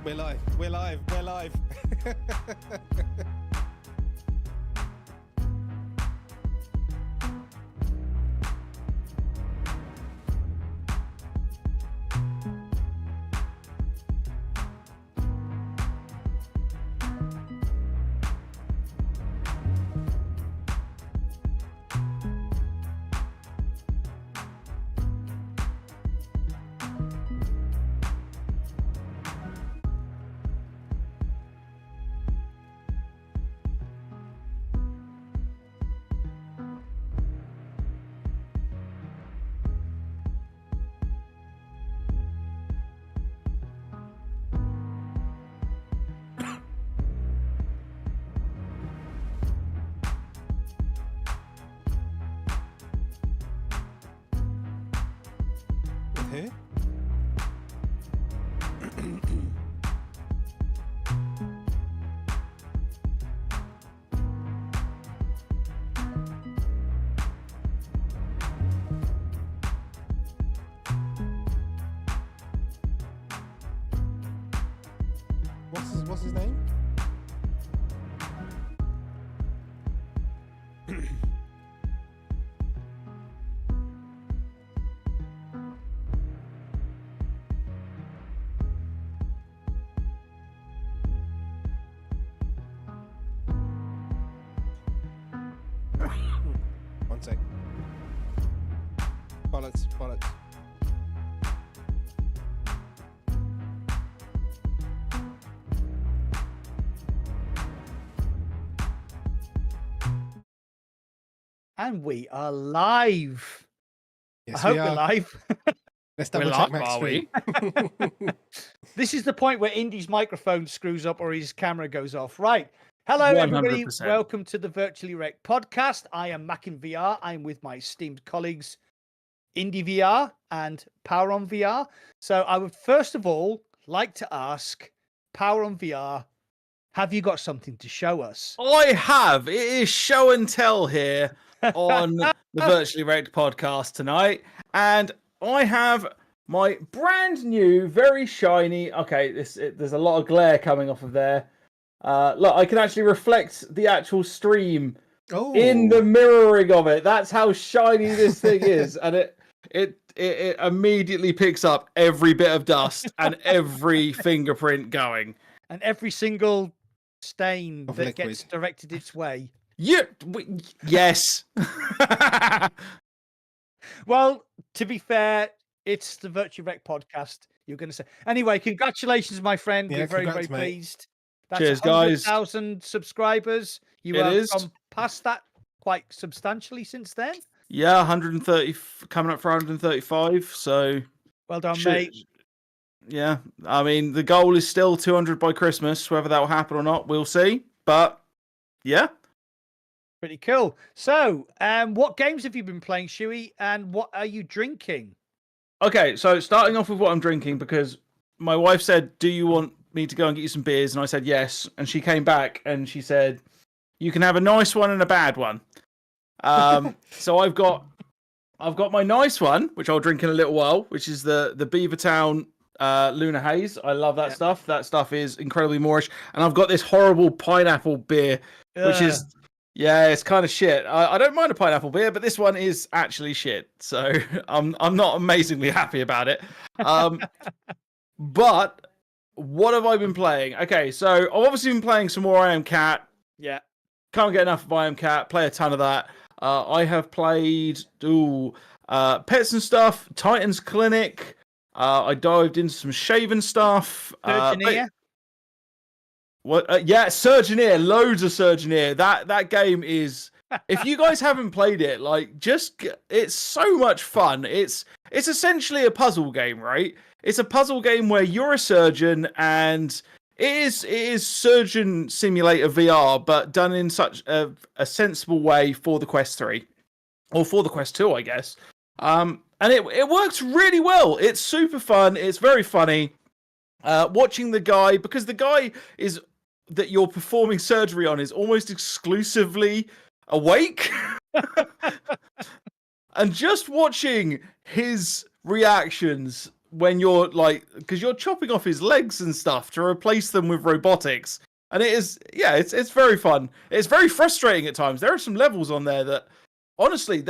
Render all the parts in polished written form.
We're live. We're live. We're live. Who? What's his name? One sec. Bollocks. And we are live. Yes, I hope we we're are. live. Let's double We're check live, Max are we? screen. This is the point where Indy's microphone screws up or his camera goes off. Right. Hello, everybody. 100%. Welcome to the Virtually Rek't Podcast. I am RekinVR. I'm with my esteemed colleagues, IndieVR and PoweronVR. So I would first of all like to ask PoweronVR, have you got something to show us? I have. It is show and tell here on the Virtually Rek't podcast tonight. And I have my brand new, very shiny. Okay, there's a lot of glare coming off of there. Look, I can actually reflect the actual stream in the mirroring of it. That's how shiny this thing is. And it immediately picks up every bit of dust and every fingerprint going. And every single stain Of that liquid. gets directed its way. Yes. Well, to be fair, it's the Virtually Rek't podcast. You're going to say anyway. Congratulations, my friend. Yeah, We're very, congrats, very mate. pleased. That's Cheers, guys. 100,000 subscribers. You It have is. gone past that quite substantially since then. Yeah, 130 coming up for 135. So Well done, should- mate. yeah, I mean the goal is still 200 by Christmas. Whether that will happen or not, we'll see. But yeah, Pretty cool. So, what games have you been playing, Shuey? And what are you drinking? okay. So starting off with what I'm drinking, because my wife said, "Do you want me to go and get you some beers?" And I said yes. And she came back and she said, "You can have a nice one and a bad one." So I've got my nice one, which I'll drink in a little while, which is the Beavertown Lunar Haze. I love that stuff. That stuff is incredibly moorish. And I've got this horrible pineapple beer, which is, yeah, it's kind of shit. I don't mind a pineapple beer, but this one is actually shit. So I'm not amazingly happy about it. But what have I been playing? Okay, so I've obviously been playing some more I Am Cat. Yeah. Can't get enough of I Am Cat. Play a ton of that. I have played Pets and Stuff, Titans Clinic. I dived into some Shaven stuff. Surgeoneer. What? Yeah, Surgeoneer. Loads of Surgeoneer. That game is. If you guys haven't played it, it's so much fun. It's essentially a puzzle game, right? It's a puzzle game where you're a surgeon and it is Surgeon Simulator VR, but done in such a sensible way for the Quest 3 or for the Quest 2, I guess. And it works really well. It's super fun. It's very funny. Watching the guy, because the guy is that you're performing surgery on is almost exclusively awake. And just watching his reactions when you're like, because you're chopping off his legs and stuff to replace them with robotics. And it is, yeah, it's very fun. It's very frustrating at times. There are some levels on there that, honestly,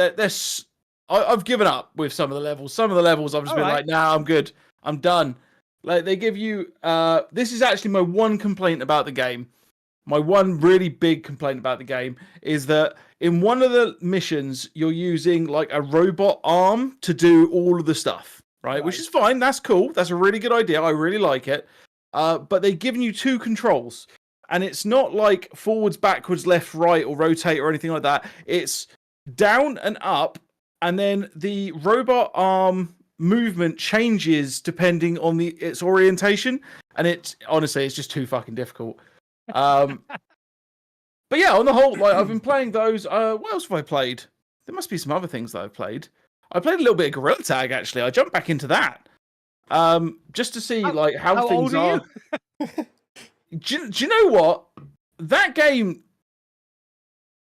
I've given up with some of the levels. Some of the levels I've just been like, nah, I'm good. I'm done. Like, they give you, this is actually my one complaint about the game. My one really big complaint about the game is that in one of the missions, you're using like a robot arm to do all of the stuff, right? Which is fine. That's cool. That's a really good idea. I really like it. But they've given you two controls. And it's not like forwards, backwards, left, right, or rotate or anything like that. It's down and up. And then the robot arm movement changes depending on its orientation. And it's honestly, it's just too fucking difficult. But yeah, on the whole, like I've been playing those. What else have I played? There must be some other things that I've played. I played a little bit of Gorilla Tag actually. I jumped back into that. Just to see like how things are. Do you know what? That game,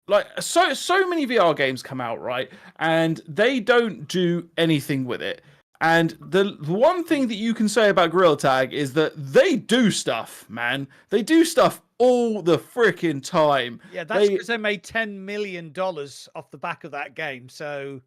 like so many VR games come out, right? And they don't do anything with it. And the one thing that you can say about Gorilla Tag is that they do stuff, man. They do stuff all the freaking time. Yeah, that's because they made $10 million off the back of that game. So,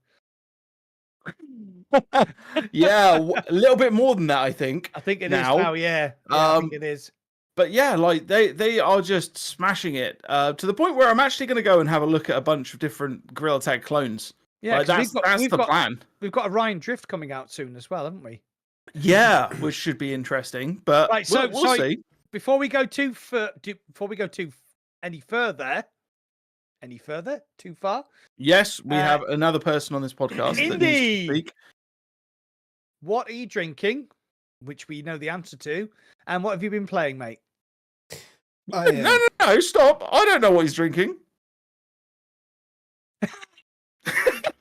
yeah, a little bit more than that, I think. I think it is now. Yeah, I think it is. But yeah, like they are just smashing it to the point where I'm actually going to go and have a look at a bunch of different Gorilla Tag clones. Yeah, like, that's the plan. We've got a Ryan Drift coming out soon as well, haven't we? Yeah, which should be interesting. But right, so we'll see. Before we go too any further, too far? Yes, we have another person on this podcast that needs to speak. What are you drinking? Which we know the answer to. And what have you been playing, mate? No, stop. I don't know what he's drinking.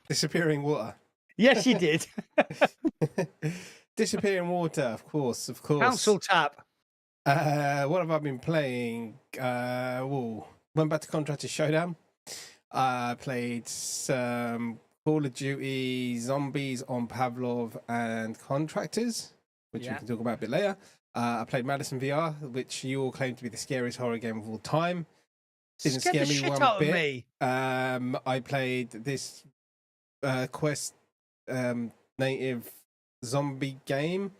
Disappearing water. Yes, you did. Disappearing water, of course. Council tap. What have I been playing? Went back to Contractor Showdown. Played some Call of Duty Zombies on Pavlov and Contractors, which we can talk about a bit later. I played Madison VR, which you all claim to be the scariest horror game of all time. Didn't scare me one bit. I played this Quest native zombie game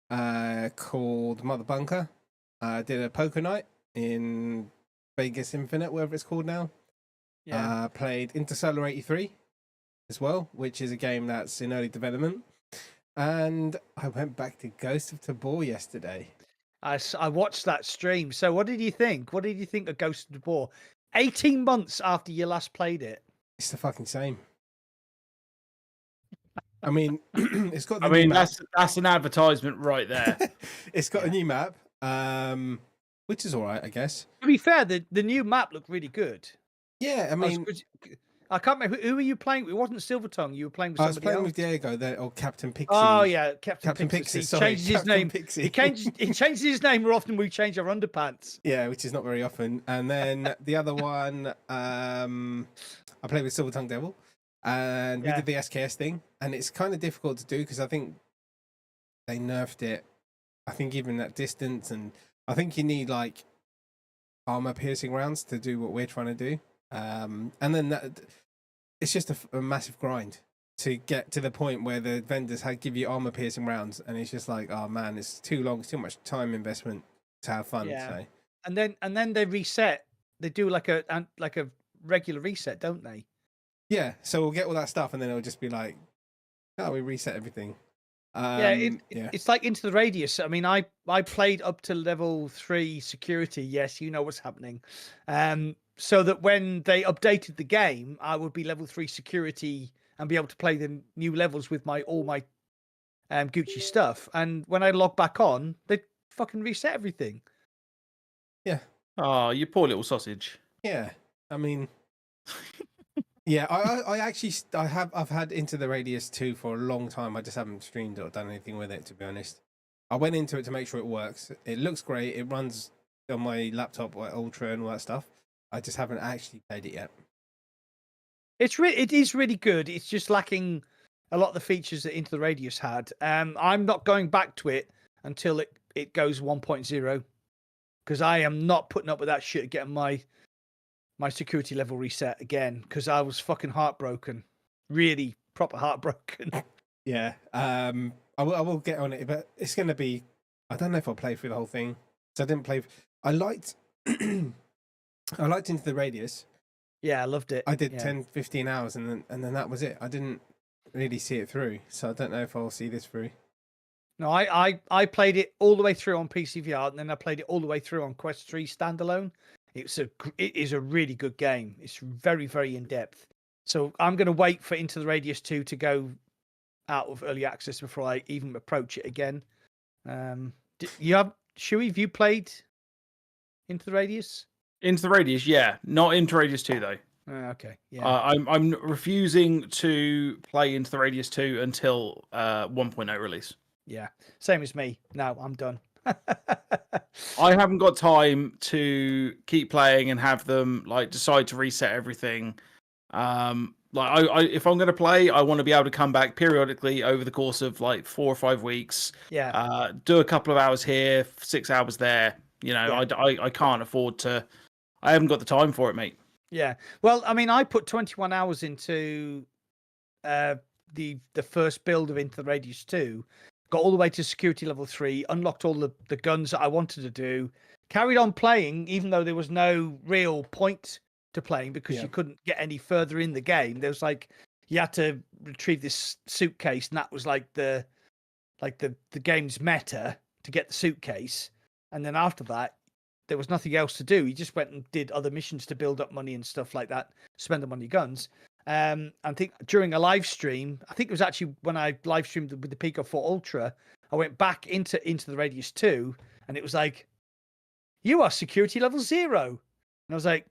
called Mother Bunker. I did a poker night in Vegas Infinite, whatever it's called now. Yeah. Played Interstellar 83 as well, which is a game that's in early development. And I went back to Ghost of Tabor yesterday. I watched that stream. So what did you think? What did you think of Ghost of Tabor? 18 months after you last played it. It's the fucking same. I mean, it's got. That's an advertisement right there. It's got a new map, which is all right, I guess. To be fair, the new map looked really good. Yeah, I mean, I can't remember who were you playing. It wasn't Silvertongue. You were playing with somebody I was playing else. with Diego, or Captain Pixie. Oh yeah, Captain Pixie. He Sorry, changed his name. Pixie. He changes his name more often than we change our underpants. Yeah, which is not very often. And then the other one, I played with Silvertongue Devil, and we did the SKS thing. And it's kind of difficult to do because I think they nerfed it. I think even at distance, and I think you need like armor piercing rounds to do what we're trying to do. And then it's just a massive grind to get to the point where the vendors give you armor piercing rounds, and it's just like, oh man, it's too long, it's too much time investment to have fun. Yeah. So. And then they reset. They do like a regular reset, don't they? Yeah. So we'll get all that stuff, and then it'll just be like, oh, we reset everything. It's like Into the Radius. I mean, I played up to level 3 security. Yes, you know what's happening. So that when they updated the game, I would be level 3 security and be able to play the new levels with all my Gucci stuff. And when I log back on, they fucking reset everything. Yeah. Oh, you poor little sausage. Yeah. I mean, yeah. I've had Into the Radius 2 for a long time. I just haven't streamed or done anything with it, to be honest. I went into it to make sure it works. It looks great. It runs on my laptop, like Ultra and all that stuff. I just haven't actually played it yet. It is really good. It's just lacking a lot of the features that Into the Radius had. I'm not going back to it until it goes 1.0 because I am not putting up with that shit getting my security level reset again because I was fucking heartbroken, really proper heartbroken. Yeah, I will get on it, but it's going to be. I don't know if I'll play through the whole thing. So I didn't play. I liked Into the Radius. Yeah, I loved it. I did 10, 15 hours, and then that was it. I didn't really see it through, so I don't know if I'll see this through. No, I played it all the way through on PCVR, and then I played it all the way through on Quest 3 standalone. It is a really good game. It's very, very in depth. So I'm going to wait for Into the Radius 2 to go out of early access before I even approach it again. Shuey, have you played Into the Radius? Into the Radius, yeah, not Into Radius 2 though. Okay, yeah. I'm refusing to play Into the Radius 2 until 1.0 release. Yeah, same as me. No, I'm done. I haven't got time to keep playing and have them like decide to reset everything. If I'm going to play, I want to be able to come back periodically over the course of like 4 or 5 weeks. Yeah. Do a couple of hours here, 6 hours there. You know, yeah. I can't afford to. I haven't got the time for it, mate. Yeah. Well, I mean, I put 21 hours into the first build of Into the Radius 2, got all the way to security level 3, unlocked all the guns that I wanted to do, carried on playing, even though there was no real point to playing because you couldn't get any further in the game. There was like, you had to retrieve this suitcase, and that was like the game's meta to get the suitcase. And then after that, there was nothing else to do. He just went and did other missions to build up money and stuff like that, spend them on your guns. I think during a live stream, I think it was actually when I live streamed with the Pico 4 Ultra, I went back into the Radius 2, and it was like, you are security level 0. And I was like,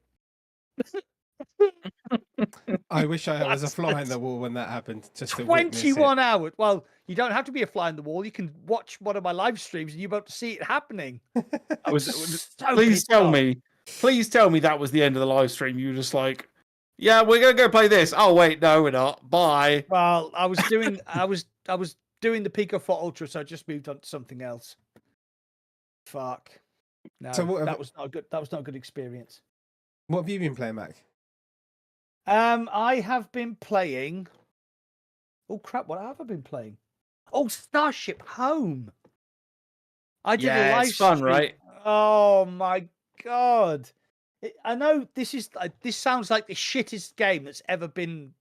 I wish I was a fly in the wall when that happened. Just 21 hours. Well, you don't have to be a fly in the wall. You can watch one of my live streams and you're about to see it happening. Please tell me that was the end of the live stream. You were just like, yeah, we're gonna go play this. Oh wait, no, we're not. Bye. Well, I was doing the Pico 4 Ultra, so I just moved on to something else. Fuck. No, so that was not good. That was not a good experience. What have you been playing, Mac? I have been playing. Oh crap! What have I been playing? Oh, Starship Home. I did a live it's fun, stream. right? Oh my god! I know this sounds like the shittest game that's ever been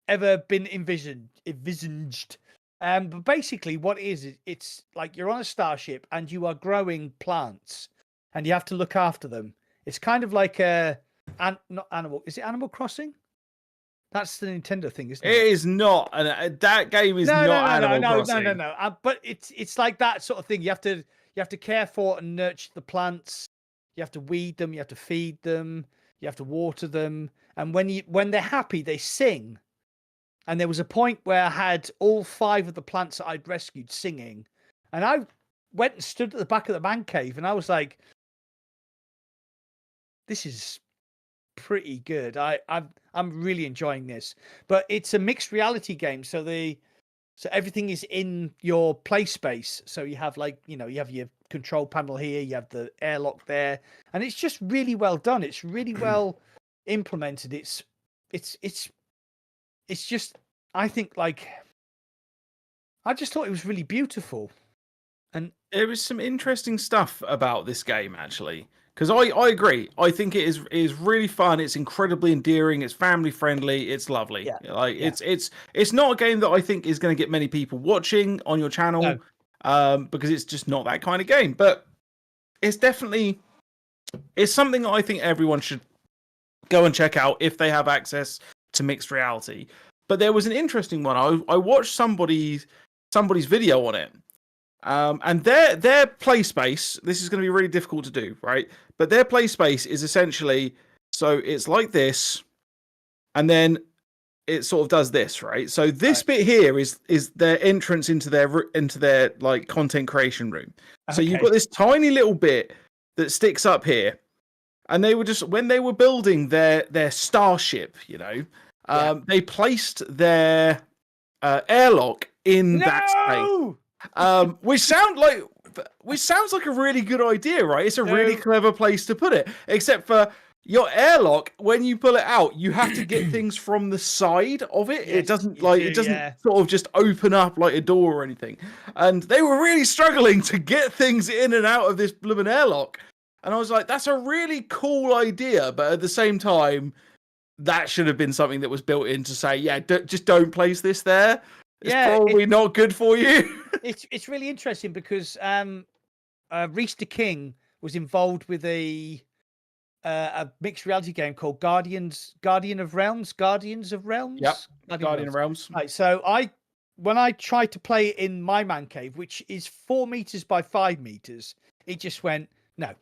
envisaged. But basically, what it is it's like you're on a starship and you are growing plants, and you have to look after them. It's kind of like not Animal. Is it Animal Crossing? That's the Nintendo thing, isn't it? It is not. That game is not Animal Crossing. No. But it's like that sort of thing. You have to care for and nurture the plants. You have to weed them. You have to feed them. You have to water them. And when they're happy, they sing. And there was a point where I had all 5 of the plants that I'd rescued singing, and I went and stood at the back of the man cave, and I was like, this is pretty good. I'm really enjoying this. But it's a mixed reality game, so everything is in your play space. So you have you have your control panel here, you have the airlock there, and it's just really well done. It's really well implemented. It's just, I think, like, I just thought it was really beautiful. And there was some interesting stuff about this game, actually. Because I agree. I think it is really fun. It's incredibly endearing. It's family friendly. It's lovely. Yeah. It's not a game that I think is going to get many people watching on your channel, because it's just not that kind of game. But it's something that I think everyone should go and check out if they have access to mixed reality. But there was an interesting one. I watched somebody's video on it. And their play space, this is going to be really difficult to do, right? But their play space is essentially, so it's like this, and then it sort of does this, right? So this bit here is their entrance into their like content creation room. So you've got this tiny little bit that sticks up here, And they were just when they were building their starship, they placed their airlock in that state, which sounds like a really good idea, right? It's a really clever place to put it, except for your airlock. When you pull it out, you have to get things from the side of it. Yes, it doesn't sort of just open up like a door or anything. And they were really struggling to get things in and out of this blooming airlock. And I was like, that's a really cool idea, but at the same time, that should have been something that was built in to say, just don't place this there. It's probably not good for you. It's really interesting because Reese the King was involved with a mixed reality game called Guardians of Realms. Yep, Guardian of Realms. Right, so when I tried to play it in my man cave, which is 4 meters by 5 meters, it just went, no.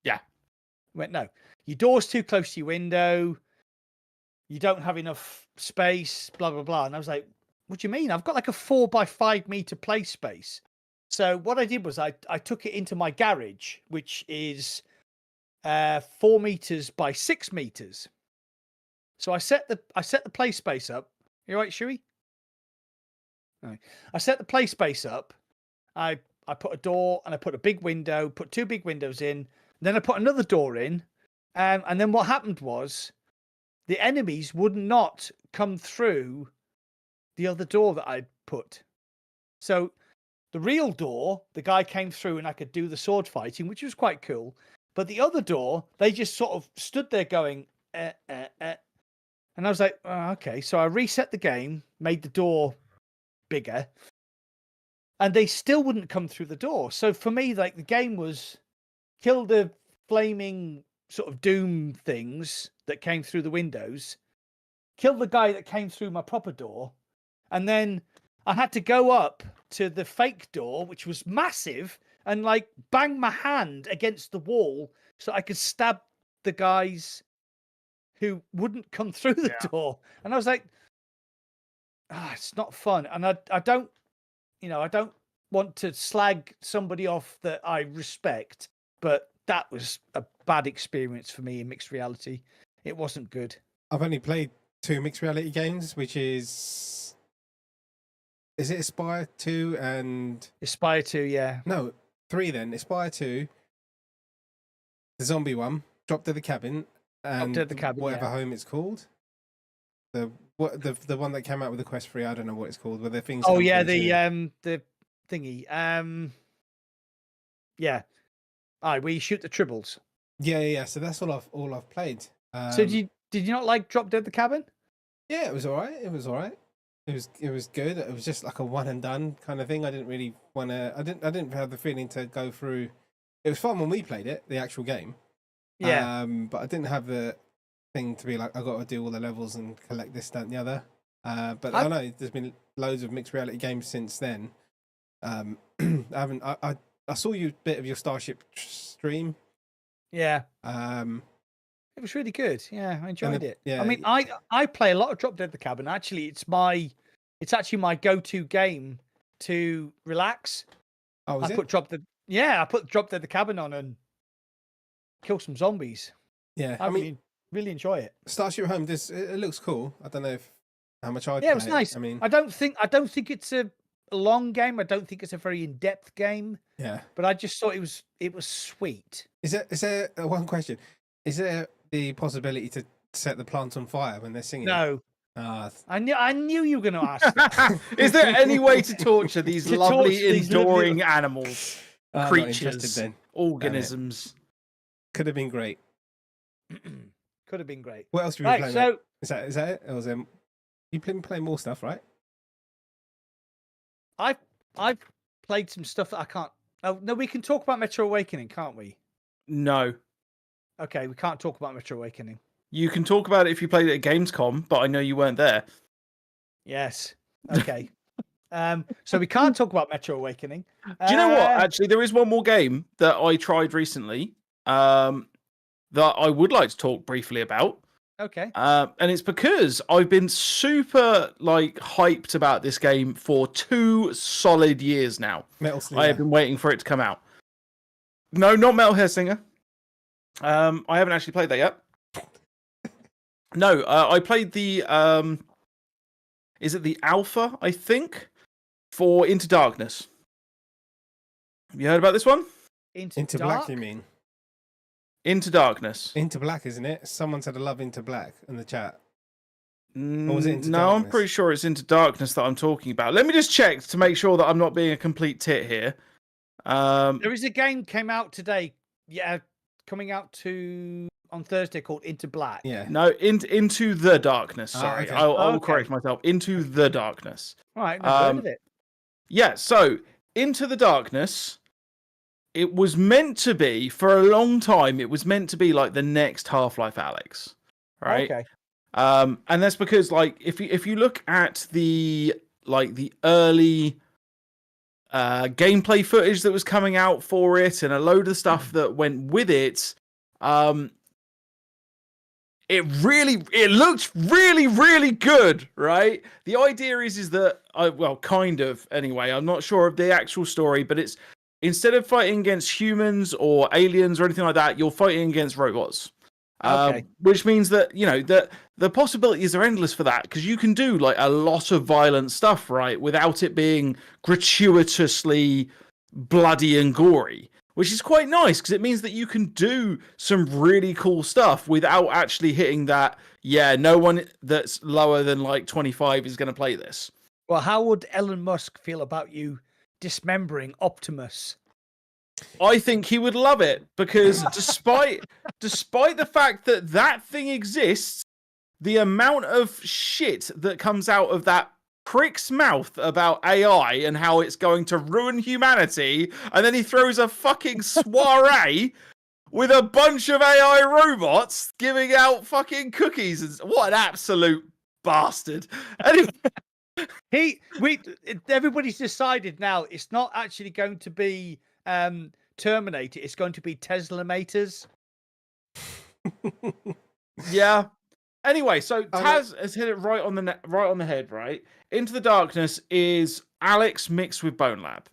Yeah. Went, no. Your door's too close to your window. You don't have enough space, blah, blah, blah. And I was like, what do you mean? I've got like a 4 by 5 meter play space. So what I did was I took it into my garage, which is 4 meters by 6 meters. So I set the play space up. You all right, Shuey? Right. I set the play space up. I put a door and I put a big window, put 2 big windows in. Then I put another door in. And then what happened was the enemies would not come through the other door that I put. So the real door, the guy came through and I could do the sword fighting, which was quite cool. But the other door, they just sort of stood there going, And I was like, oh, okay. So I reset the game, made the door bigger, and they still wouldn't come through the door. So for me, like, the game was kill the flaming sort of doom things that came through the windows, kill the guy that came through my proper door, and then I had to go up to the fake door, which was massive, and like bang my hand against the wall so I could stab the guys who wouldn't come through the door. And I was like, it's not fun. And I don't want to slag somebody off that I respect, but that was a bad experience for me in mixed reality. It wasn't good. I've only played 2 mixed reality games, which is it Aspire 2 and... Aspire 2, yeah. No, 3 then. Aspire 2, the zombie one, Drop Dead the Cabin, and whatever home it's called. The one that came out with the Quest 3, I don't know what it's called, but the things... Oh, yeah, the thingy. Yeah. Where you shoot the tribbles. Yeah. So that's all I've played. So did you not like Drop Dead the Cabin? Yeah, it was all right. It was good. It was just like a one and done kind of thing. I didn't really want to. I didn't have the feeling to go through. It was fun when we played it, the actual game. Yeah. But I didn't have the thing to be like, I got to do all the levels and collect this, that, and the other. But I know there's been loads of mixed reality games since then. I saw you bit of your Starship stream. Yeah. It was really good. Yeah, I enjoyed it. Yeah, I mean, I play a lot of Drop Dead the Cabin. Actually, it's actually my go-to game to relax. Oh, is it? I put Drop Dead the Cabin on and kill some zombies. Yeah, I mean, really enjoy it. Starship Home, it looks cool. I don't know how much I'd play. Yeah, it was nice. I mean, I don't think it's a long game. I don't think it's a very in-depth game. Yeah, but I just thought it was sweet. Is there one question? Is there the possibility to set the plant on fire when they're singing? No. I knew you were going to ask that. Is there any way to torture these lovely, enduring animals, creatures, organisms? Could have been great. Could have been great. What else have you been playing? So is that it? Or was you been playing more stuff, right? I've played some stuff that I can't. Oh no, we can talk about Metro Awakening, can't we? No. Okay, we can't talk about Metro Awakening. You can talk about it if you played it at Gamescom, but I know you weren't there. Yes. Okay. So we can't talk about Metro Awakening. Do you know what? Actually, there is one more game that I tried recently that I would like to talk briefly about. Okay. And it's because I've been super hyped about this game for 2 solid years now. Metal Slinger. I have been waiting for it to come out. No, not Metal Hair Singer. I haven't actually played that yet. No, I played the is it the alpha, I think, for Into Darkness. Have you heard about this one? Into Black, you mean? Into Darkness. Into Black, isn't it? Someone said I love Into Black in the chat. Or was it Into No, Darkness? I'm pretty sure it's Into Darkness that I'm talking about. Let me just check to make sure that I'm not being a complete tit here. There is a game came out today. Yeah, coming out on Thursday called Into Black. Yeah. No, Into the Darkness. Sorry, okay. I will Okay. correct myself. Into the Darkness. All right, never heard of it. Yeah, so Into the Darkness, it was meant to be, for a long time, it was meant to be like the next Half-Life Alyx, right? Okay. And that's because, like, if you look at the early gameplay footage that was coming out for it, and a load of stuff that went with it, it looked really, really good, right? The idea is that kind of anyway. I'm not sure of the actual story, but it's instead of fighting against humans or aliens or anything like that, you're fighting against robots. Okay. Which means that, you know, that the possibilities are endless for that, because you can do like a lot of violent stuff, right, without it being gratuitously bloody and gory, which is quite nice because it means that you can do some really cool stuff without actually hitting that, yeah, no one that's lower than like 25 is going to play this. Well, how would Elon Musk feel about you dismembering Optimus? I think he would love it, because despite the fact that that thing exists, the amount of shit that comes out of that prick's mouth about AI and how it's going to ruin humanity, and then he throws a fucking soiree with a bunch of AI robots giving out fucking cookies. And what an absolute bastard. Anyway. Everybody's decided now it's not actually going to be Terminator, it's going to be Tesla Maters. Yeah. Anyway, so Taz has hit it right on the head, right? Into the Darkness is Alyx mixed with Bone Lab.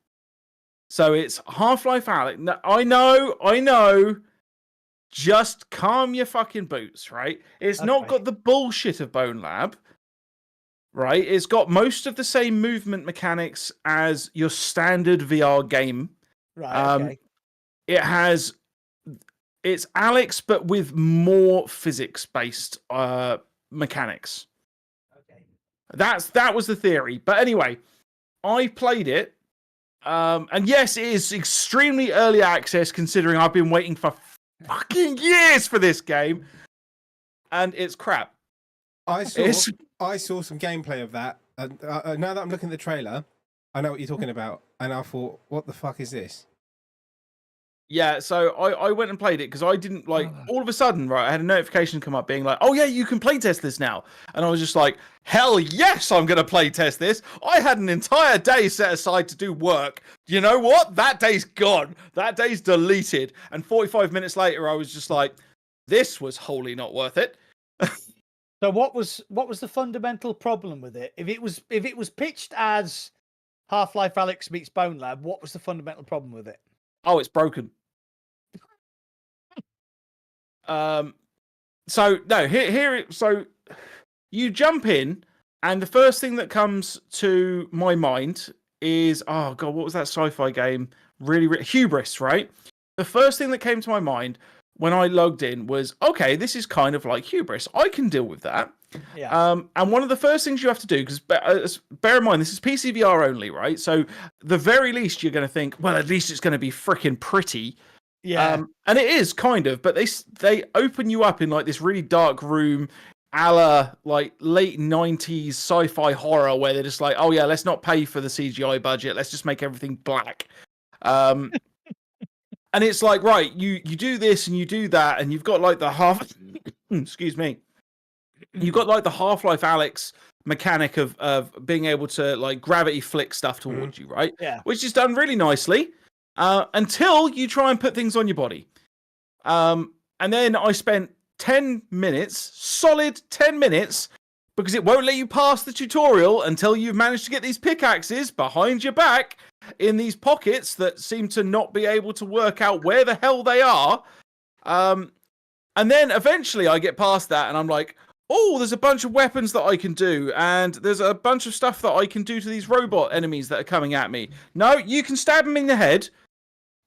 So it's Half-Life Alyx. No, I know. Just calm your fucking boots, right? It's not got the bullshit of Bone Lab, right? It's got most of the same movement mechanics as your standard VR game. Right, okay. It's Alyx, but with more physics-based mechanics. Okay. That was the theory. But anyway, I played it. And yes, it is extremely early access, considering I've been waiting for fucking years for this game. And it's crap. I saw some gameplay of that. And now that I'm looking at the trailer, I know what you're talking about. And I thought, what the fuck is this? Yeah, so I went and played it because I didn't all of a sudden, right, I had a notification come up being like, oh yeah, you can playtest this now. And I was just like, hell yes, I'm going to playtest this. I had an entire day set aside to do work. You know what? That day's gone. That day's deleted. And 45 minutes later, I was just like, this was wholly not worth it. So what was the fundamental problem with it? If it was pitched as Half-Life Alyx meets Bone Lab, what was the fundamental problem with it? Oh, it's broken. So no, so you jump in, and the first thing that comes to my mind is, oh god, what was that sci-fi game? Really, Hubris, right? The first thing that came to my mind when I logged in was, okay, this is kind of like Hubris. I can deal with that. Yeah. And one of the first things you have to do, because bear in mind, this is PC VR only, right? So the very least you're going to think, well, at least it's going to be freaking pretty. Yeah. And it is kind of, but they open you up in like this really dark room, a la like late 90s sci-fi horror, where they're just like, oh yeah, let's not pay for the CGI budget. Let's just make everything black. And it's like, right, you do this and you do that, and you've got like the excuse me. You've got like the Half-Life Alyx mechanic of being able to like gravity flick stuff towards you, right? Yeah. Which is done really nicely until you try and put things on your body. And then I spent 10 minutes, solid 10 minutes, because it won't let you pass the tutorial until you've managed to get these pickaxes behind your back in these pockets that seem to not be able to work out where the hell they are. And then eventually I get past that and I'm like, oh, there's a bunch of weapons that I can do. And there's a bunch of stuff that I can do to these robot enemies that are coming at me. No, you can stab them in the head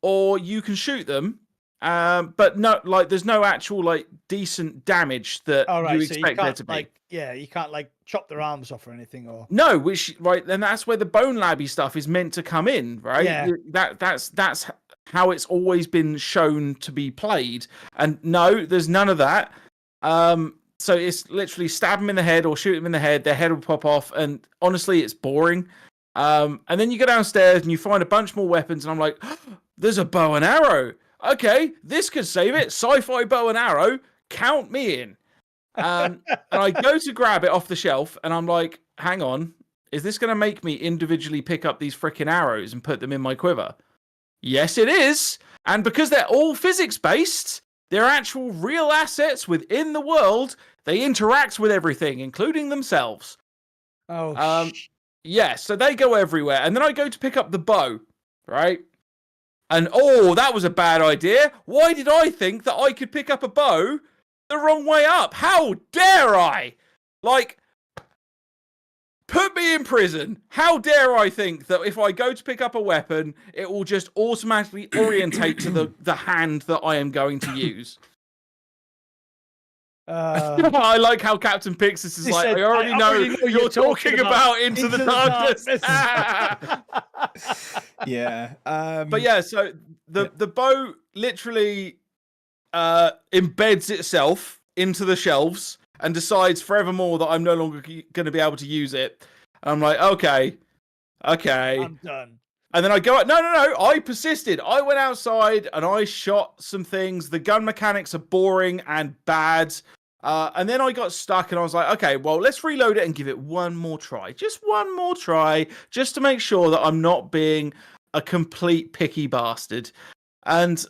or you can shoot them. But no, like there's no actual like decent damage that you expect there to be. Like, yeah, you can't like chop their arms off or anything, or no, which right then that's where the Bone Labby stuff is meant to come in, right? Yeah. That's how it's always been shown to be played, and no, there's none of that. So it's literally stab them in the head or shoot them in the head, their head will pop off, and honestly, it's boring. And then you go downstairs and you find a bunch more weapons, and I'm like, oh, there's a bow and arrow. Okay, this could save it. Sci-fi bow and arrow, count me in. And I go to grab it off the shelf, and I'm like, hang on, is this going to make me individually pick up these freaking arrows and put them in my quiver? Yes, it is. And because they're all physics-based, they're actual real assets within the world, they interact with everything, including themselves. Yeah, so they go everywhere. And then I go to pick up the bow, right? And oh, that was a bad idea. Why did I think that I could pick up a bow the wrong way up? How dare I? Like, put me in prison. How dare I think that if I go to pick up a weapon, it will just automatically orientate to the hand that I am going to use. I like how Captain Pixis is like, I already know you're talking about Into the Darkness. Yeah. But yeah, so the bow literally embeds itself into the shelves and decides forevermore that I'm no longer going to be able to use it. And I'm like, okay. I'm done. And then I go, no, I persisted. I went outside and I shot some things. The gun mechanics are boring and bad. And then I got stuck and I was like, okay, well, let's reload it and give it one more try. Just one more try, just to make sure that I'm not being a complete picky bastard. And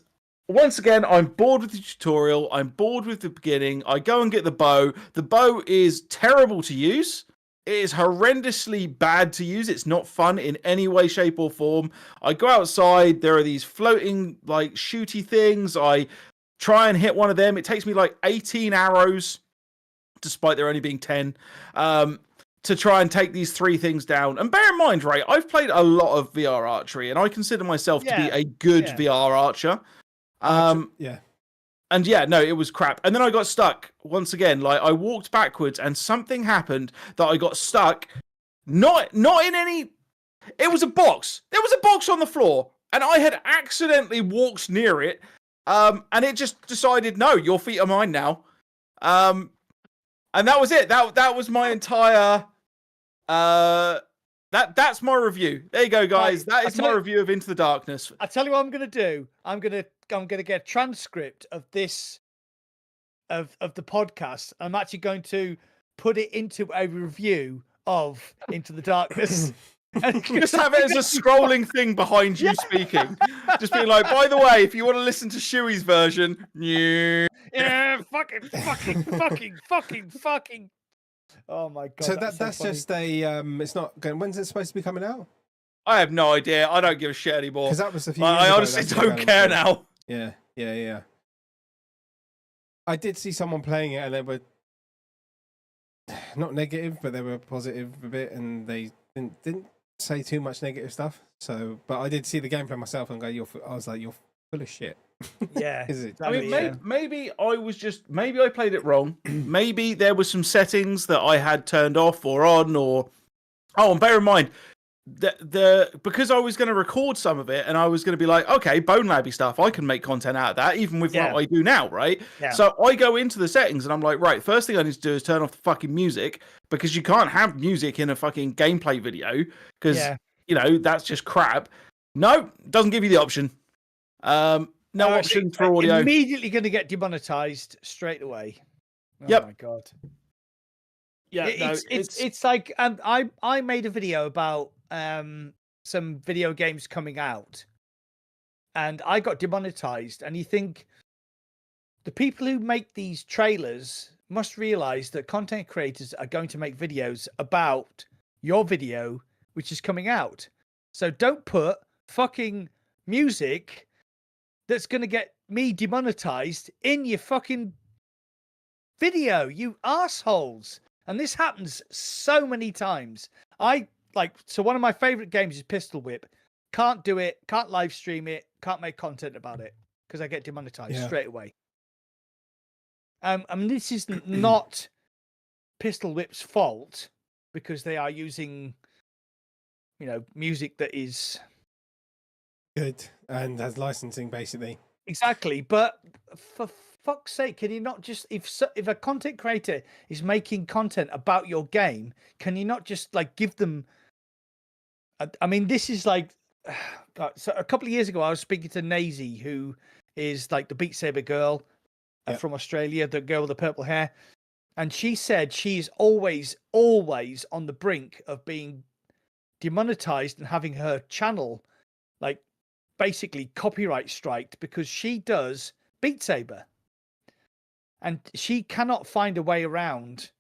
once again, I'm bored with the tutorial. I'm bored with the beginning. I go and get the bow. The bow is terrible to use. It is horrendously bad to use. It's not fun in any way, shape, or form. I go outside. There are these floating, like, shooty things. I try and hit one of them. It takes me like 18 arrows, despite there only being 10, to try and take these 3 things down. And bear in mind, right, I've played a lot of VR archery, and I consider myself to be a good VR archer. Yeah. And yeah, no, it was crap. And then I got stuck once again. Like, I walked backwards, and something happened that I got stuck. Not in any. It was a box. There was a box on the floor, and I had accidentally walked near it. And it just decided, no, your feet are mine now. And that was it. That was my entire. That's my review. There you go, guys. That is my review of Into the Darkness. I tell you what I'm gonna do. I'm gonna get a transcript of this of the podcast. I'm actually going to put it into a review of Into the Darkness. And just have it as a scrolling thing behind you speaking. Just being like, by the way, if you want to listen to Shuey's version, yeah, fucking. Oh my god. So that's just a it's not going. When's it supposed to be coming out? I have no idea. I don't give a shit anymore. Because that was a few I honestly don't care now. Yeah. I did see someone playing it and they were not negative, but they were positive a bit, and they didn't say too much negative stuff. So, but I did see the gameplay myself and go, I was like, you're full of shit. Yeah. Is it? I mean, maybe I played it wrong. Maybe there were some settings that I had turned off or on, or and bear in mind because I was going to record some of it and I was going to be like, okay, Bone Labby stuff, I can make content out of that, even with what I do now, right? Yeah. So I go into the settings and I'm like, right, first thing I need to do is turn off the fucking music, because you can't have music in a fucking gameplay video, because that's just crap. No, doesn't give you the option. No option for audio. Immediately going to get demonetized straight away. Oh Yep. My god. Yeah, it's like I made a video about some video games coming out, and I got demonetized. And you think the people who make these trailers must realize that content creators are going to make videos about your video, which is coming out. So don't put fucking music that's going to get me demonetized in your fucking video, you assholes. And this happens so many times. So one of my favorite games is Pistol Whip. Can't do it, can't live stream it, can't make content about it because I get demonetized straight away. I mean, this is not Pistol Whip's fault because they are using, music that is good and has licensing basically. Exactly, but for fuck's sake, can you not just if a content creator is making content about your game, can you not just give them? I mean, this is so a couple of years ago, I was speaking to Nazy, who is the Beat Saber girl from Australia, the girl with the purple hair, and she said she's always on the brink of being demonetized and having her channel basically copyright striked because she does Beat Saber and she cannot find a way around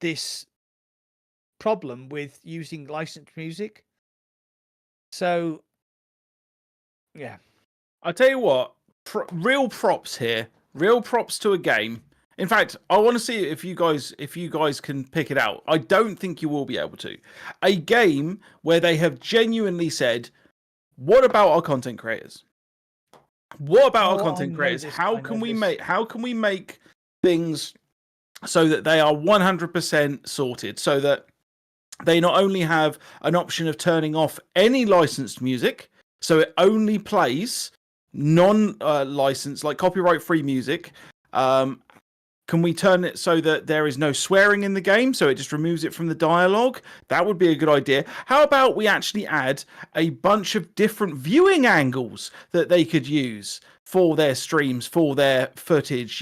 this problem with using licensed music. So yeah, I tell you what, real props here, real props to a game. In fact, I want to see if you guys can pick it out. I don't think you will be able to. A game where they have genuinely said, what about our content creators? What about our content creators? How can we make things so that they are 100% sorted, so that they not only have an option of turning off any licensed music, so it only plays non-licensed, copyright-free music. Can we turn it so that there is no swearing in the game, so it just removes it from the dialogue? That would be a good idea. How about we actually add a bunch of different viewing angles that they could use for their streams, for their footage,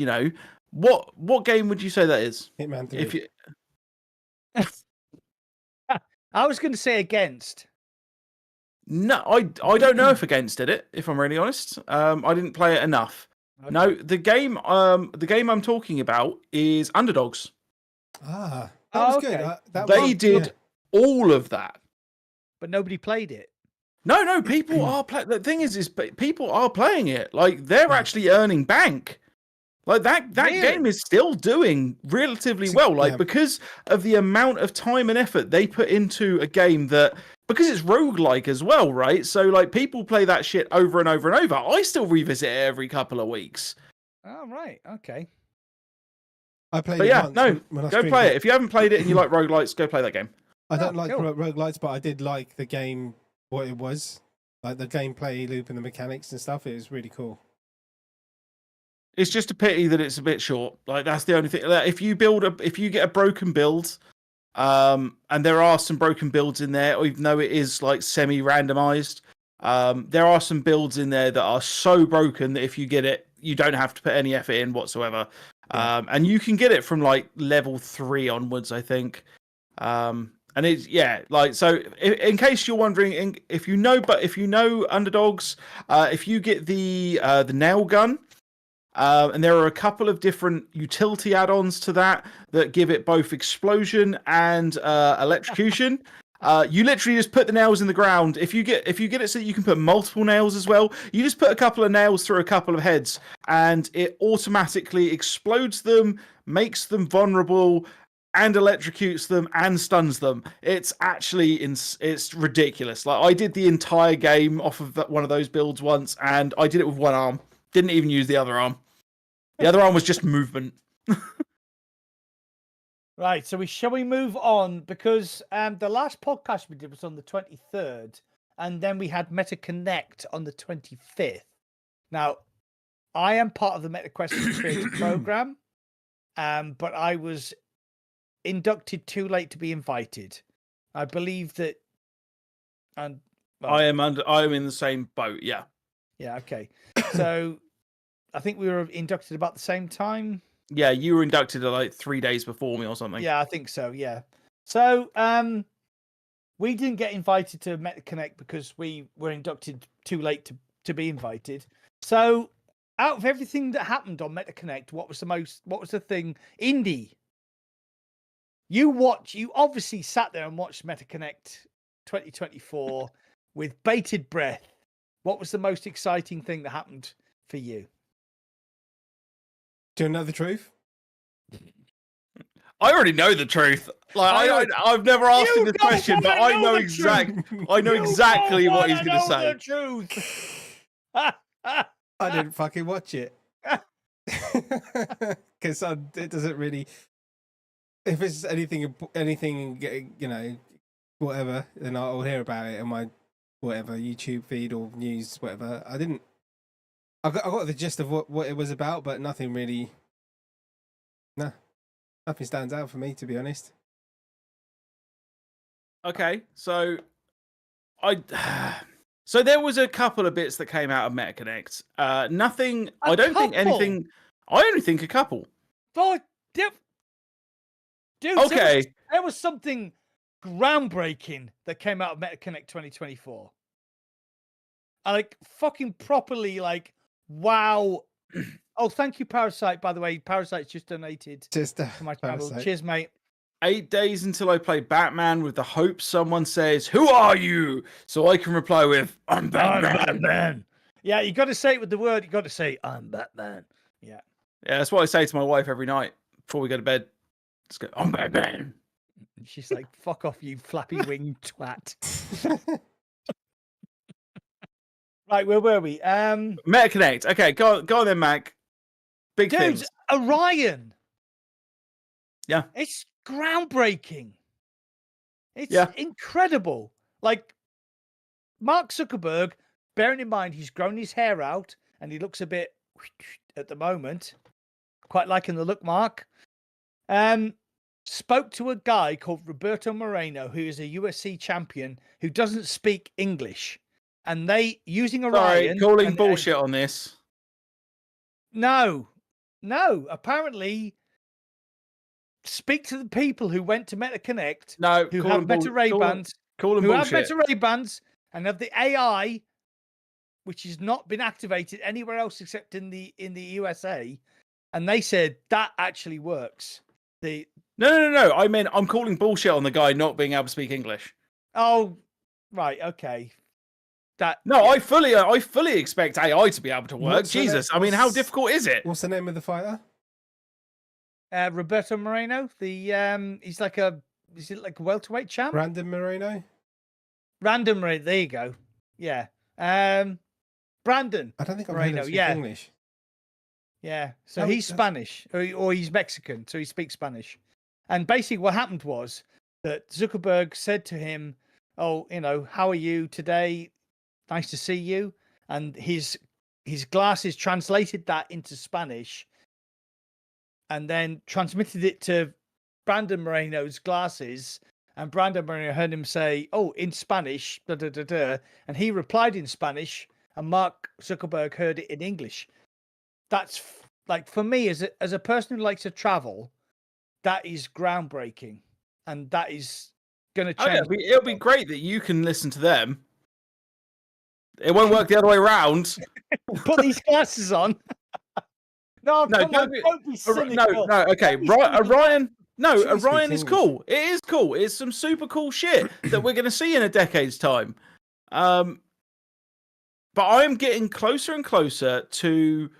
What game would you say that is? Hitman 3. I was going to say Against. No, I don't know if Against did it, if I'm really honest. I didn't play it enough. Okay. No, the game I'm talking about is Underdogs. That was good. They did all of that, but nobody played it. No, people are playing. The thing is people are playing it. They're actually earning bank. That really? Game is still doing relatively well. Because of the amount of time and effort they put into a game because it's roguelike as well, right? So people play that shit over and over and over. I still revisit it every couple of weeks. Oh, right. Okay. I played it once. Go play it. If you haven't played it and you like roguelites, go play that game. I don't like roguelites, but I did like the game, what it was. The gameplay loop and the mechanics and stuff. It was really cool. It's just a pity that it's a bit short. That's the only thing. If you get a broken build, and there are some broken builds in there, even though it is semi-randomized, there are some builds in there that are so broken that if you get it, you don't have to put any effort in whatsoever. And you can get it from level 3 onwards, I think. And it's so in case you're wondering, if you know Underdogs, if you get the nail gun. And there are a couple of different utility add-ons to that give it both explosion and electrocution. You literally just put the nails in the ground. If you get it so that you can put multiple nails as well, you just put a couple of nails through a couple of heads, and it automatically explodes them, makes them vulnerable, and electrocutes them and stuns them. It's actually it's ridiculous. I did the entire game off of one of those builds once, and I did it with one arm. Didn't even use the other arm. The other arm was just movement. Right, so shall we move on? Because the last podcast we did was on the 23rd, and then we had MetaConnect on the 25th. Now, I am part of the MetaQuest Creator Program, but I was inducted too late to be invited. I believe that... And I am in the same boat, yeah. Yeah, okay. So I think we were inducted about the same time. Yeah, you were inducted 3 days before me or something. Yeah, I think so, yeah. So we didn't get invited to MetaConnect because we were inducted too late to be invited. So out of everything that happened on MetaConnect, what was the thing? Indie. You obviously sat there and watched MetaConnect 2024 with bated breath. What was the most exciting thing that happened for you? Do you know the truth? I already know the truth. Like I've never asked him this question, but I know exactly what he's going to say. The truth. I didn't fucking watch it because it doesn't really. If it's anything, you know, whatever, then I'll hear about it on my whatever YouTube feed or news, whatever. I got the gist of what it was about, but nothing really. Nah, nothing stands out for me, to be honest. Okay, so so there was a couple of bits that came out of MetaConnect. Nothing. I don't think anything. I only think a couple. But dude, okay, there was something groundbreaking that came out of MetaConnect 2024. I like fucking properly like wow. Oh, thank you, Parasite. By the way, Parasite's just donated to my channel. Parasite. Cheers, mate. 8 days until I play Batman with the hope someone says, "Who are you?" So I can reply with, "I'm Batman." Yeah, you got to say it with the word. You got to say, "I'm Batman." Yeah. Yeah, that's what I say to my wife every night before we go to bed. Just go, "I'm Batman." And she's like, "Fuck off, you flappy winged twat." Right, where were we? MetaConnect. Okay, go on then, Mac. Big Dude, things. Orion. Yeah. It's groundbreaking. It's Yeah. incredible. Like Mark Zuckerberg, bearing in mind he's grown his hair out and he looks a bit at the moment. Quite liking the look, Mark. Spoke to a guy called Roberto Moreno, who is a USC champion who doesn't speak English. And they using Orion. Sorry, calling bullshit on this. No. Apparently, speak to the people who went to MetaConnect. No, who have Meta Ray Bans. Call them who bullshit. have Meta Ray Bans and have the AI, which has not been activated anywhere else except in the USA. And they said that actually works. No. I mean, I'm calling bullshit on the guy not being able to speak English. Oh, right. Okay. I fully expect AI to be able to work. Jesus, I mean, how difficult is it? What's the name of the fighter? Roberto Moreno. He's like a welterweight champ? Brandon Moreno. Random Moreno. There you go. Yeah. Brandon. I don't think I've Moreno. heard him speak English. Yeah. So he's Spanish, or he's Mexican, so he speaks Spanish. And basically, what happened was that Zuckerberg said to him, "Oh, how are you today? Nice to see you." And his glasses translated that into Spanish and then transmitted it to Brandon Moreno's glasses. And Brandon Moreno heard him say, "Oh, in Spanish, da da da da," and he replied in Spanish, and Mark Zuckerberg heard it in English. That's like, for me, as a person who likes to travel, that is groundbreaking, and that is going to change. It'll be great that you can listen to them. It won't work the other way around. Put these glasses on. Don't be cynical. No. Okay, Orion. No, Sure, Orion is cool. It is cool. It's some super cool shit that we're going to see in a decade's time. But I'm getting closer and closer to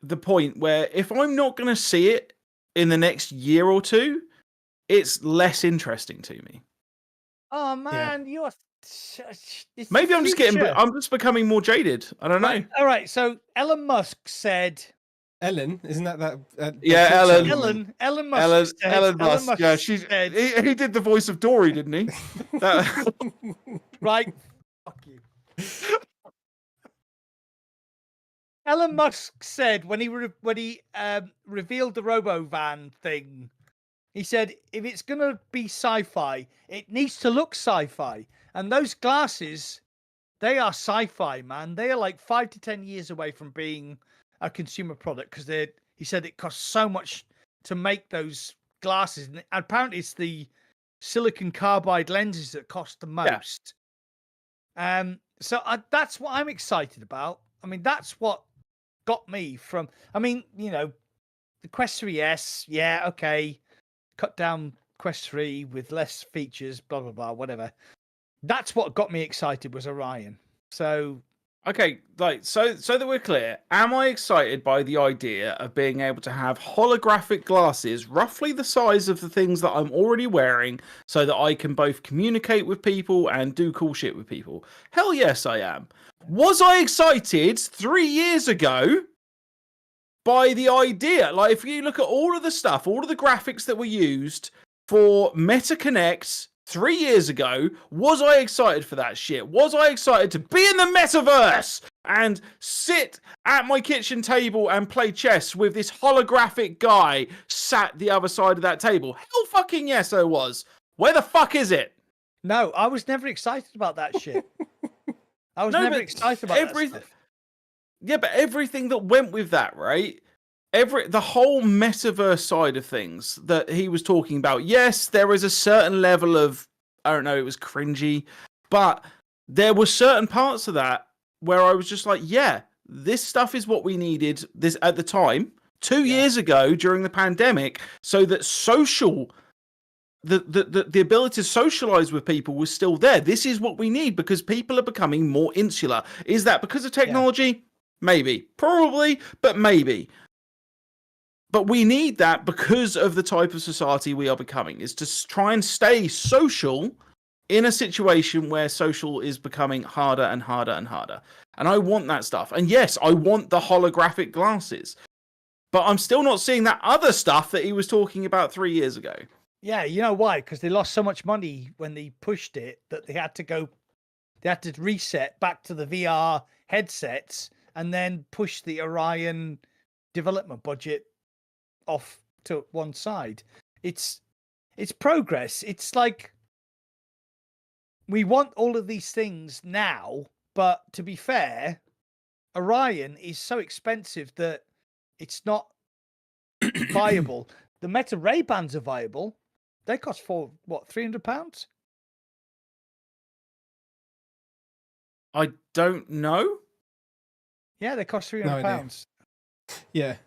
the point where if I'm not going to see it in the next year or two, it's less interesting to me. Oh man, you're. Maybe I'm just becoming more jaded. I don't know. Right. All right. So Elon Musk said. Ellen, isn't that? Yeah, Ellen. Elon Musk. Ellen Musk. Yeah, he did the voice of Dory, didn't he? Right. Fuck you. Elon Musk said when he revealed the Robovan thing, he said if it's gonna be sci-fi, it needs to look sci-fi. And those glasses, they are sci-fi, man. They are like 5 to 10 years away from being a consumer product because he said it costs so much to make those glasses. And apparently it's the silicon carbide lenses that cost the most. Yeah. So that's what I'm excited about. I mean, that's what got me from, the Quest 3S, yeah, okay. Cut down Quest 3 with less features, blah, blah, blah, whatever. That's what got me excited was Orion. So Okay, like so that we're clear, am I excited by the idea of being able to have holographic glasses roughly the size of the things that I'm already wearing so that I can both communicate with people and do cool shit with people? Hell yes, I am. Was I excited 3 years ago by the idea? Like, if you look at all of the stuff, all of the graphics that were used for MetaConnect 3 years ago, was I excited for that shit? Was I excited to be in the metaverse and sit at my kitchen table and play chess with this holographic guy sat the other side of that table? Hell fucking yes, I was. Where the fuck is it? No, I was never excited about that shit. I was never excited about that stuff. Yeah, but everything that went with that, right? The whole metaverse side of things that he was talking about. Yes, there is a certain level of, I don't know, it was cringy, but there were certain parts of that where I was just like, yeah, this stuff is what we needed this at the time, 2 years ago during the pandemic, so that the ability to socialize with people was still there. This is what we need because people are becoming more insular. Is that because of technology? Yeah. Maybe. Probably, but maybe. But we need that because of the type of society we are becoming, is to try and stay social in a situation where social is becoming harder and harder and harder. And I want that stuff. And yes, I want the holographic glasses. But I'm still not seeing that other stuff that he was talking about 3 years ago. Yeah, you know why? Because they lost so much money when they pushed it that they had to reset back to the VR headsets and then push the Orion development budget off to one side. It's progress. It's like we want all of these things now, but to be fair, Orion is so expensive that it's not viable. The Meta Ray-Bans are viable. They cost for what, £300? I don't know. Yeah, they cost £300. Yeah.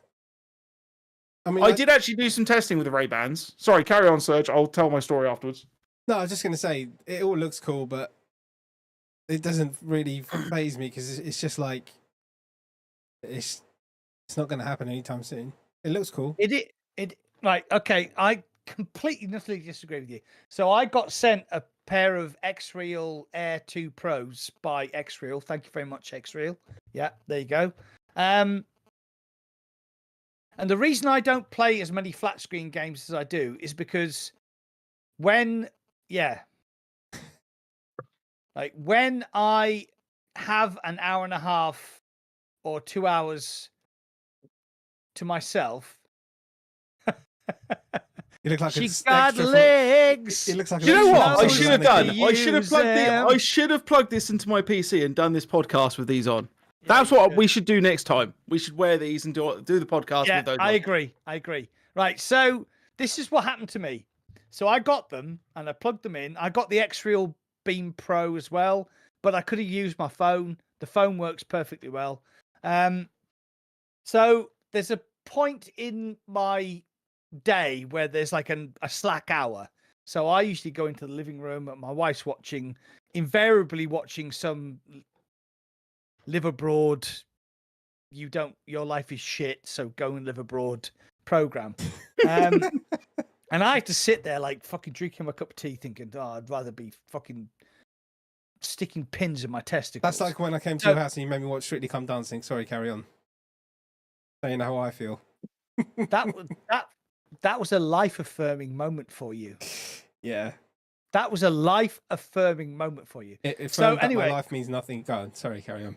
I mean, I did actually do some testing with the Ray-Bans. Sorry, carry on, Serge. I'll tell my story afterwards. No, I was just going to say, it all looks cool, but it doesn't really faze me because it's just like, it's not going to happen anytime soon. It looks cool. Right, okay, I completely disagree with you. So I got sent a pair of X-Real Air 2 Pros by X-Real. Thank you very much, X-Real. Yeah, there you go. And the reason I don't play as many flat screen games as I do is because when I have an hour and a half or 2 hours to myself, You look like she got legs. It looks like. Do you know what I should have done? I should have plugged this into my PC and done this podcast with these on. That's what we should do next time. We should wear these and do the podcast with those. I agree. Right. So this is what happened to me. So I got them and I plugged them in. I got the X-Real Beam Pro as well, but I could have used my phone. The phone works perfectly well. So there's a point in my day where there's like a slack hour. So I usually go into the living room and my wife's invariably watching some live abroad, your life is shit, so go and live abroad program. And I had to sit there like fucking drinking my cup of tea thinking, I'd rather be fucking sticking pins in my testicles. That's like when I came to your house and you made me watch Strictly Come Dancing. Sorry, carry on. So you know how I feel. That was a life affirming moment for you. Yeah. That was a life affirming moment for you. So anyway, my life means nothing. Go on. Sorry, carry on.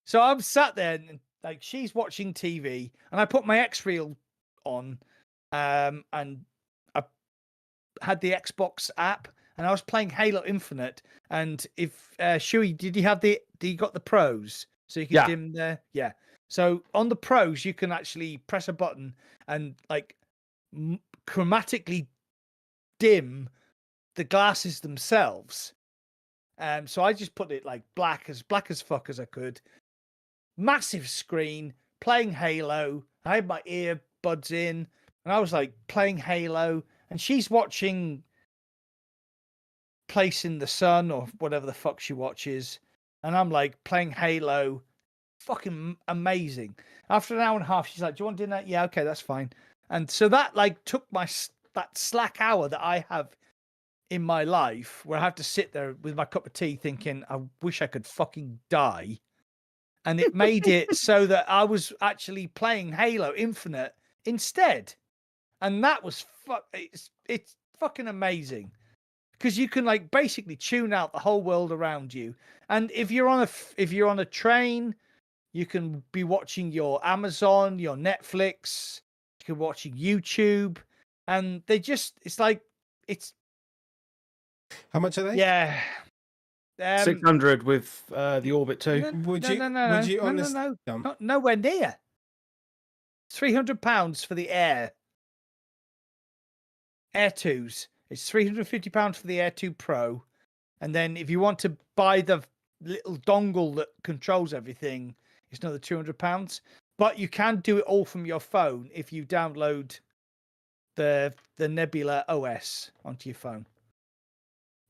So I'm sat there and like she's watching TV and I put my X-Reel on and I had the Xbox app and I was playing Halo Infinite. And if Shuey, did you got the pros? So you can dim there? Yeah. So on the pros, you can actually press a button and like chromatically dim the glasses themselves. So I just put it like black as fuck as I could. Massive screen, playing Halo. I had my earbuds in and I was like playing Halo and she's watching place in the sun or whatever the fuck she watches, and I'm like playing Halo, fucking amazing. After an hour and a half, she's like, "Do you want dinner?" Yeah, okay, that's fine. And so that like took that slack hour that I have in my life, where I have to sit there with my cup of tea, thinking, "I wish I could fucking die," and it made it so that I was actually playing Halo Infinite instead, and that was it's fucking amazing. Because you can like basically tune out the whole world around you, and if you're on a train, you can be watching your Amazon, your Netflix, you can watch YouTube, and it's How much are they? yeah. 600 with the Orbit 2. Would you honestly? Not nowhere near. £300 for the Air 2s. It's £350 for the Air 2 Pro, and then if you want to buy the little dongle that controls everything, it's another £200. But you can do it all from your phone if you download the Nebula OS onto your phone.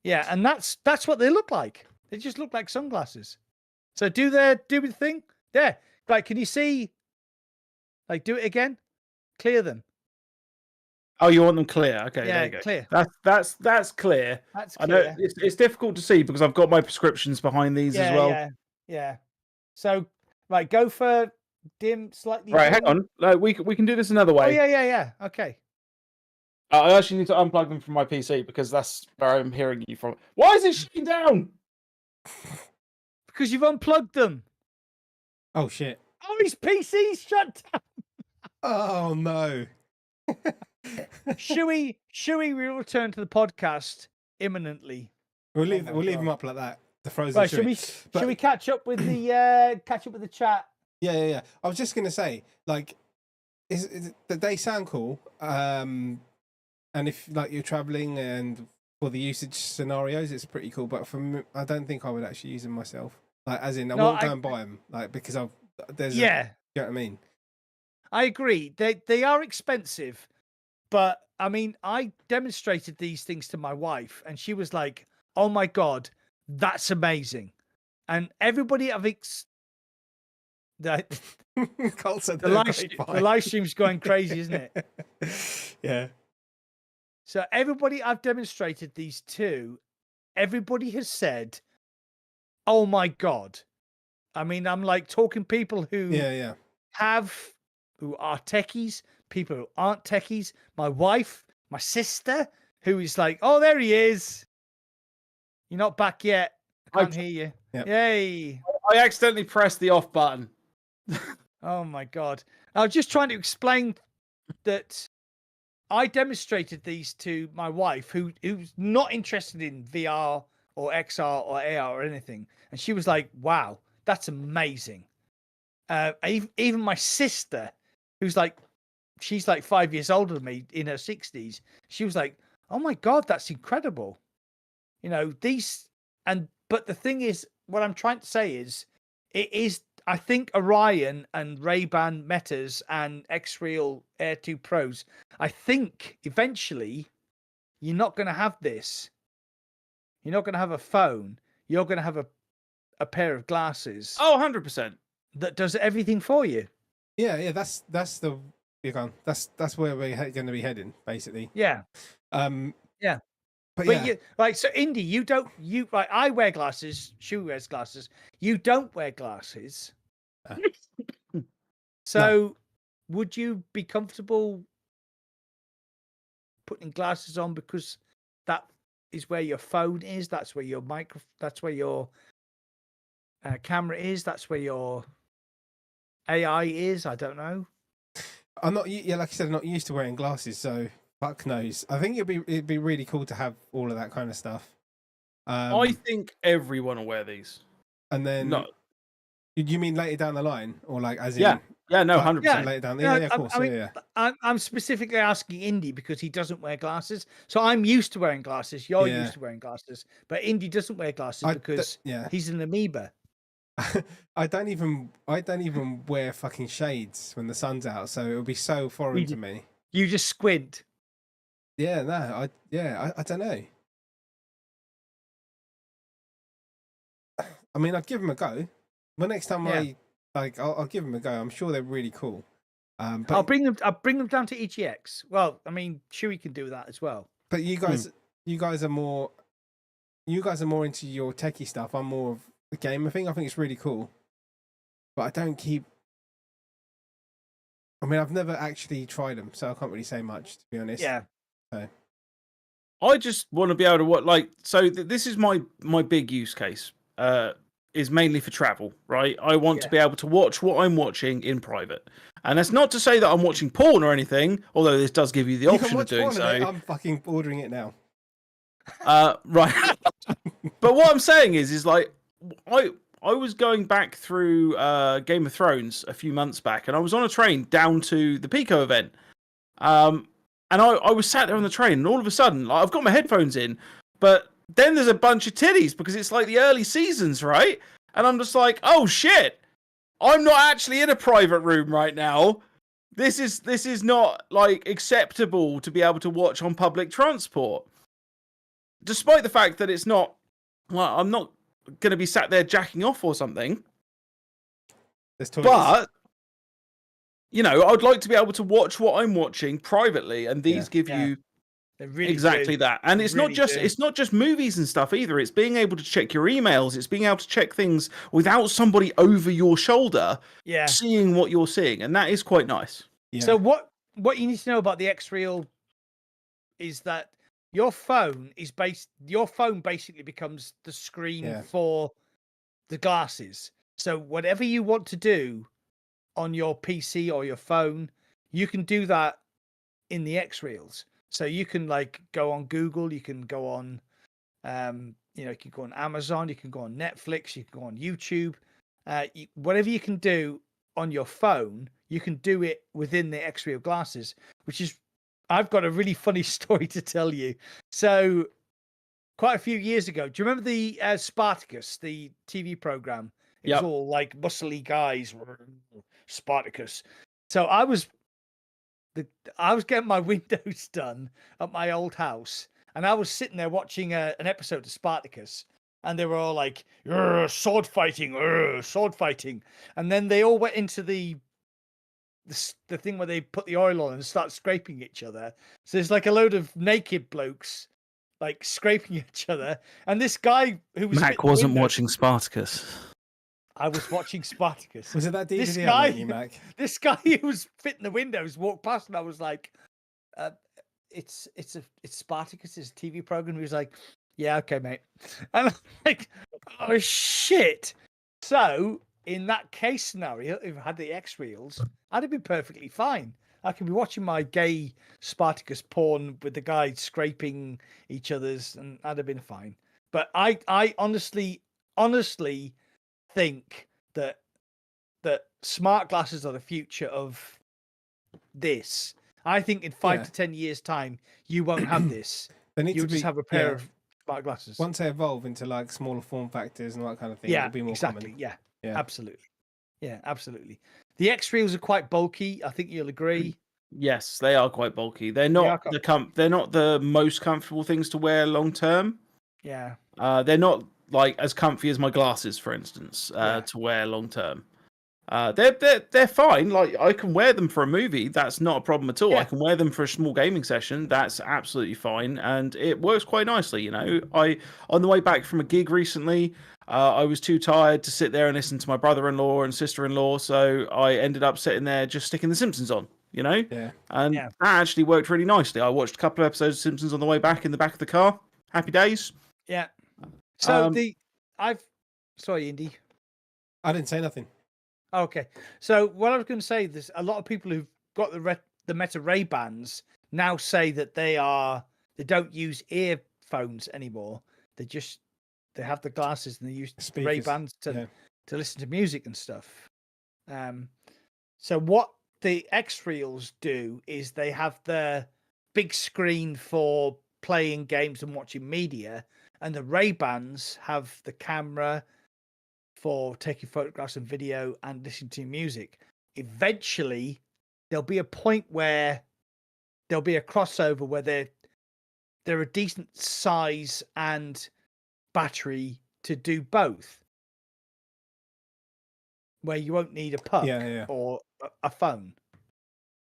Yeah, and that's what they look like. They just look like sunglasses. So do the thing. There. Like, can you see? Like, do it again. Clear them. Oh, you want them clear? Okay, Yeah, there you go. clear. That's clear. That's I know clear. it's difficult to see because I've got my prescriptions behind these as well. Yeah. So, right, go for dim, slightly. Right, dim. hang on. No, we can do this another way. Oh yeah. Okay. I actually need to unplug them from my PC because that's where I'm hearing you from. Why is it shutting down? Because you've unplugged them. Oh shit! Oh, his PC's shut down. Oh no! Should we return to the podcast imminently? We'll leave them up like that. The frozen. Right, should we catch up with the chat? Yeah. I was just gonna say, like, is that they sound cool. And if like you're traveling and for the usage scenarios, it's pretty cool. But for me, I don't think I would actually use them myself. Like, as in, I won't go and buy them. Like, because you know what I mean? I agree. They are expensive, but I mean, I demonstrated these things to my wife, and she was like, "Oh my god, that's amazing!" And everybody the live stream's going crazy, isn't it? Yeah. So everybody I've demonstrated these to, everybody has said, "Oh my god!" I mean, I'm like talking people who who are techies, people who aren't techies, my wife, my sister, who is like, "Oh, there he is. You're not back yet. I can't hear you." Yep. Yay. I accidentally pressed the off button. Oh my god. I was just trying to explain that I demonstrated these to my wife, who's not interested in VR or XR or AR or anything. And she was like, "Wow, that's amazing." Even my sister, she's like 5 years older than me, in her 60s, she was like, "Oh my god, that's incredible." You know, but the thing is, what I'm trying to say is, I think Orion and Ray-Ban Metas and X-Real Air 2 Pros, I think eventually you're not going to have this. You're not going to have a phone. You're going to have a pair of glasses. Oh, 100%. That does everything for you. Yeah. That's where we're going to be heading, basically. Yeah. Yeah. But yeah. So Indy, I wear glasses. Shu wears glasses. You don't wear glasses. So would you be comfortable putting glasses on because that is where your phone is, that's where your that's where your camera is, that's where your AI is? I don't know. I'm not. Yeah, like I said, I'm not used to wearing glasses, so fuck knows. I think it'd be really cool to have all of that kind of stuff. I think everyone will wear these. And then, no, you mean later down the line, or like as in? Yeah, no, 100%. Later down. Yeah, of course. I mean, I'm specifically asking Indy because he doesn't wear glasses. So I'm used to wearing glasses. You're used to wearing glasses, but Indy doesn't wear glasses because he's an amoeba. I don't even wear fucking shades when the sun's out, so it would be so foreign to me. You just squint. Yeah, no, I don't know. I mean, I'd give them a go. But next time Yeah. I'll give them a go. I'm sure they're really cool. But I'll bring them down to EGX. Well, I mean, Chewy can do that as well. But you guys are more into your techie stuff. I'm more of the gamer thing. I think it's really cool. But I don't keep. I mean, I've never actually tried them, so I can't really say much, to be honest. Yeah. So. I just want to be able to watch. This is my big use case. Is mainly for travel, right? I want to be able to watch what I'm watching in private, and that's not to say that I'm watching porn or anything. Although this does give you the option of doing so. I'm fucking ordering it now. Right. But what I'm saying is like I was going back through Game of Thrones a few months back, and I was on a train down to the Pico event. And I was sat there on the train, and all of a sudden, like, I've got my headphones in, but then there's a bunch of titties because it's like the early seasons, right? And I'm just like, oh shit, I'm not actually in a private room right now. This is not like acceptable to be able to watch on public transport. Despite the fact that it's not, well, I'm not going to be sat there jacking off or something. But, you know, I'd like to be able to watch what I'm watching privately, and these give you really exactly that. And it's really not just movies and stuff either. It's being able to check your emails. It's being able to check things without somebody over your shoulder seeing what you're seeing, and that is quite nice. Yeah. So what you need to know about the X-Reel is that your phone basically becomes the screen for the glasses. So whatever you want to do on your PC or your phone, you can do that in the X-Reels. So you can like go on Google, you can go on, you can go on Amazon, you can go on Netflix, you can go on YouTube, whatever you can do on your phone, you can do it within the X-Reel glasses, which is, I've got a really funny story to tell you. So quite a few years ago, do you remember the Spartacus, the TV program? It was all like muscly guys, Spartacus. So I was getting my windows done at my old house, and I was sitting there watching an episode of Spartacus, and they were all like, sword fighting. And then they all went into the thing where they put the oil on and start scraping each other. So there's like a load of naked blokes like scraping each other. And this guy who was Mac wasn't watching Spartacus. I was watching Spartacus. Was it that DVD Mac? This guy who was fitting the windows walked past, and I was like, "It's Spartacus's TV program." He was like, "Yeah, okay, mate." And I'm like, "Oh shit!" So in that case scenario, if I had the X-Reels, I'd have been perfectly fine. I could be watching my gay Spartacus porn with the guy scraping each other's, and I'd have been fine. But I honestly think that smart glasses are the future of this. I think in 5 to 10 years' time, you won't have this. You'll just have a pair of smart glasses. Once they evolve into like smaller form factors and that kind of thing, it'll be more common. Yeah, absolutely. Yeah, absolutely. The X-Reels are quite bulky. I think you'll agree. Yes, they are quite bulky. They're not they're not the most comfortable things to wear long term. Yeah. They're not like as comfy as my glasses, for instance, to wear long term. They're fine. Like, I can wear them for a movie. That's not a problem at all. I can wear them for a small gaming session. That's absolutely fine, and it works quite nicely. You know, on the way back from a gig recently, I was too tired to sit there and listen to my brother-in-law and sister-in-law, so I ended up sitting there just sticking The Simpsons on. You know, and that actually worked really nicely. I watched a couple of episodes of Simpsons on the way back in the back of the car. Happy days. Yeah. So sorry, Indy. I didn't say nothing. Okay. So what I was going to say, there's a lot of people who've got the Meta Ray-Bans now say that they don't use earphones anymore. They have the glasses and they use the Ray-Bans to listen to music and stuff. So what the X-Reels do is they have the big screen for playing games and watching media, and the Ray-Bans have the camera for taking photographs and video and listening to music. Eventually, there'll be a point where there'll be a crossover where they're a decent size and battery to do both. where you won't need a puck Yeah. or a phone.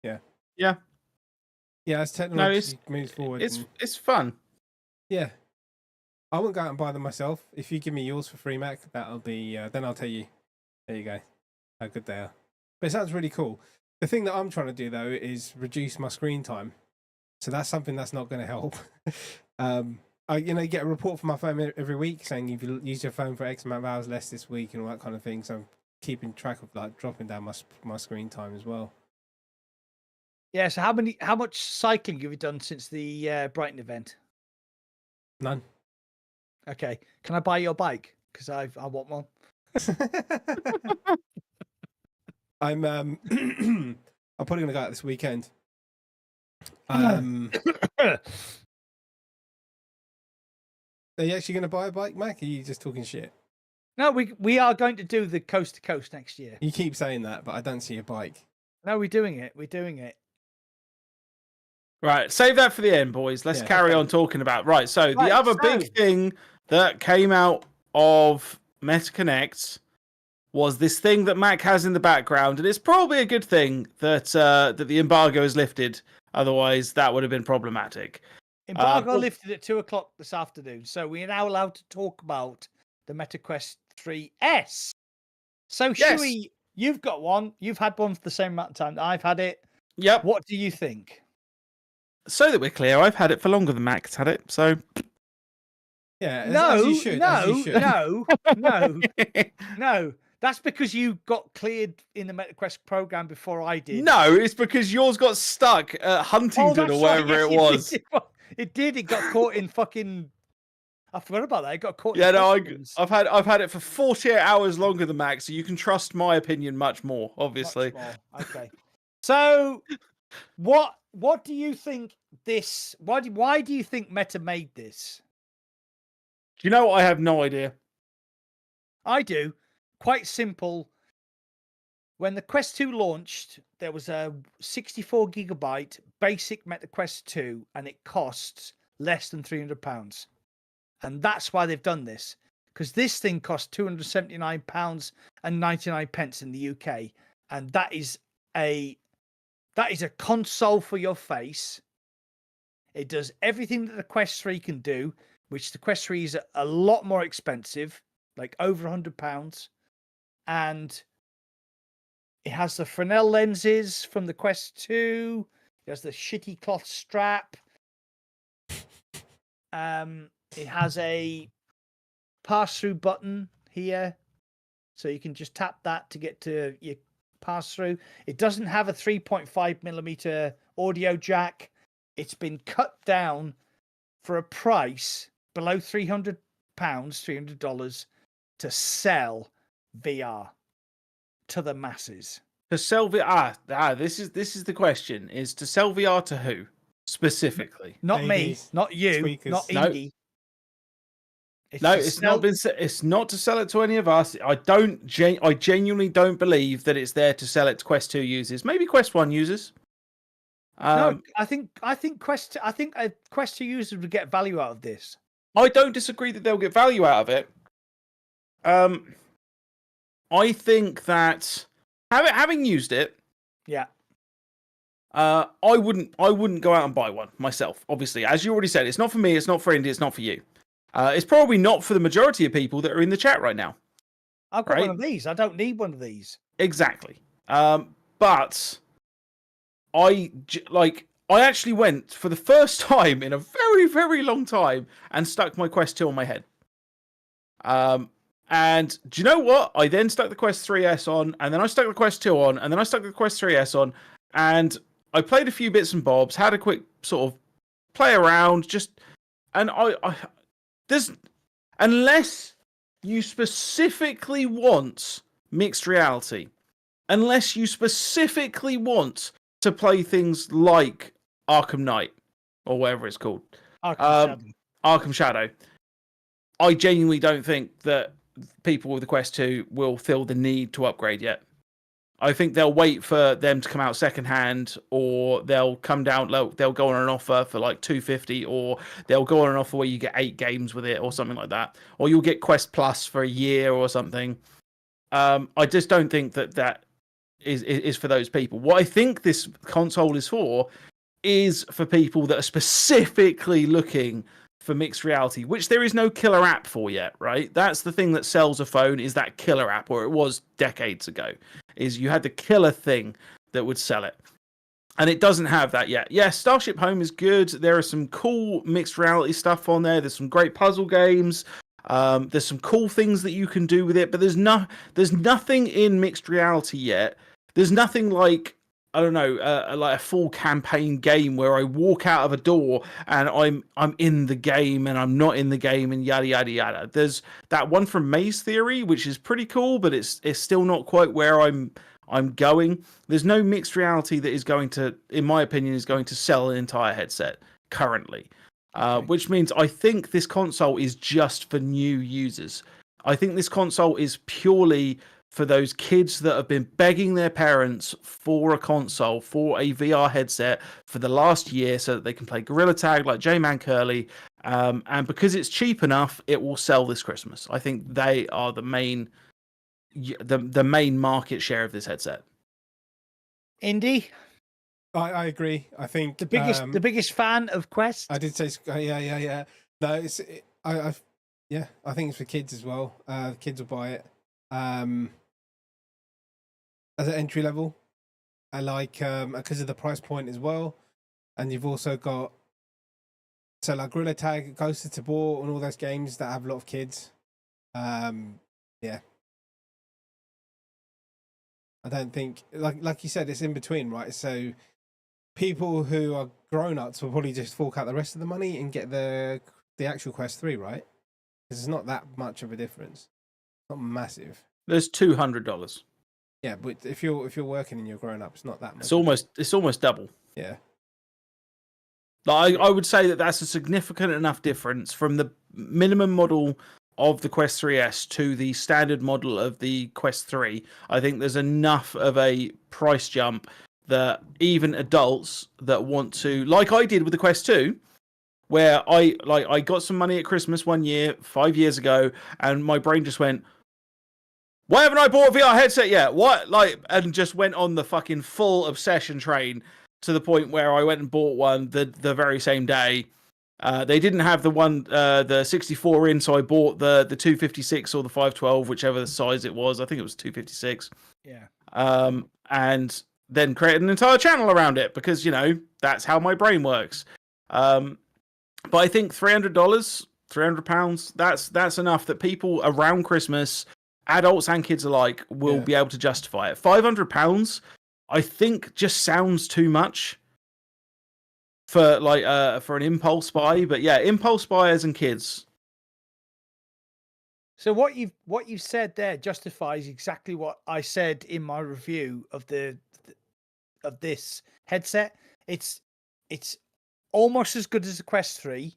Yeah. Yeah, as technology moves forward. It's fun. Yeah. I won't go out and buy them myself. If you give me yours for free, Mac, that'll be. Then I'll tell you. There you go. How good they are. But it sounds really cool. The thing that I'm trying to do though is reduce my screen time. So that's something that's not going to help. I get a report from my phone every week saying you've used your phone for X amount of hours less this week and all that kind of thing. So I'm keeping track of like dropping down my screen time as well. Yeah. So how much cycling have you done since the Brighton event? None. Okay. Can I buy your bike? Because I want one. I'm probably gonna go out this weekend. Are you actually gonna buy a bike, Mac? Or are you just talking shit? No, we are going to do the coast to coast next year. You keep saying that, but I don't see a bike. No, we're doing it. We're doing it. Right, save that for the end, boys. Let's carry on talking about. Right, so the other big thing that came out of MetaConnect was this thing that Mac has in the background, and it's probably a good thing that that the embargo is lifted. Otherwise, that would have been problematic. Embargo lifted at 2:00 this afternoon, so we are now allowed to talk about the MetaQuest 3S. So, Shui, you've got one. You've had one for the same amount of time that I've had it. Yep. What do you think? So that we're clear, I've had it for longer than Mac's had it. So, yeah, no, as you should, no. That's because you got cleared in the MetaQuest program before I did. No, it's because yours got stuck at Huntingdon or wherever it was. It did. It got caught in fucking. I forgot about that. It got caught. Yeah, no, I've had it for 48 hours longer than Mac, so you can trust my opinion much more. Obviously. Much more. Okay. So, what do you think this? Why do you think Meta made this? Do you know what? I have no idea. I do. Quite simple. When the Quest 2 launched, there was a 64 gigabyte basic MetaQuest 2, and it costs less than £300. And that's why they've done this, because this thing costs £279 and 99 pence in the UK, and that is a console for your face. It does everything that the Quest 3 can do, which the Quest 3 is a lot more expensive, like over £100. And it has the Fresnel lenses from the Quest 2. It has the shitty cloth strap. It has a pass-through button here, so you can just tap that to get to your pass-through. It doesn't have a 3.5mm audio jack. It's been cut down for a price below $300 to sell VR to the masses. To sell VR, this is the question: is to sell VR to who specifically? Not me, not you, tweakers. not No. Indie. It's not to sell it to any of us. I genuinely don't believe that it's there to sell it to Quest 2 users. Maybe Quest 1 users. No, I think Quest 2 users would get value out of this. I don't disagree that they'll get value out of it. I think that having used it, yeah, I wouldn't go out and buy one myself. Obviously, as you already said, it's not for me, it's not for Indy, it's not for you. It's probably not for the majority of people that are in the chat right now. I've got one of these. I don't need one of these. Exactly. But I actually went for the first time in a very, very long time and stuck my Quest 2 on my head. And do you know what? I then stuck the Quest 3S on, and then I stuck the Quest 2 on, and then I stuck the Quest 3S on, and I played a few bits and bobs, had a quick sort of play around, and unless you specifically want mixed reality, unless you specifically want to play things like Arkham Knight, or whatever it's called, Arkham Shadow, I genuinely don't think that people with the Quest 2 will feel the need to upgrade yet. I think they'll wait for them to come out secondhand, or they'll come down, they'll go on an offer for like $250, or they'll go on an offer where you get 8 games with it or something like that, or you'll get Quest Plus for a year or something. I just don't think that is for those people. What I think this console is for people that are specifically looking for mixed reality, which there is no killer app for yet, right? That's the thing that sells a phone, is that killer app, or it was decades ago, is you had the killer thing that would sell it. And it doesn't have that yet. Yeah, Starship Home is good. There are some cool mixed reality stuff on there. There's some great puzzle games. There's some cool things that you can do with it, but there's nothing in mixed reality yet. There's nothing like, I don't know, like a full campaign game where I walk out of a door and I'm in the game and I'm not in the game and yada yada yada. There's that one from Maze Theory, which is pretty cool, but it's still not quite where I'm going. There's no mixed reality that is going to, in my opinion, is going to sell an entire headset currently. Which means I think this console is just for new users. I think this console is purely for those kids that have been begging their parents for a console, for a VR headset for the last year so that they can play Gorilla Tag like J-Man Curly. And because it's cheap enough, it will sell this Christmas. I think they are the main market share of this headset. Indy? I agree. I think the biggest fan of Quest. I did say, yeah. No, I think it's for kids as well. Kids will buy it. As an entry level, I like because of the price point as well, and you've also got like Gorilla Tag, Ghost of Tabor, and all those games that have a lot of kids. Yeah. I don't think, like you said, it's in between, right? So people who are grown-ups will probably just fork out the rest of the money and get the actual Quest 3, right? Because it's not that much of a difference. Not massive. There's $200. Yeah, but if you're working and you're grown up, it's not that much. It's almost double. Yeah. Like, I would say that that's a significant enough difference from the minimum model of the Quest 3S to the standard model of the Quest 3. I think there's enough of a price jump that even adults that want to, like I did with the Quest 2, where I got some money at Christmas one year, 5 years ago, and my brain just went, why haven't I bought a VR headset yet? What? And just went on the fucking full obsession train to the point where I went and bought one the very same day. They didn't have the one, the 64 in, so I bought the 256 or the 512, whichever the size it was. I think it was 256. Yeah. And then created an entire channel around it because, that's how my brain works. But I think $300, £300, that's enough that people around Christmas, adults and kids alike, will be able to justify it. £500, I think, just sounds too much for for an impulse buy. But yeah, impulse buyers and kids. So what you've said there justifies exactly what I said in my review of this headset. It's almost as good as the Quest 3,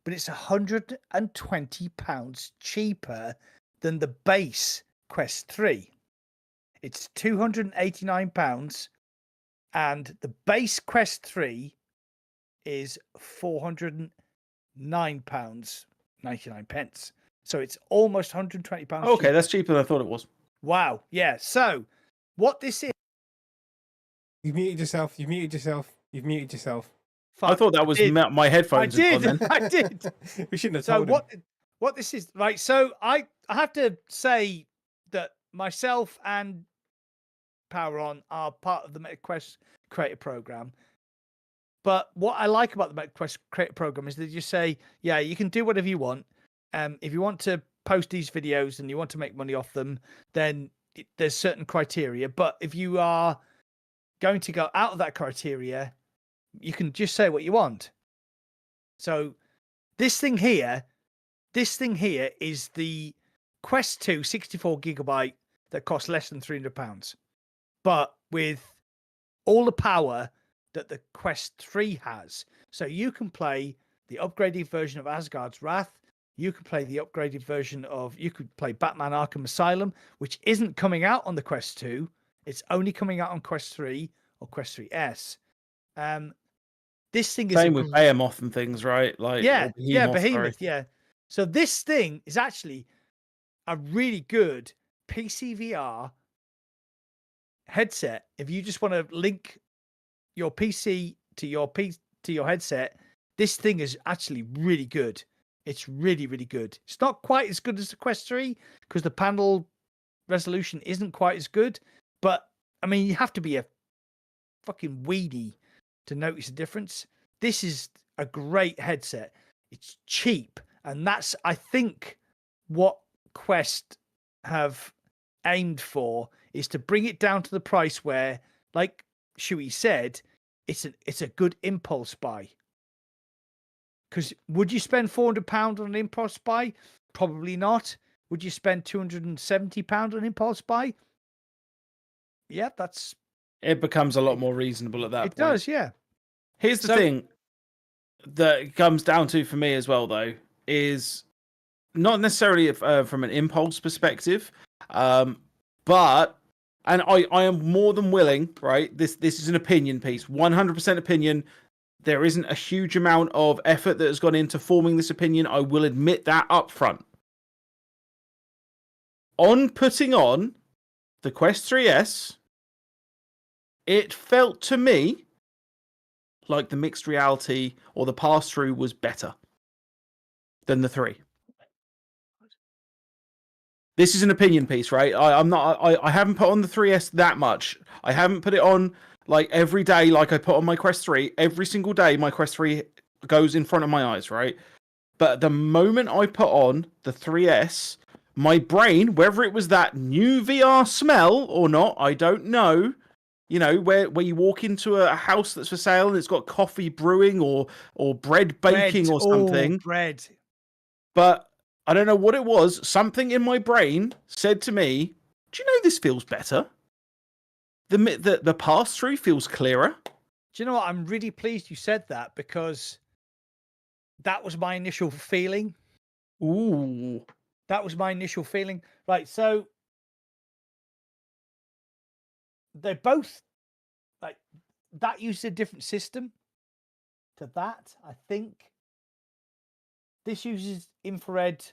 but it's £120 cheaper than the base Quest 3. It's £289, and the base Quest 3 is £409.99. So it's almost £120. Okay, cheaper. that's cheaper than I thought it was. Wow. Yeah. So what this is. You've muted yourself. I thought that was my headphones. I did. We shouldn't have told him. What this is, right? So I have to say that myself and Poweron are part of the MetaQuest Creator Program. But what I like about the MetaQuest Creator Program is that you say, yeah, you can do whatever you want. If you want to post these videos and you want to make money off them, then there's certain criteria. But if you are going to go out of that criteria, you can just say what you want. So this thing here is the Quest 2 64GB that costs less than £300, but with all the power that the Quest 3 has. So you can play the upgraded version of Asgard's Wrath. You could play the upgraded version you could play Batman Arkham Asylum, which isn't coming out on the Quest 2. It's only coming out on Quest 3 or Quest 3S. This thing is same with Behemoth and things, right? Behemoth, yeah. So this thing is actually a really good PC VR headset, if you just want to link your PC to your headset, this thing is actually really good. It's really, really good. It's not quite as good as the Quest 3 because the panel resolution isn't quite as good. But I mean, you have to be a fucking weenie to notice the difference. This is a great headset. It's cheap, and that's, I think, what Quest have aimed for, is to bring it down to the price where, like Shuey said, it's a good impulse buy. Because would you spend £400 on an impulse buy? Probably not. Would you spend £270 on an impulse buy? Yeah, it becomes a lot more reasonable at that point. It does, yeah. Here's the thing that it comes down to for me as well, though, is not necessarily from an impulse perspective, but and I am more than willing, right? This is an opinion piece, 100% opinion. There isn't a huge amount of effort that has gone into forming this opinion. I will admit that up front. On putting on the Quest 3S, it felt to me like the mixed reality or the pass-through was better than the 3. This is an opinion piece, right? I haven't put on the 3S that much. I haven't put it on like every day like I put on my Quest 3. Every single day my Quest 3 goes in front of my eyes, right? But the moment I put on the 3S, my brain, whether it was that new VR smell or not, I don't know. You know, where you walk into a house that's for sale and it's got coffee brewing or bread baking or something. Bread. But I don't know what it was. Something in my brain said to me, do you know this feels better? The pass-through feels clearer. Do you know what? I'm really pleased you said that, because that was my initial feeling. Ooh. That was my initial feeling. Right, so they're both, like, that uses a different system to that, I think. This uses infrared.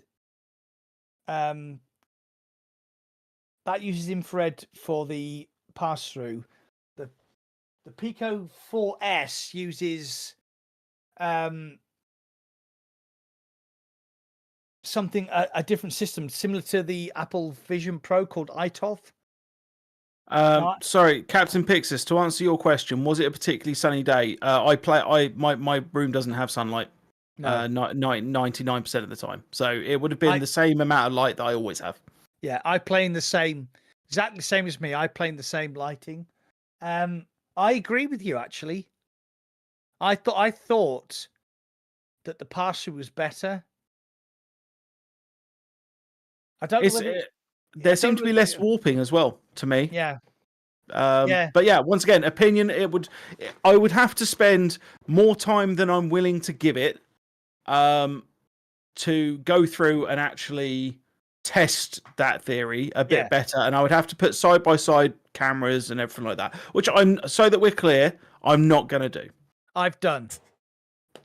That uses infrared for the pass-through. The Pico 4S uses something, a different system similar to the Apple Vision Pro called iToF. Sorry, Captain Pixis, to answer your question, was it a particularly sunny day? My room doesn't have sunlight. No. 99% of the time, so it would have been the same amount of light that I always have. Yeah, I play in the same, exactly the same as me. I play in the same lighting. I agree with you, actually. I thought that the pass-through was better. I don't know. There seemed to be less warping as well to me. Yeah. But yeah, once again, opinion. I would have to spend more time than I'm willing to give it, to go through and actually test that theory a bit better. And I would have to put side by side cameras and everything like that, which so that we're clear, I'm not going to do. I've done.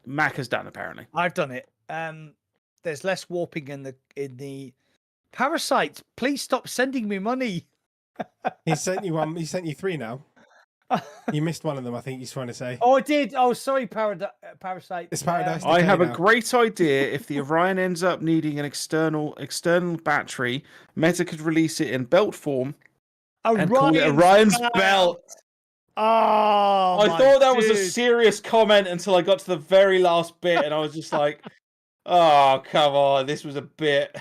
Mac has done, apparently. I've done it. There's less warping in the Parasite. Please stop sending me money. He sent you one. He sent you 3 now. You missed one of them, I think he's trying to say. Oh, I did. Oh, sorry, Parasite. It's Paradise. I have a great idea. If the Orion ends up needing an external battery, Meta could release it in belt form and call it Orion's belt. Oh, I thought that was a serious comment until I got to the very last bit, and I was just like, "Oh, come on, this was a bit."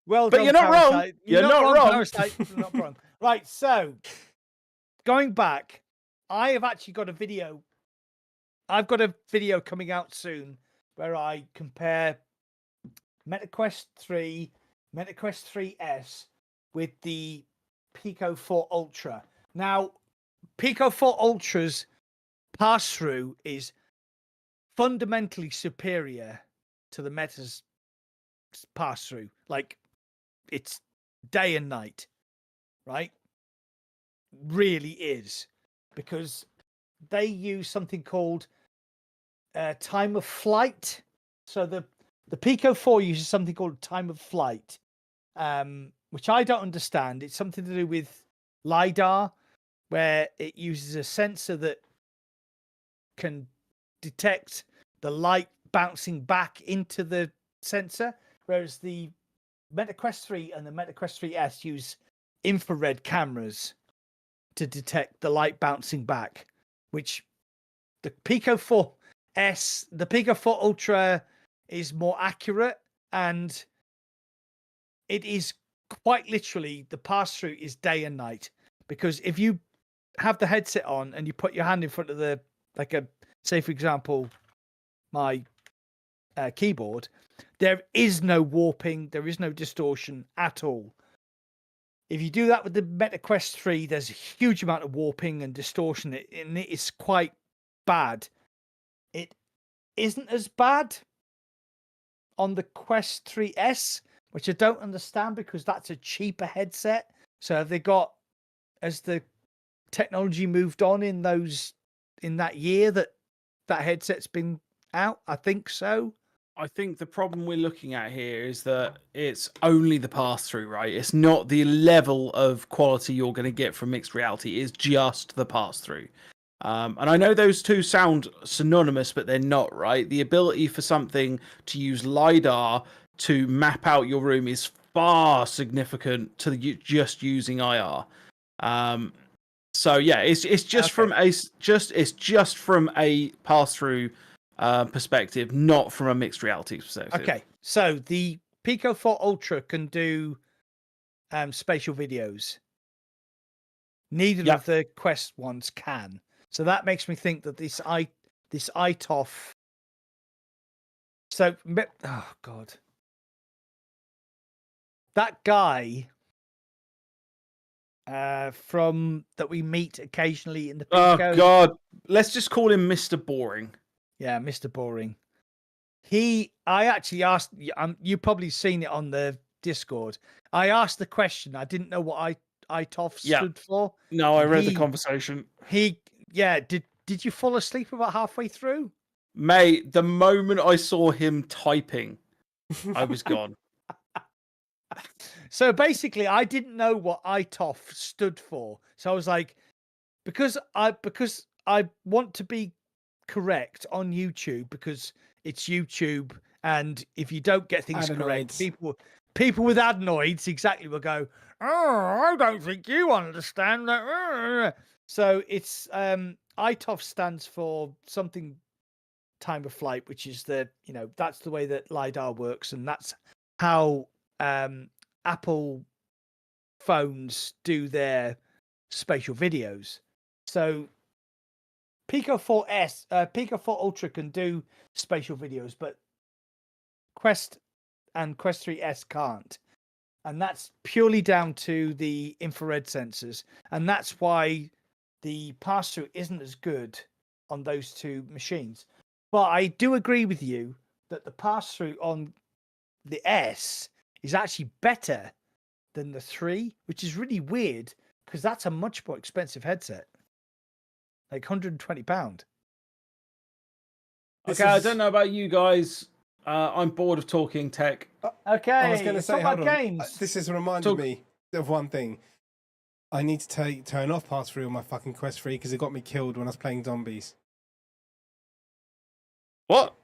Well, but done, you're not Parasite. wrong. You're not wrong. Parasite. You're not wrong. Right, so going back, I have actually got a video. I've got a video coming out soon where I compare MetaQuest 3, MetaQuest 3S with the Pico 4 Ultra. Now, Pico 4 Ultra's pass-through is fundamentally superior to the Meta's pass-through. Like, it's day and night, right? Really is, because they use something called time of flight. So the Pico 4 uses something called time of flight, which I don't understand. It's something to do with LiDAR, where it uses a sensor that can detect the light bouncing back into the sensor, whereas the MetaQuest 3 and the MetaQuest 3S use infrared cameras to detect the light bouncing back, which the Pico 4S, the Pico 4 Ultra is more accurate, and it is quite literally the pass-through is day and night, because if you have the headset on and you put your hand in front of the, like a, say for example, my keyboard, there is no warping, there is no distortion at all. If you do that with the MetaQuest 3, there's a huge amount of warping and distortion, and it is quite bad. It isn't as bad on the Quest 3S, which I don't understand because that's a cheaper headset. So have they got, as the technology moved on in that year that headset's been out? I think so. I think the problem we're looking at here is that it's only the pass-through, right? It's not the level of quality you're going to get from mixed reality. It's just the pass-through. And I know those two sound synonymous, but they're not, right? The ability for something to use LiDAR to map out your room is far significant to just using IR. So yeah, it's just from a pass-through perspective, not from a mixed reality perspective. Okay, so the Pico 4 Ultra can do spatial videos. Neither of the Quest ones can. So that makes me think that this ITOF. So, oh God, that guy from that we meet occasionally in the Pico. Oh God, let's just call him Mr. Boring. Yeah, Mr. Boring. I actually asked, you've probably seen it on the Discord. I asked the question. I didn't know what ITOF stood for. No, I read the conversation. Did you fall asleep about halfway through? Mate, the moment I saw him typing, I was gone. So basically, I didn't know what ITOF stood for. So I was like, because I want to be correct on YouTube, because it's YouTube, and if you don't get things correct, people with adenoids exactly will go, oh, I don't think you understand that. So it's ITOF stands for something time of flight, which is that's the way that LiDAR works, and that's how Apple phones do their spatial videos. So Pico 4 Ultra can do spatial videos, but Quest and Quest 3S can't. And that's purely down to the infrared sensors. And that's why the pass-through isn't as good on those two machines. But I do agree with you that the pass-through on the S is actually better than the 3, which is really weird because that's a much more expensive headset. Like £120. Okay, I don't know about you guys. I'm bored of talking tech. Okay, I was going to say, hold on. games. This has reminded me of one thing. I need to turn off pass-through on my fucking Quest 3 because it got me killed when I was playing zombies. What?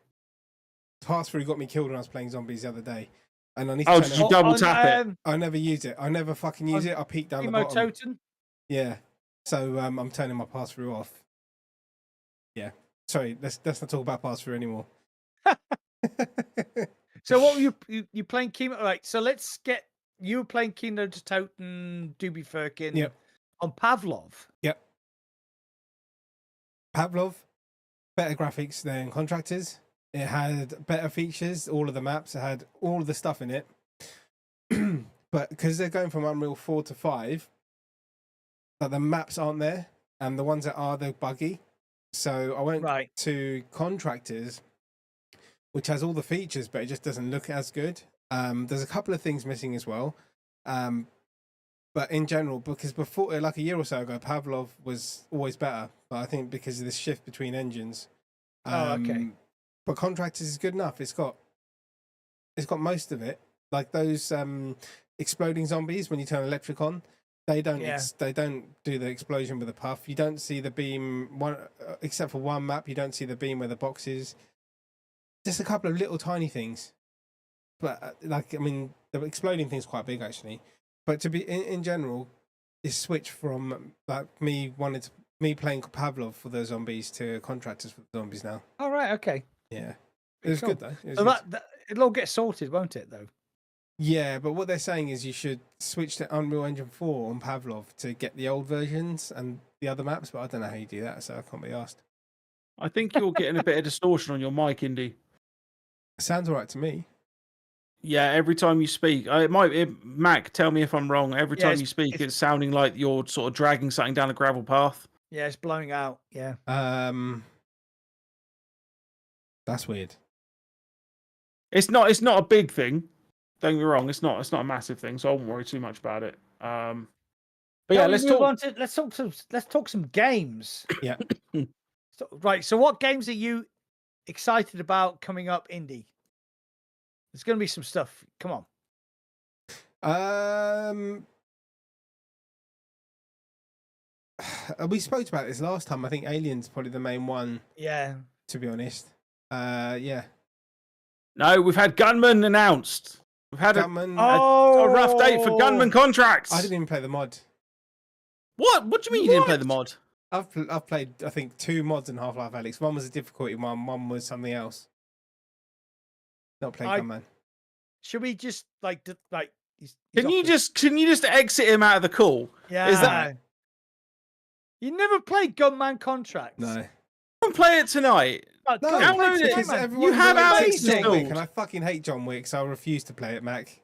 Pass-through got me killed when I was playing zombies the other day. And I need to did you double tap it? I never use it. I never fucking use it. I peek down the bottom. Totem? Yeah. So I'm turning my pass-through off. Yeah. Sorry, let's not talk about pass-through anymore. So what were you playing Keynote? Right, so let's get, you were playing Keynote to Totem, Doobie Firkin on Pavlov. Yep. Pavlov, better graphics than Contractors. It had better features, all of the maps, it had all of the stuff in it. But because they're going from Unreal 4 to 5, but the maps aren't there, and the ones that are, they're buggy. So I went to Contractors, which has all the features, but it just doesn't look as good. There's a couple of things missing as well. But in general, because before, like a year or so ago, Pavlov was always better. But I think because of this shift between engines. But Contractors is good enough. It's got most of it. Like those exploding zombies when you turn electric on. They don't. Yeah. They don't do the explosion with a puff. You don't see the beam except for one map. You don't see the beam where the box is. Just a couple of little tiny things, but like I mean, the exploding thing's quite big actually. But to be in general, it's switched from like me playing Pavlov for the zombies to contractors for the zombies now. All right. Okay. Yeah, it was Cool. good though. It was So good. that it'll all get sorted, won't it? Though. Yeah, but what they're saying is you should switch to Unreal Engine 4 on Pavlov to get the old versions and the other maps, but I don't know how you do that, so I can't be asked. I think you're getting a bit of distortion on your mic, Indy. Sounds all right to me. Yeah, every time you speak, Mac, tell me if I'm wrong. Every time you speak, it's sounding like you're sort of dragging something down a gravel path. Yeah, it's blowing out. Yeah. That's weird. It's not a big thing. Don't get me wrong. It's not a massive thing, so I won't worry too much about it. But yeah, let's talk some games. Yeah. So what games are you excited about coming up, Indy? There's going to be some stuff. Come on. We spoke about this last time. I think Alien's probably the main one. Yeah. To be honest. Yeah. No, we've had Gunman announced. We've had a rough date for Gunman contracts. I didn't even play the mod. What? What do you mean you didn't play the mod? I've played, I think, 2 mods in Half-Life Alyx. One was a difficulty one was something else. Not playing Gunman. Should we just Can you just exit him out of the call? Yeah. Is that? You never played Gunman Contracts? No. Come play it tonight. No, download it. Because You have Alex Alex John Wick, and I fucking hate John Wick, so I refuse to play it, Mac.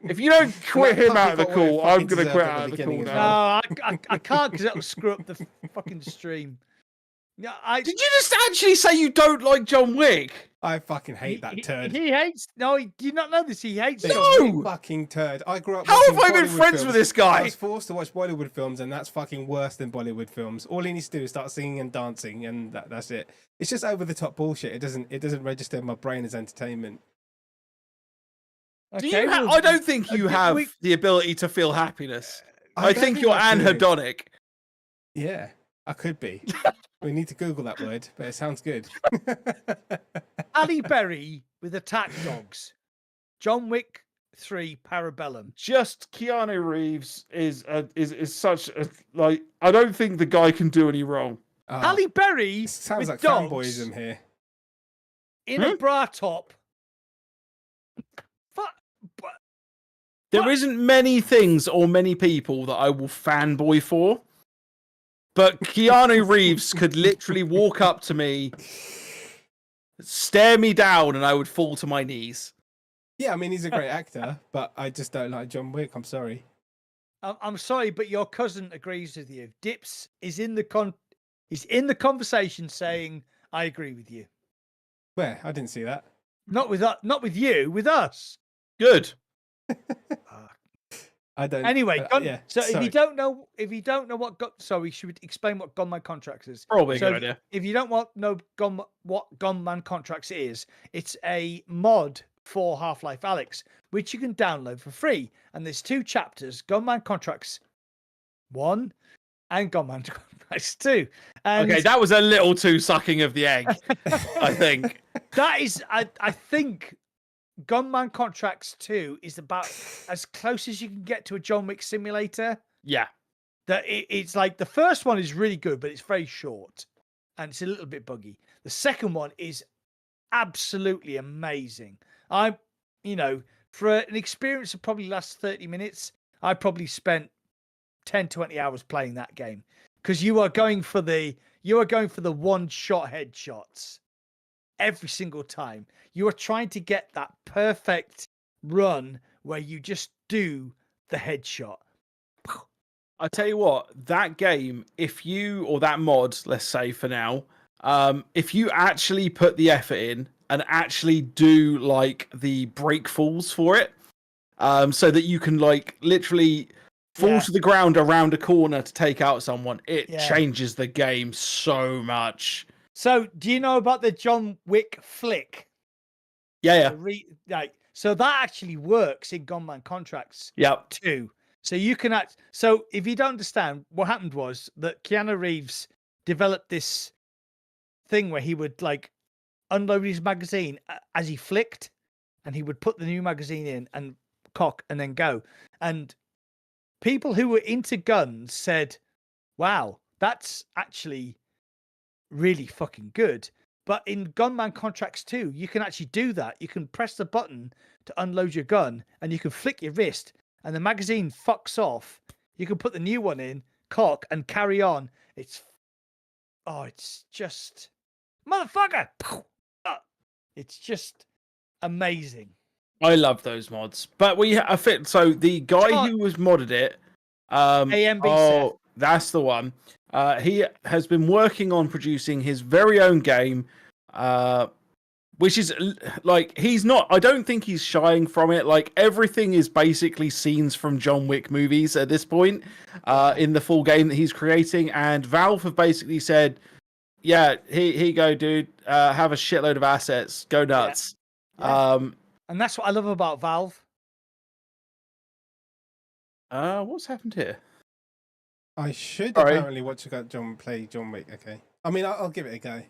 If you don't quit him out of the call, I'm going to quit at out of the call beginning now. No, I can't because that'll screw up the fucking stream. Yeah, Did you just actually say you don't like John Wick? I fucking hate that turd. He hates. No, do you not know this? He hates. No! Fucking turd. I grew up. How have I watching been Bollywood friends films. with this I guy? was forced to watch Bollywood films, and that's fucking worse than Bollywood films. All he needs to do is start singing and dancing, and that's it. It's just over the top bullshit. It doesn't register in my brain as entertainment. Okay, I don't think you have the ability to feel happiness. I don't think you're I do. anhedonic. Yeah, I could be. We need to Google that word, but it sounds good. Ali Berry with Attack Dogs. John Wick 3 Parabellum. Just Keanu Reeves is such a like. I don't think the guy can do any wrong. Ali Berry sounds with like dogs fanboyism here. in a bra top. There isn't many things or many people that I will fanboy for, but Keanu Reeves could literally walk up to me, stare me down, and I would fall to my knees. Yeah, I mean, he's a great actor, but I just don't like John Wick. I'm sorry. I'm sorry, but your cousin agrees with you. Dips is in the conversation saying, "I agree with you." Where? I didn't see that. Not with you, with us. Good. I don't. Anyway, yeah, so sorry. if you don't know sorry, should we explain what Gunman Contracts is? Probably a good idea. If you don't know what Gunman Contracts is, it's a mod for Half-Life Alyx, which you can download for free. And there's 2 chapters: Gunman Contracts 1 and Gunman Contracts 2. And okay, that was a little too sucking of the egg. I think that is. I think Gunman Contracts 2 is about as close as you can get to a John Wick simulator. Yeah. That it's like the first one is really good, but it's very short and it's a little bit buggy. The second one is absolutely amazing. For an experience that probably lasts 30 minutes, I probably spent 10, 20 hours playing that game because you are going for the one-shot headshots every single time. You are trying to get that perfect run where you just do the headshot. I tell you what, that game, or that mod, let's say for now, if you actually put the effort in and actually do like the break falls for it, so that you can like literally fall to the ground around a corner to take out someone, it changes the game so much. So, do you know about the John Wick flick? Yeah. So that actually works in Gunman Contracts Yep. too. So you can so if you don't understand, what happened was that Keanu Reeves developed this thing where he would like unload his magazine as he flicked, and he would put the new magazine in and cock and then go. And people who were into guns said, wow, that's actually really fucking good. But in Gunman Contracts 2, you can actually do that. You can press the button to unload your gun and you can flick your wrist and the magazine fucks off. You can put the new one in, cock, and carry on. It's just motherfucker. It's just amazing. I love those mods. But so the guy who was modded it, AMB that's the one. He has been working on producing his very own game, which is like I don't think he's shying from it. Like everything is basically scenes from John Wick movies at this point in the full game that he's creating. And Valve have basically said, yeah, here you go, dude. Have a shitload of assets. Go nuts. Yeah. And that's what I love about Valve. What's happened here? I should apparently watch John play John Wick. Okay. I mean, I'll give it a go.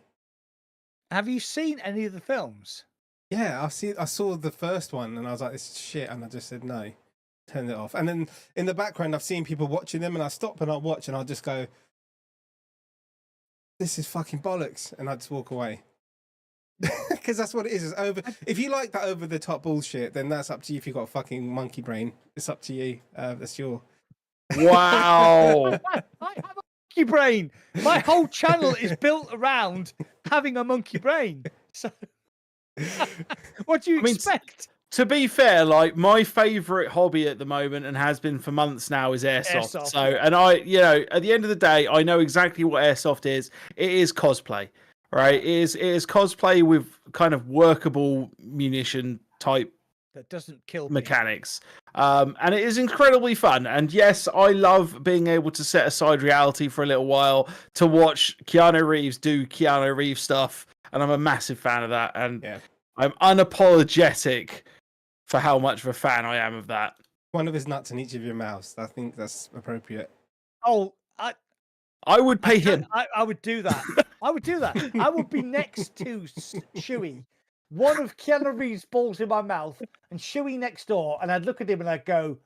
Have you seen any of the films? Yeah, I saw the first one and I was like, this is shit. And I just said, no, turn it off. And then in the background, I've seen people watching them and I stop and I watch and I'll just go, this is fucking bollocks. And I just walk away. Because that's what it is. It's over. If you like that over the top bullshit, then that's up to you. If you've got a fucking monkey brain, it's up to you. That's your. Wow. I have a monkey brain. My whole channel is built around having a monkey brain. So, what do you expect? To be fair, like my favorite hobby at the moment and has been for months now is airsoft. So, and at the end of the day, I know exactly what airsoft is. It is cosplay. Right, it is cosplay with kind of workable munition type that doesn't kill mechanics, and it is incredibly fun. And yes, I love being able to set aside reality for a little while to watch Keanu Reeves do Keanu Reeves stuff, and I'm a massive fan of that. And I'm unapologetic for how much of a fan I am of that. One of his nuts in each of your mouths. I think that's appropriate. Oh, I would pay him. I would do that. I would do that. I would be next to Chewie, one of Keanu Reeves' balls in my mouth, and Chewie next door, and I'd look at him and I'd go,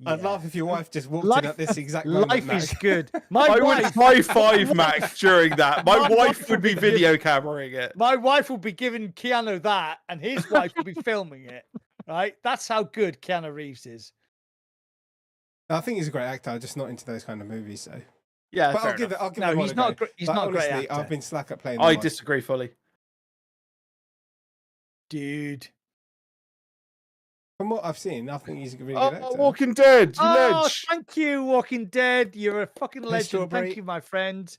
I'd laugh if your wife just walked in at this exact moment. Life Mac. is good. I would high five Max during that. My wife would be video cameraing it. My wife would be giving Keanu that, and his wife would be filming it. Right? That's how good Keanu Reeves is. I think he's a great actor, just not into those kind of movies. So. Yeah, but I'll give it. No, he's not. He's not honestly, a great actor. I've been slack at playing. I disagree fully, dude. From what I've seen, I think he's a really good actor. Walking Dead. Thank you, Walking Dead. You're a fucking legend. Thank you, my friend.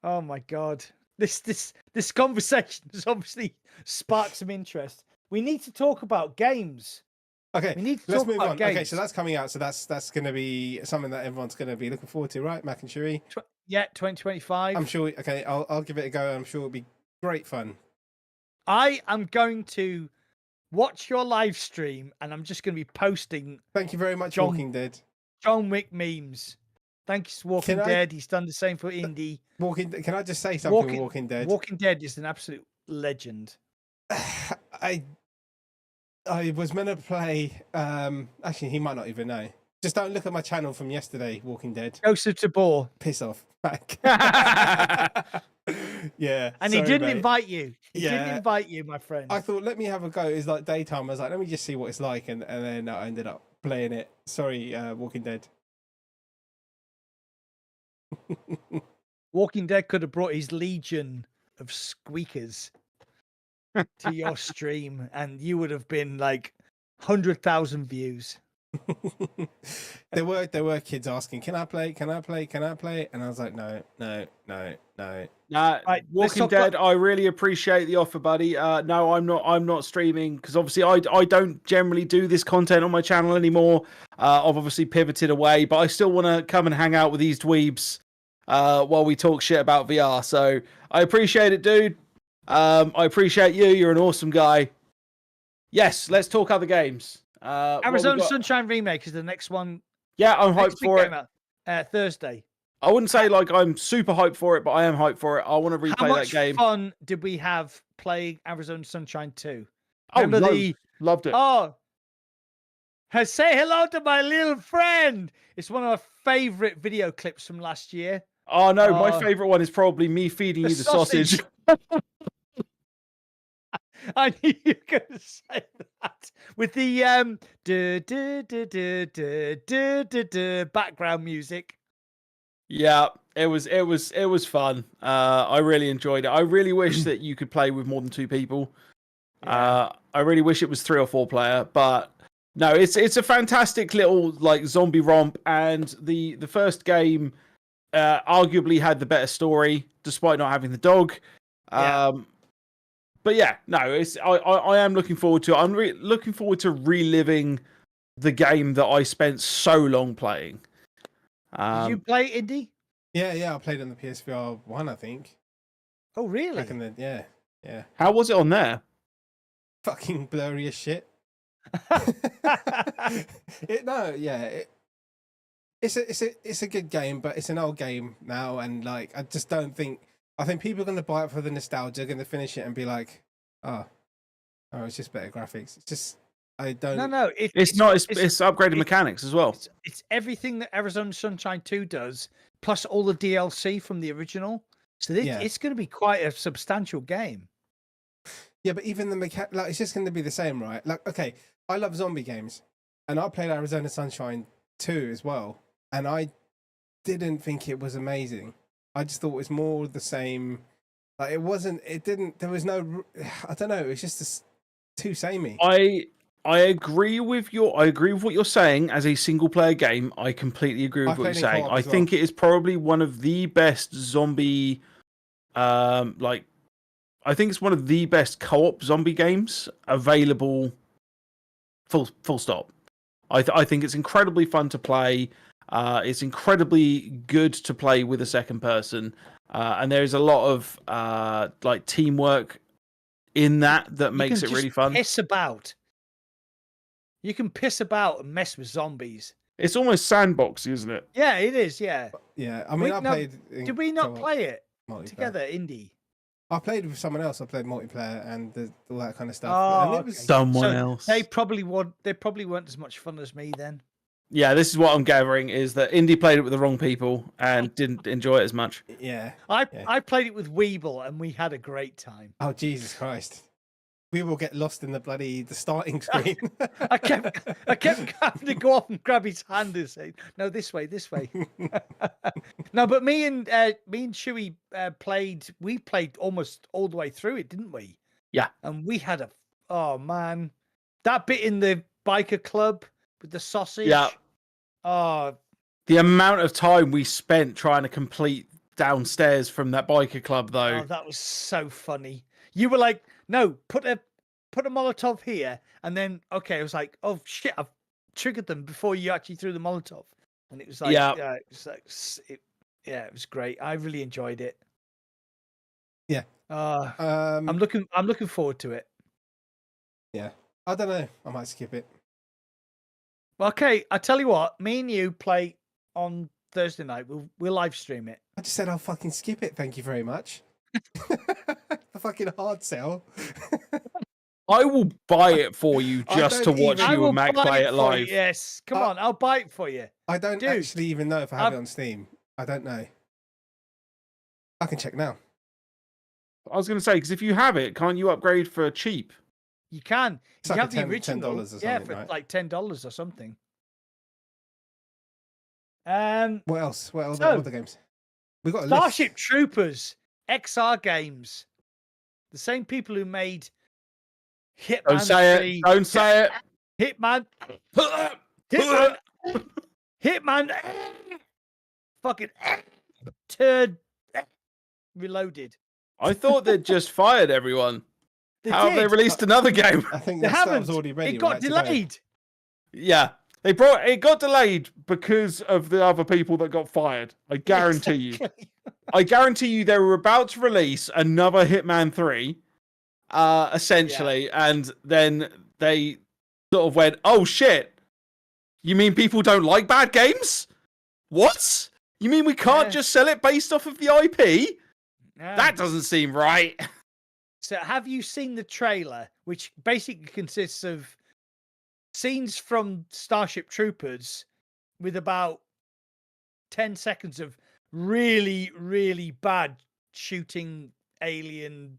Oh my god, this conversation has obviously sparked some interest. We need to talk about games. Okay, we need to let's talk move about on. games. Okay, so that's coming out. So that's going to be something that everyone's going to be looking forward to, right? Mac and Chewie. Yeah, 2025. I'm sure. Okay, I'll give it a go. I'm sure it'll be great fun. I am going to watch your live stream, and I'm just going to be posting. Thank you very much, Walking Dead. John Wick memes. Thank you, Walking Dead. He's done the same for Indie. Can I just say something? Walking Dead. Walking Dead is an absolute legend. I was meant to play. Actually, he might not even know. Just don't look at my channel from yesterday, Walking Dead. Ghost of Tabor. Piss off. Back. Yeah. And sorry, he didn't mate. invite you. He didn't invite you, my friend. I thought, let me have a go. It's like daytime. I was like, let me just see what it's like. And then I ended up playing it. Sorry, Walking Dead. Walking Dead could have brought his legion of squeakers to your stream, and you would have been like 100,000 views. there were kids asking, can I play? And I was like, no. Right, Walking Dead, I really appreciate the offer, buddy. No, I'm not streaming because obviously I don't generally do this content on my channel anymore. I've obviously pivoted away, but I still want to come and hang out with these dweebs while we talk shit about VR. So I appreciate it, dude. I appreciate you. You're an awesome guy. Yes, let's talk other games. What we Arizona got? Sunshine Remake is the next one. Yeah, I'm Next hyped big for it. game out, Thursday. I wouldn't say like I'm super hyped for it, but I am hyped for it. I want to replay How that much game. fun did we have playing Arizona Sunshine 2? Oh, Remember loved it. Say hello to my little friend. It's one of my favorite video clips from last year. Oh no, my favorite one is probably me feeding you the sausage. I knew you were going to say that with the background music. Yeah, it was fun. I really enjoyed it. I really wish that you could play with more than 2 people. Yeah. I really wish it was 3 or 4 player, but no, it's a fantastic little like zombie romp, and the first game arguably had the better story despite not having the dog. Yeah. But yeah, no, I am looking forward to it. I'm looking forward to reliving the game that I spent so long playing. Did you play Indie? Yeah, I played on the PSVR 1, I think. Oh, really? Back in the yeah. How was it on there? Fucking blurry as shit. It's a good game, but it's an old game now, and like I just don't think. I think people are going to buy it for the nostalgia, going to finish it and be like, oh, it's just better graphics. It's just I don't. No, it's upgraded mechanics as well. It's everything that Arizona Sunshine 2 does, plus all the DLC from the original. So it's going to be quite a substantial game. Yeah, but even the mechanic, like, it's just going to be the same, right? Like, okay, I love zombie games, and I played Arizona Sunshine 2 as well, and I didn't think it was amazing. I just thought it was more the same. Like, there was no, I don't know, it was just too samey. I agree with what you're saying as a single player game. I completely agree with what you're saying. I think it is probably one of the best zombie, I think it's one of the best co-op zombie games available. Full stop. I think it's incredibly fun to play. It's incredibly good to play with a second person, and there's a lot of like teamwork in that makes it really fun. Piss about. You can piss about and mess with zombies. It's almost sandboxy, isn't it? Yeah, it is. Yeah. Yeah, I mean, Did we not play it together, Indie? I played with someone else. I played multiplayer and all that kind of stuff. Oh, and it was someone else. They probably weren't as much fun as me then. Yeah, this is what I'm gathering is that Indie played it with the wrong people and didn't enjoy it as much. Yeah. I played it with Weeble and we had a great time. Oh, Jesus Christ. We will get lost in the starting screen. I kept having to go off and grab his hand and say, "No, this way." No, but me and Chewy played. We played almost all the way through it, didn't we? Yeah. And we had oh man, that bit in the biker club with the sausage. Yeah. Oh, the amount of time we spent trying to complete downstairs from that biker club, though. Oh, that was so funny. You were like, "No, put a Molotov here," and then I was like, "Oh shit, I've triggered them before you actually threw the Molotov," and it was like, it was great. I really enjoyed it. Yeah. I'm looking forward to it. Yeah, I don't know. I might skip it. Okay, I tell you what, me and you play on Thursday night. We'll live stream it. I just said I'll fucking skip it. Thank you very much. A fucking hard sell. I will buy it for you just to watch you and Mac play it live. Yes, come on, I'll buy it for you. I don't actually even know if I have it on Steam. I don't know. I can check now. I was going to say, because if you have it, can't you upgrade for cheap? You can. It's you like have the original, $10 or something, yeah, for right? like $10 or something. What else? What other games? We got a Starship list. Troopers, XR Games, the same people who made Hitman. Don't say it. Don't say it. Hitman. Hitman. Fucking turd. Reloaded. I thought they'd just fired everyone. How have they released another game? I think They that haven't. was already ready. It got right, to delayed. Yeah. It got delayed because of the other people that got fired. I guarantee you. I guarantee you they were about to release another Hitman 3, essentially, and then they sort of went, "Oh shit! You mean people don't like bad games? What? You mean we can't just sell it based off of the IP? That doesn't seem right." So have you seen the trailer, which basically consists of scenes from Starship Troopers with about 10 seconds of really, really bad shooting alien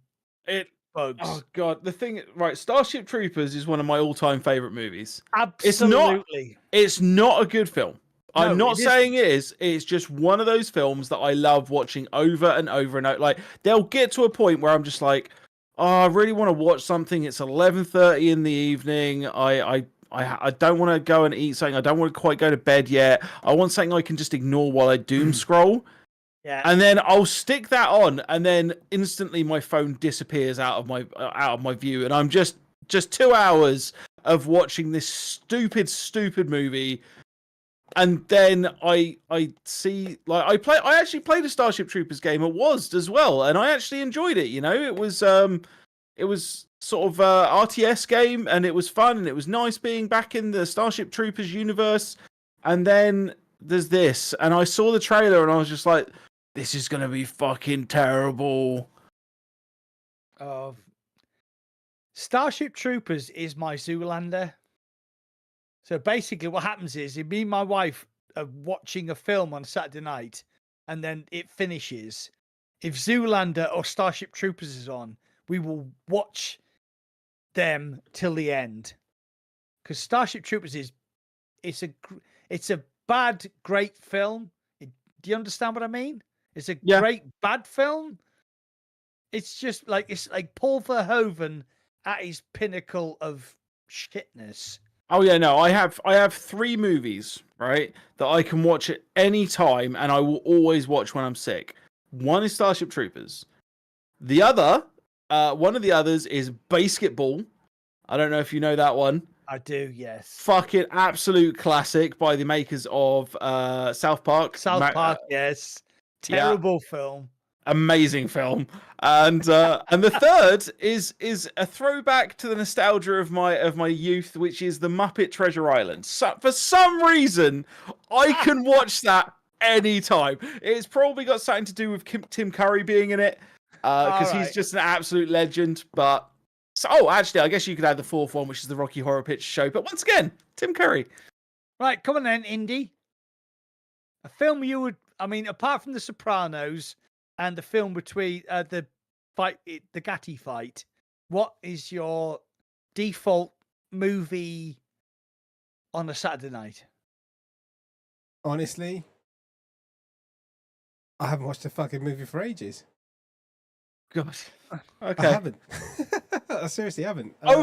bugs? Oh god, the thing, right? Starship Troopers is one of my all-time favorite movies. Absolutely. It's not a good film. No, I'm not it saying it is. It's just one of those films that I love watching over and over and over. Like, they'll get to a point where I'm just like, oh, I really want to watch something. It's 11:30 in the evening. I don't want to go and eat something. I don't want to quite go to bed yet. I want something I can just ignore while I doom scroll. Yeah. And then I'll stick that on, and then instantly my phone disappears out of my view, and I'm just 2 hours of watching this stupid movie. And then I see, like, I actually played a Starship Troopers game at WASD as well, and I actually enjoyed it. You know, it was sort of a RTS game, and it was fun, and it was nice being back in the Starship Troopers universe. And then there's this, and I saw the trailer, and I was just like, this is gonna be fucking terrible. Starship Troopers is my Zoolander. So basically what happens is me and my wife are watching a film on Saturday night, and then it finishes. If Zoolander or Starship Troopers is on, we will watch them till the end. Because Starship Troopers it's a bad, great film. Do you understand what I mean? It's a great bad film. It's just like, it's like Paul Verhoeven at his pinnacle of shitness. Oh yeah, no, I have 3 movies, right, that I can watch at any time, and I will always watch when I'm sick. One is Starship Troopers. The other, one of the others is Basketball. I don't know if you know that one. I do, yes. Fucking absolute classic by the makers of South Park. South Park, yes. Terrible film. Amazing film. And the third is a throwback to the nostalgia of my youth, which is the Muppet Treasure Island. So, for some reason, I can watch that anytime. It's probably got something to do with Tim Curry being in it, because he's just an absolute legend. But actually, I guess you could add the 4th one, which is the Rocky Horror Picture Show. But once again, Tim Curry. Right, come on then, Indy. A film you would, apart from The Sopranos and the film between the Gatti fight, what is your default movie on a Saturday night? Honestly, I haven't watched a fucking movie for ages. God. Okay. I haven't. I seriously haven't. It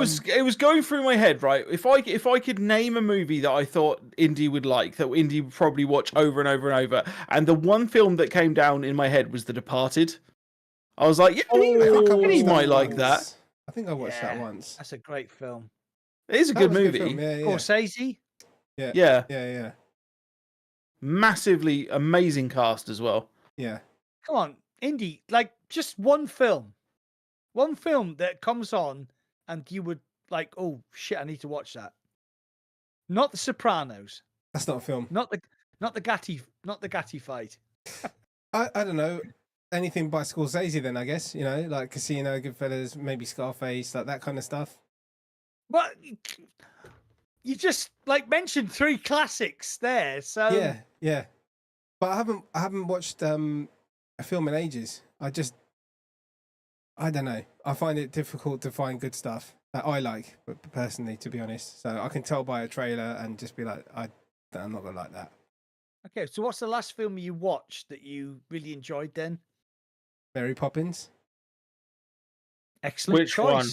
was going through my head, right? If I could name a movie that I thought Indy would like, that Indy would probably watch over and over and over, and the one film that came down in my head was The Departed. I was like, he might like that. I think I watched that once. That's a great film. It is a good movie. Scorsese. Yeah. Massively amazing cast as well. Yeah. Come on, Indy, like just one film that comes on and you would like, oh shit, I need to watch that. Not The Sopranos. That's not a film. Not the Gatti fight. I don't know. Anything by Scorsese then, I guess, like Casino, Goodfellas, maybe Scarface, like that kind of stuff. But you just like mentioned 3 classics there, so yeah. But I haven't watched a film in ages. I don't know. I find it difficult to find good stuff that I like, personally, to be honest. So I can tell by a trailer and just be like, I'm not gonna like that. Okay, so what's the last film you watched that you really enjoyed then? Mary Poppins. Excellent choice. One?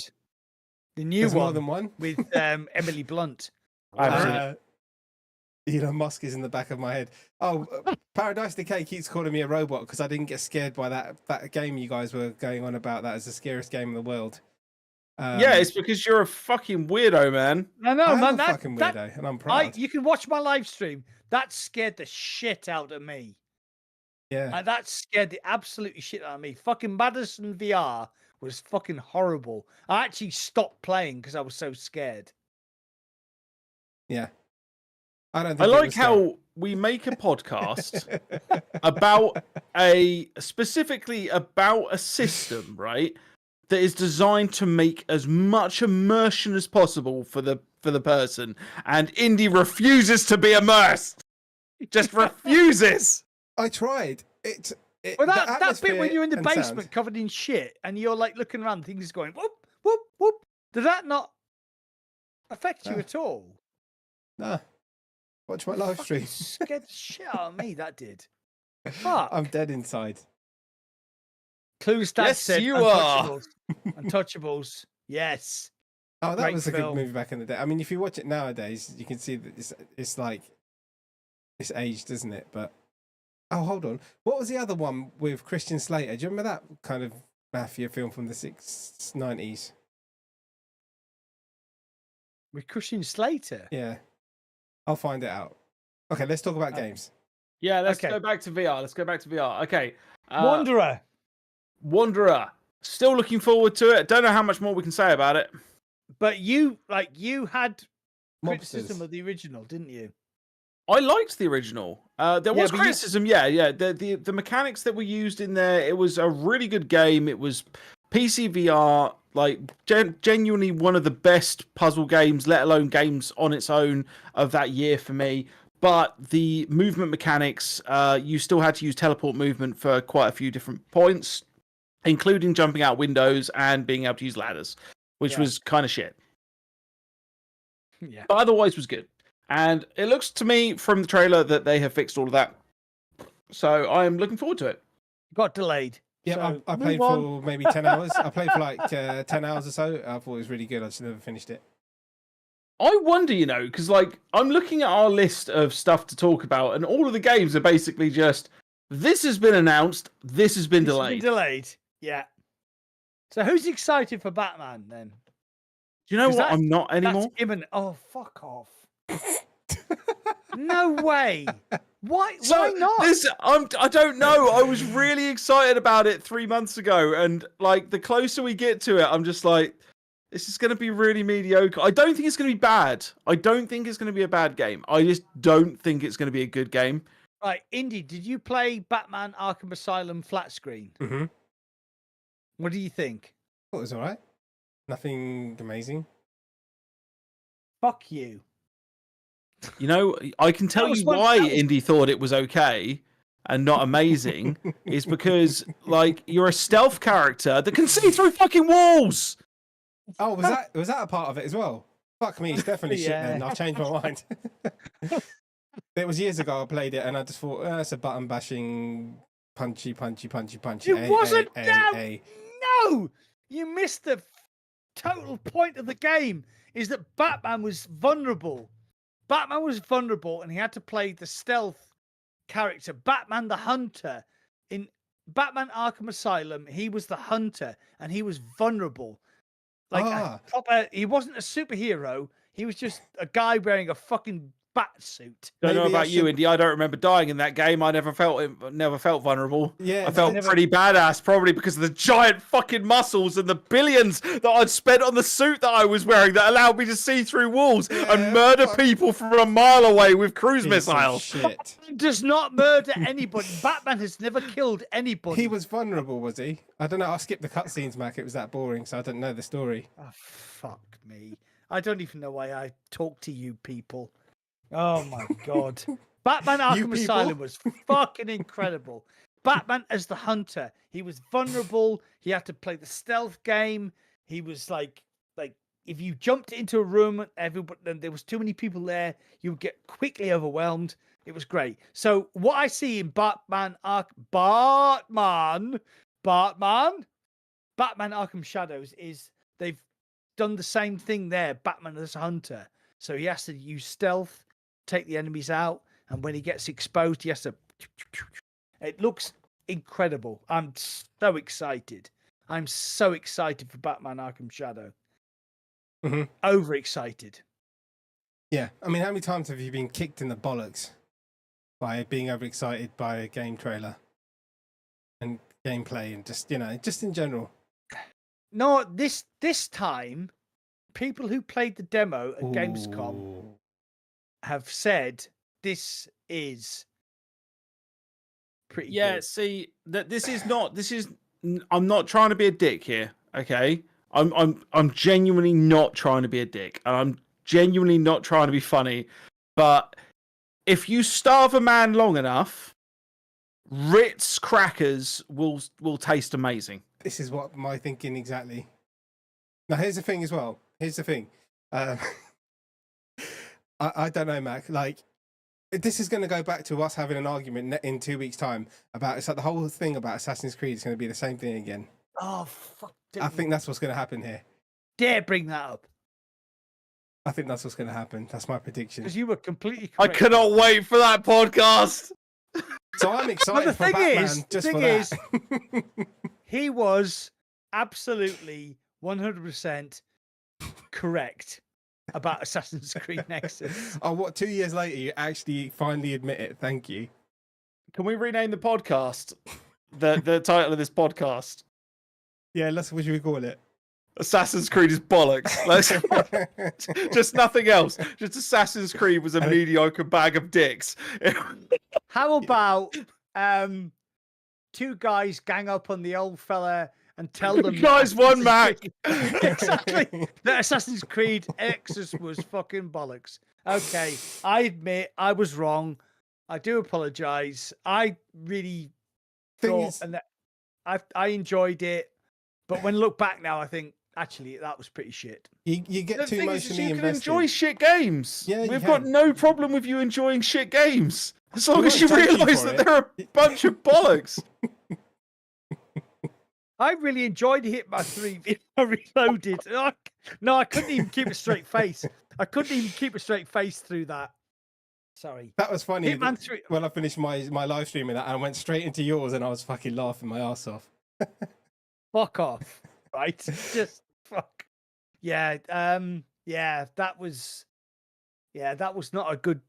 The new There's one, more than one with Emily Blunt. Elon Musk is in the back of my head. Oh, Paradise Decay keeps calling me a robot because I didn't get scared by that game you guys were going on about. That is the scariest game in the world. Yeah, it's because you're a fucking weirdo, man. I know, man. I'm a fucking weirdo, and I'm proud. You can watch my live stream. That scared the shit out of me. Yeah. That scared the absolute shit out of me. Fucking Madison VR was fucking horrible. I actually stopped playing because I was so scared. Yeah. I don't I think like how we make a podcast specifically about a system, right? That is designed to make as much immersion as possible for the person, and Indy refuses to be immersed. Just refuses. I tried. Well, that bit when you're in the and basement sound. covered in shit and you're like looking around, things going whoop whoop whoop. Does that not affect you No. at all? Nah. Watch my live stream. Scared the shit out of me. That did. Fuck. I'm dead inside. Clues Dad Yes, said you are. Untouchables. Untouchables. Yes. Oh, that Great was a film. good movie back in the day. I mean, if you watch it nowadays, you can see that it's like it's aged, isn't it? But oh, hold on. What was the other one with Christian Slater? Do you remember that kind of mafia film from the 90s? With Christian Slater. Yeah, I'll find it out. Okay, let's talk about games. Yeah, let's Okay. go back to VR. Okay. Wanderer. Still looking forward to it. Don't know how much more we can say about it. But you had Mobsters. criticism of the original, didn't you? I liked the original. There was but criticism, yeah. The mechanics that were used in there, it was a really good game. It was PC VR, like genuinely one of the best puzzle games, let alone games on its own of that year for me. But the movement mechanics, you still had to use teleport movement for quite a few different points, including jumping out windows and being able to use ladders, which was kind of shit. Yeah. But otherwise was good. And it looks to me from the trailer that they have fixed all of that. So I am looking forward to it. Got delayed. Yeah, So, I played move on. for maybe 10 hours. I played for like 10 hours or so. I thought it was really good. I just never finished it. I wonder, because like I'm looking at our list of stuff to talk about, and all of the games are basically just this has been announced, this has been delayed. Yeah. So who's excited for Batman then? Do you know 'Cause what? I'm not anymore. That's imminent. Oh, fuck off. No way. Why not? I don't know. I was really excited about it 3 months ago, and like the closer we get to it, I'm just like, this is going to be really mediocre. I don't think it's going to be bad. I don't think it's going to be a bad game. I just don't think it's going to be a good game. Right, Indy, did you play Batman Arkham Asylum flat screen? Mm-hmm. What do you think? Thought it was all right. Nothing amazing. Fuck you. I can tell you why Indy thought it was okay and not amazing is because like you're a stealth character that can see through fucking walls. Oh, was that a part of it as well? Fuck me, it's definitely shit then. I've changed my mind. It was years ago I played it and I just thought, it's a button bashing, punchy. It wasn't. No! You missed the total point of the game is that Batman was vulnerable. Batman was vulnerable and he had to play the stealth character, Batman the Hunter. In Batman Arkham Asylum, he was the hunter and he was vulnerable. Like he wasn't a superhero. He was just a guy wearing a fucking bat suit. Don't know about you, Indy. I don't remember dying in that game. I never felt vulnerable. Yeah, I felt pretty badass, probably because of the giant fucking muscles and the billions that I'd spent on the suit that I was wearing that allowed me to see through walls and murder people from a mile away with cruise missiles. Shit. Batman does not murder anybody. Batman has never killed anybody. He was vulnerable, was he? I don't know. I skipped the cutscenes, Mac. It was that boring, so I didn't know the story. Oh, fuck me. I don't even know why I talk to you people. Oh my god. Batman Arkham Asylum was fucking incredible. Batman as the hunter. He was vulnerable. He had to play the stealth game. He was like if you jumped into a room and there was too many people there, you would get quickly overwhelmed. It was great. So what I see in Batman Arkham Shadows is they've done the same thing there. Batman as a hunter. So he has to use stealth, take the enemies out, and when he gets exposed, he has to. It looks incredible. I'm so excited. I'm so excited for Batman Arkham Shadow. Mm-hmm. Overexcited. Yeah, I mean, how many times have you been kicked in the bollocks by being overexcited by a game trailer and gameplay and just in general? No, this time, people who played the demo at Gamescom Ooh. have said this is pretty Yeah, good. see that this is. I'm not trying to be a dick here, okay? I'm genuinely not trying to be a dick, and I'm genuinely not trying to be funny. But if you starve a man long enough, Ritz crackers will taste amazing. This is what my thinking exactly. Now, here's the thing as well. Here's the thing. I don't know, Mac. Like, this is going to go back to us having an argument in 2 weeks' time about it's like the whole thing about Assassin's Creed is going to be the same thing again. Oh, fuck. I think that's what's going to happen here. Dare bring that up. I think that's what's going to happen. That's my prediction. Because you were completely I correct. cannot wait for that podcast. So I'm excited for Batman just for that. He was absolutely 100% correct about Assassin's Creed Nexus. Oh, what? 2 years later, you actually finally admit it. Thank you. Can we rename the podcast? The title of this podcast. Yeah, what should we call it? Assassin's Creed is bollocks. Just nothing else. Just Assassin's Creed was a mediocre bag of dicks. How about two guys gang up on the old fella and tell them Guys, one Mac. Exactly. That Assassin's Creed Nexus was fucking bollocks. Okay, I admit I was wrong. I do apologize. I really thought and I enjoyed it, but when I look back now, I think actually that was pretty shit. You get too emotionally you can invested. enjoy shit games. Yeah, we've got no problem with you enjoying shit games as long as you won't take you realise for that it. they're a bunch of bollocks. I really enjoyed Hitman 3 Reloaded. No, I couldn't even keep a straight face. I couldn't even keep a straight face through that. Sorry. That was funny. Hitman 3. When I finished my live stream of that, I went straight into yours and I was fucking laughing my ass off. Fuck off. Right? Just fuck. Yeah. That was not a good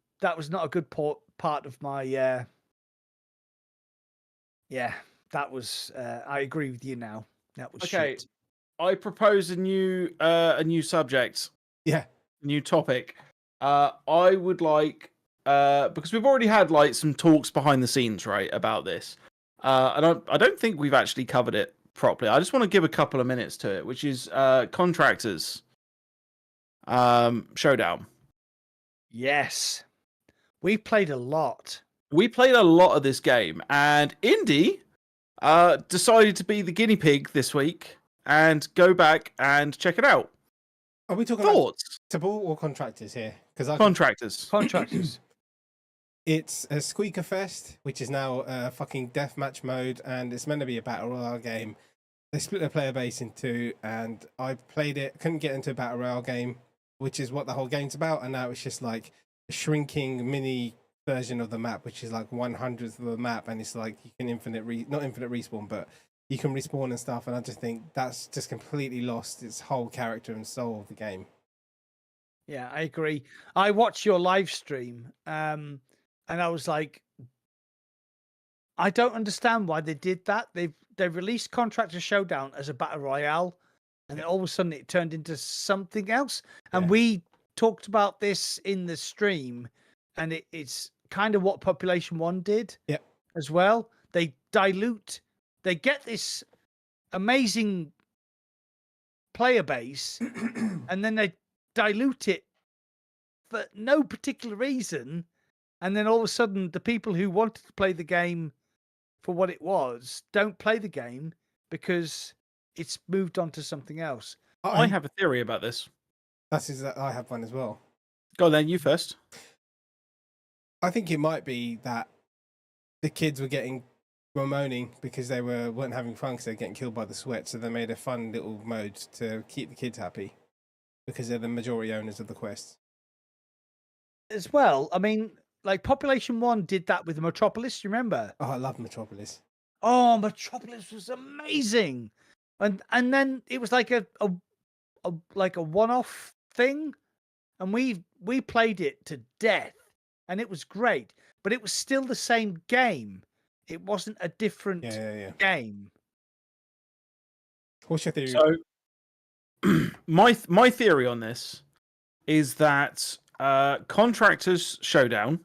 part of my that was I agree with you now. That was Okay. shit. I propose a new subject. Yeah. New topic. I would like because we've already had like some talks behind the scenes, right, about this. And I don't think we've actually covered it properly. I just want to give a couple of minutes to it, which is Contractors Showdown. Yes. We played a lot. We played a lot of this game, and Indy decided to be the guinea pig this week and go back and check it out. Are we talking Thoughts? about Taboo or Contractors here? Because Contractors. It's a Squeaker Fest, which is now a fucking deathmatch mode, and it's meant to be a battle royale game. They split the player base in two, and I played it, couldn't get into a battle royale game, which is what the whole game's about, and now it's just like a shrinking mini version of the map, which is like 1/100th of the map, and it's like you can not infinite respawn, but you can respawn and stuff, and I just think that's just completely lost its whole character and soul of the game. Yeah, I agree. I watched your live stream, and I was like, I don't understand why they did that. They released Contractor Showdown as a battle royale, and then all of a sudden it turned into something else. And we talked about this in the stream, and it's kind of what Population 1 did as well. They get this amazing player base, and then they dilute it for no particular reason. And then all of a sudden, the people who wanted to play the game for what it was don't play the game because it's moved on to something else. I have a theory about this. I have one as well. Go on then, you first. I think it might be that the kids were moaning because they weren't having fun because they're getting killed by the sweat. So they made a fun little mode to keep the kids happy because they're the majority owners of the quests. As well, I mean, like Population 1 did that with Metropolis, you remember? Oh, I love Metropolis. Oh, Metropolis was amazing. And then it was like a one-off thing. And we played it to death. And it was great. But it was still the same game. It wasn't a different game. What's your theory? So my theory on this is that Contractors Showdown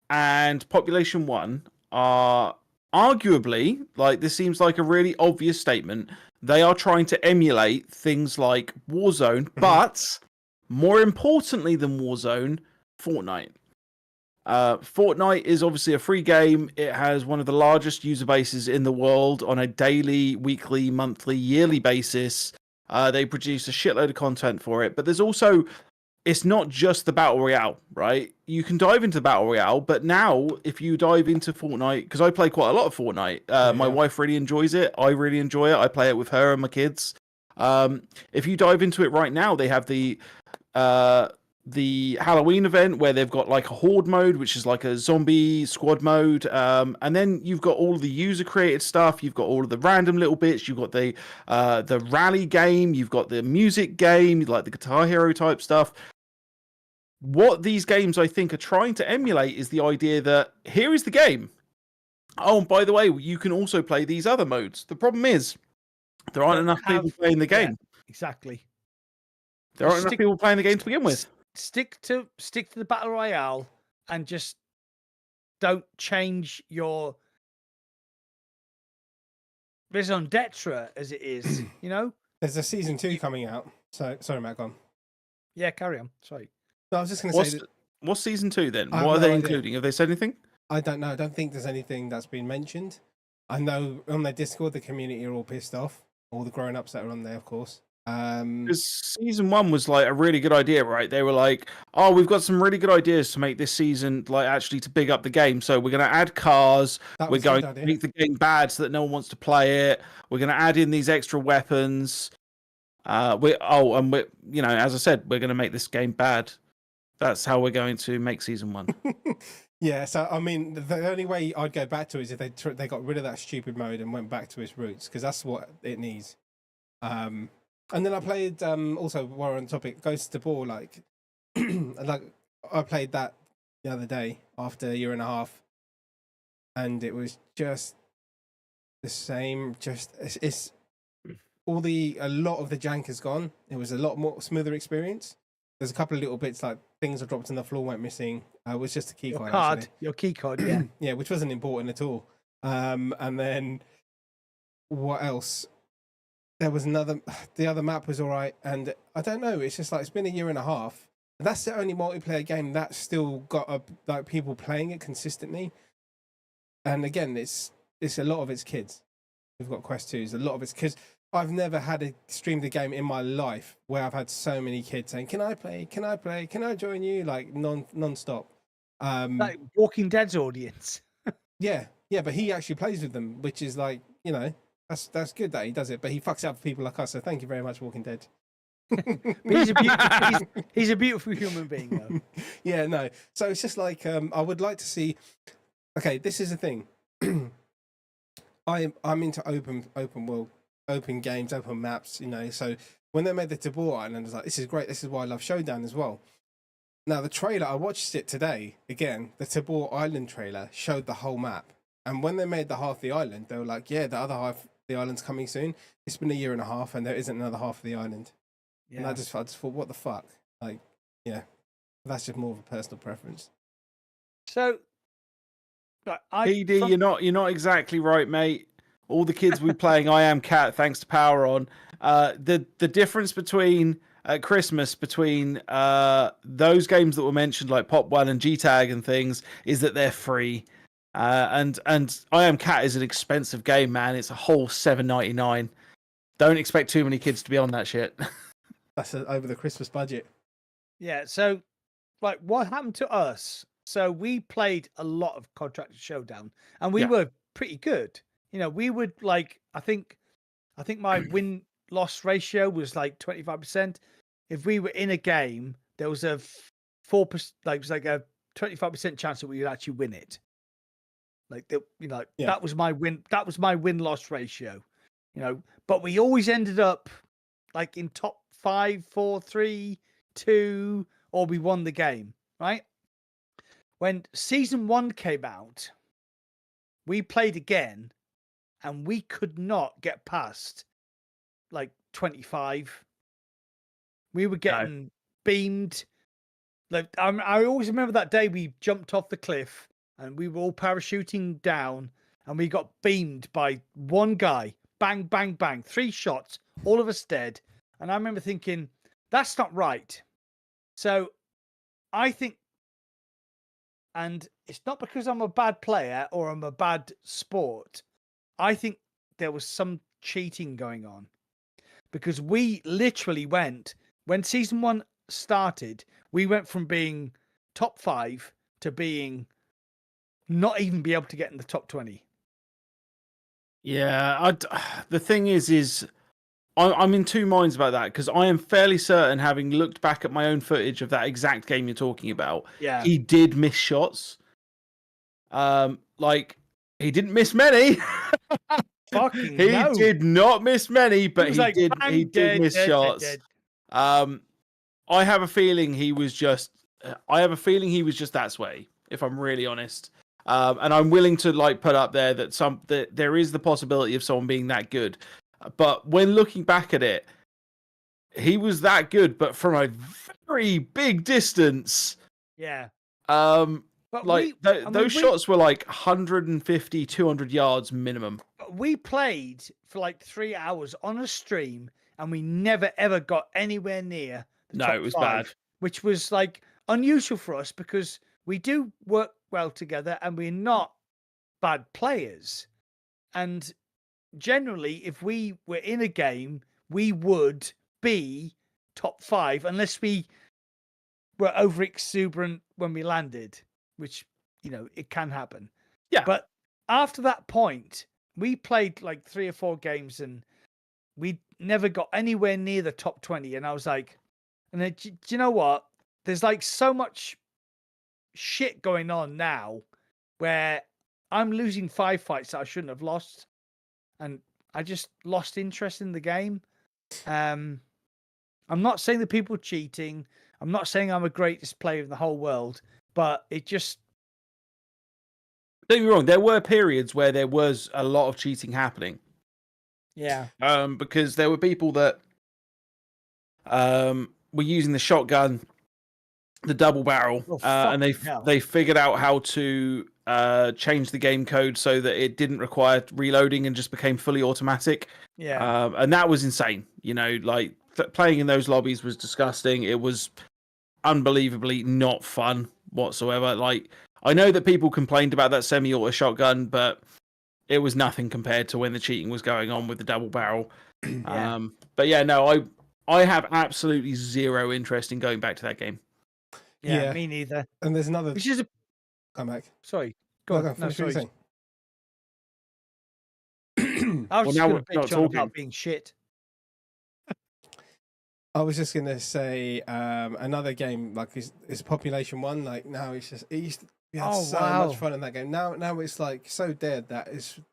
and Population 1 are arguably, like, this seems like a really obvious statement. They are trying to emulate things like Warzone, but more importantly than Warzone, Fortnite. Fortnite is obviously a free game. It has one of the largest user bases in the world on a daily, weekly, monthly, yearly basis. They produce a shitload of content for it, but there's also, it's not just the Battle Royale, right? You can dive into the Battle Royale, but now if you dive into Fortnite, because I play quite a lot of Fortnite, my wife really enjoys it. I really enjoy it. I play it with her and my kids. If you dive into it right now, they have the Halloween event where they've got like a horde mode, which is like a zombie squad mode. And then you've got all the user created stuff. You've got all of the random little bits. You've got the rally game. You've got the music game, like the Guitar Hero type stuff. What these games, I think, are trying to emulate is the idea that here is the game. Oh, and by the way, you can also play these other modes. The problem is there aren't enough people playing the game. Yeah, exactly. There aren't enough people playing the game to begin with. Stick to the Battle Royale and just don't change your raison d'etre as it is, you know? There's a season 2 coming out. So, sorry, Matt, go on. Yeah, carry on. Sorry. No, I was just going to say that... What's season 2 then? What are they including? Have they said anything? I don't know. I don't think there's anything that's been mentioned. I know on their Discord, the community are all pissed off. All the grown-ups that are on there, of course. Because season 1 was like a really good idea, right? They were like, "Oh, we've got some really good ideas to make this season, like actually to big up the game. So we're going to add cars. We're going to make the game bad so that no one wants to play it. We're going to add in these extra weapons. We're you know, as I said, we're going to make this game bad. That's how we're going to make season 1." Yeah, so I mean, the only way I'd go back to is if they got rid of that stupid mode and went back to its roots, because that's what it needs. And then I played also while we're on the topic, Ghost to Ball. Like I played that the other day after a year and a half, and it was just the same. Just it's a lot of the jank is gone. It was a lot more smoother experience. There's a couple of little bits like things that dropped on the floor went missing. It was just a key card. Your key card, yeah. Yeah, which wasn't important at all. And then what else? There was the other map was all right. And I don't know, it's just like, it's been a year and a half. That's the only multiplayer game that's still got like people playing it consistently. And again, it's a lot of it's kids. We've got Quest 2s, a lot of it's because I've never had streamed a game in my life where I've had so many kids saying, "Can I play? Can I play? Can I join you?" Like non-stop. Like Walking Dead's audience. yeah, but he actually plays with them, which is like, you know, that's good that he does it. But he fucks up for people like us. So thank you very much, Walking Dead. he's a beautiful human being, though. Yeah, no. So it's just like I would like to see. Okay, this is the thing. I'm into open world, open games, open maps. You know, so when they made the Tabor Island, I was like, this is great. This is why I love Showdown as well. Now the trailer, I watched it today again. The Tabor Island trailer showed the whole map, and when they made the half the island, they were like, yeah, the other half of the island's coming soon. It's been a year and a half, and there isn't another half of the island. Yeah. And I just thought, what the fuck? Like, yeah, that's just more of a personal preference. So, PD, you're not exactly right, mate. All the kids we playing I Am Cat thanks to Poweron. The difference between Christmas between those games that were mentioned like Pop One and G-Tag and things is that they're free. And I Am Cat is an expensive game, man. It's a whole $7.99. Don't expect too many kids to be on that shit. That's over the Christmas budget. Yeah, so like what happened to us? So we played a lot of Contractor Showdown and we were pretty good. You know, we would like I think my win-loss ratio was like 25%. If we were in a game, there was a 4%, like it was like a 25% chance that we would actually win it. Like that was my win-loss ratio. You know, but we always ended up like in top 5, 4, 3, 2, or we won the game, right? When season 1 came out, we played again and we could not get past like 25. We were getting beamed. Like I always remember that day we jumped off the cliff and we were all parachuting down and we got beamed by one guy. Bang, bang, bang. 3 shots, all of us dead. And I remember thinking, that's not right. So I think, and it's not because I'm a bad player or I'm a bad sport. I think there was some cheating going on because we literally went, when season 1 started, we went from being top 5 to being not even be able to get in the top 20. Yeah, the thing is I'm in two minds about that because I am fairly certain, having looked back at my own footage of that exact game you're talking about, he did miss shots. Like he didn't miss many. Fucking he no. did not miss many, but he did miss shots. I have a feeling he was just that sweaty, if I'm really honest. And I'm willing to like put up there that there is the possibility of someone being that good. But when looking back at it, he was that good, but from a very big distance. Yeah. But like those shots were like 150, 200 yards minimum. We played for like 3 hours on a stream and we never ever got anywhere near the top it was 5, bad. Which was like unusual for us because we do work well together and we're not bad players. And generally, if we were in a game, we would be top 5 unless we were over exuberant when we landed, which, you know, it can happen. Yeah. But after that point, we played like 3 or 4 games and we never got anywhere near the top 20. And I was like, and then, do you know what? There's like so much shit going on now where I'm losing 5 fights that I shouldn't have lost. And I just lost interest in the game. I'm not saying that people are cheating. I'm not saying I'm the greatest player in the whole world, but it just... Don't get me wrong, there were periods where there was a lot of cheating happening. Yeah. Because there were people that were using the shotgun, the double barrel, and they figured out how to change the game code so that it didn't require reloading and just became fully automatic. Yeah. And that was insane. You know, like playing in those lobbies was disgusting. It was unbelievably not fun whatsoever. Like, I know that people complained about that semi-auto shotgun, but it was nothing compared to when the cheating was going on with the double barrel. Yeah. But yeah, no, I have absolutely zero interest in going back to that game. Yeah, me neither. And there's another... Which is Come back. Sorry. Go on. No, sorry. I was just going to bitch on about being shit. I was just going to say another game, like, is Population 1. Like, now it's just... We had so much fun in that game. Now it's, like, so dead that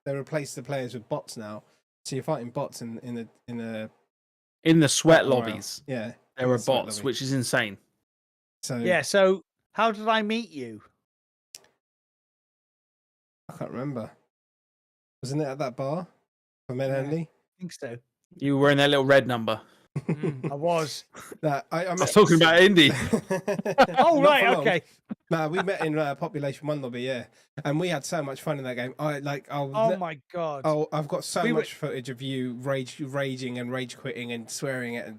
they replaced the players with bots now. So you're fighting bots in the sweat lobbies. Yeah. There were bots, which is insane. So how did I meet you? I can't remember. Wasn't it at that bar for men only? I think so. You were in that little red number. I was. I was talking about Indie. Oh, right. Okay. No, we met in Population 1 lobby, yeah. And we had so much fun in that game. Oh, my God. Oh, I've got so much footage of you raging and rage quitting and swearing at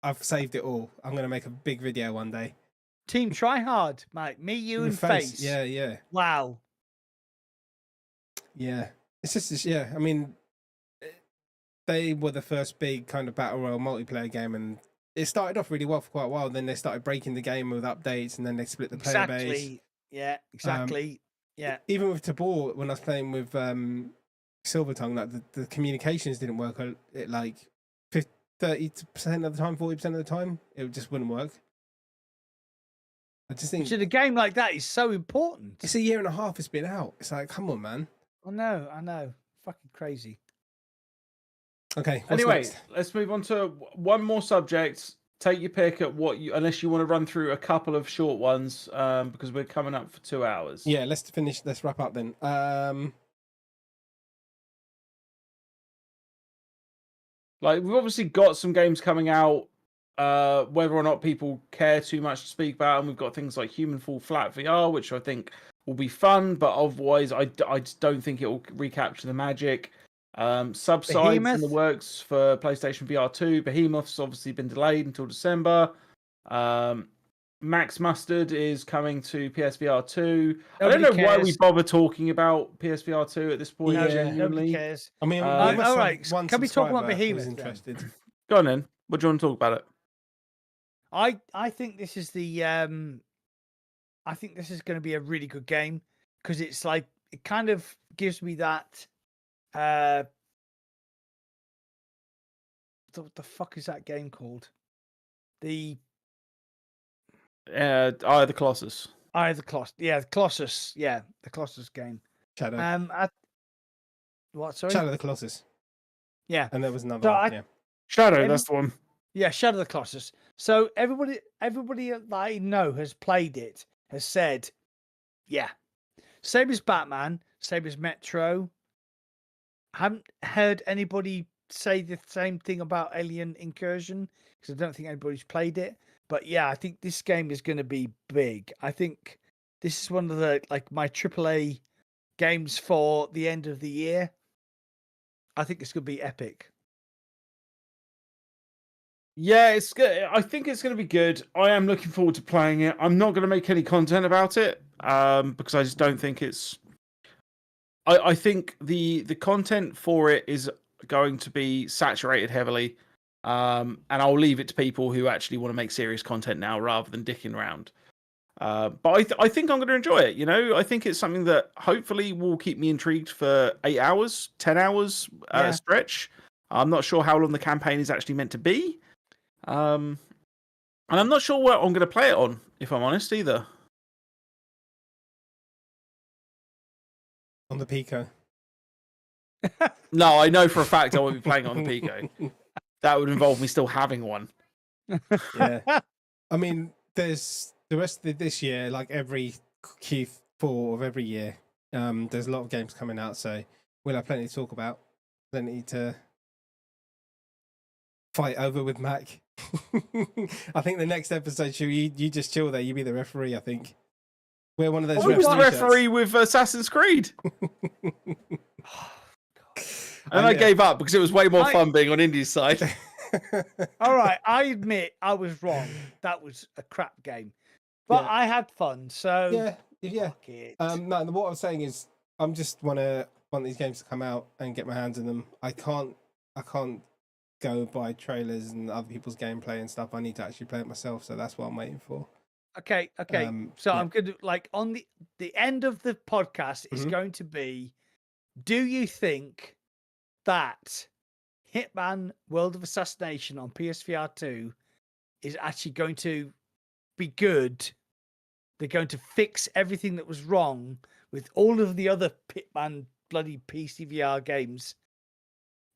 I've saved it all. I'm going to make a big video one day. Team try hard, mate. Me, you, and Face. Yeah. Wow. Yeah. It's just, yeah. I mean, they were the first big kind of battle royale multiplayer game, and it started off really well for quite a while. Then they started breaking the game with updates, and then they split the player base. Yeah, exactly. Yeah. Even with Tabor, when I was playing with Silvertongue, like the communications didn't work. It like 30% of the time, 40% of the time, it just wouldn't work. I just think a game like that is so important. It's a year and a half it's been out. It's like, come on, man. I know. Fucking crazy. Okay. Anyway, next? Let's move on to one more subject. Take your pick at unless you want to run through a couple of short ones, because we're coming up for 2 hours. Yeah, let's wrap up then. Like, we've obviously got some games coming out whether or not people care too much to speak about. And we've got things like Human Fall Flat VR, which I think will be fun, but otherwise I just don't think it will recapture the magic. Subsides in the works for PlayStation VR 2. Behemoth's obviously been delayed until December. Max Mustard is coming to PSVR 2. I don't know why we bother talking about PSVR 2 at this point. Nobody cares. I mean, all right. Can we talk about Behemoth? Interested. Go on then. What do you want to talk about it? I think this is the I think this is going to be a really good game because it's like it kind of gives me that what the fuck is that game called? The Eye of the Colossus. Eye of the Colossus. Yeah, the Colossus. Yeah, the Colossus game. Shadow. What? Sorry. Shadow of the Colossus. Yeah. And there was another one. Yeah. Shadow. That's the one. Yeah, Shadow of the Colossus. So everybody that I know has played it has said, yeah. Same as Batman, same as Metro. Haven't heard anybody say the same thing about Alien Incursion because I don't think anybody's played it. But yeah, I think this game is going to be big. I think this is one of the my AAA games for the end of the year. I think it's going to be epic. Yeah, it's good. I think it's going to be good. I am looking forward to playing it. I'm not going to make any content about it because I just don't think it's. I think the content for it is going to be saturated heavily, and I'll leave it to people who actually want to make serious content now rather than dicking around. But I think I'm going to enjoy it. You know, I think it's something that hopefully will keep me intrigued for 8 hours, 10 hours stretch. I'm not sure how long the campaign is actually meant to be. And I'm not sure what I'm going to play it on, if I'm honest, either. On the Pico. No, I know for a fact I won't be playing it on the Pico. That would involve me still having one. Yeah. I mean, there's the rest of this year, like every Q4 of every year, there's a lot of games coming out, so we'll have plenty to talk about. Plenty to fight over with Mac. I think the next episode, you just chill there. You be the referee. I think we're one of those. I was the referee with Assassin's Creed, and I gave up because it was way more fun being on Indie's side. All right, I admit I was wrong. That was a crap game, but I had fun. So yeah. No, what I'm saying is, I'm just want these games to come out and get my hands on them. I can't go by trailers and other people's gameplay and stuff. I need to actually play it myself, so that's what I'm waiting for. Okay. So I'm going to on the end of the podcast is going to be, do you think that Hitman World of Assassination on PSVR 2 is actually going to be good? They're going to fix everything that was wrong with all of the other Hitman bloody PCVR games.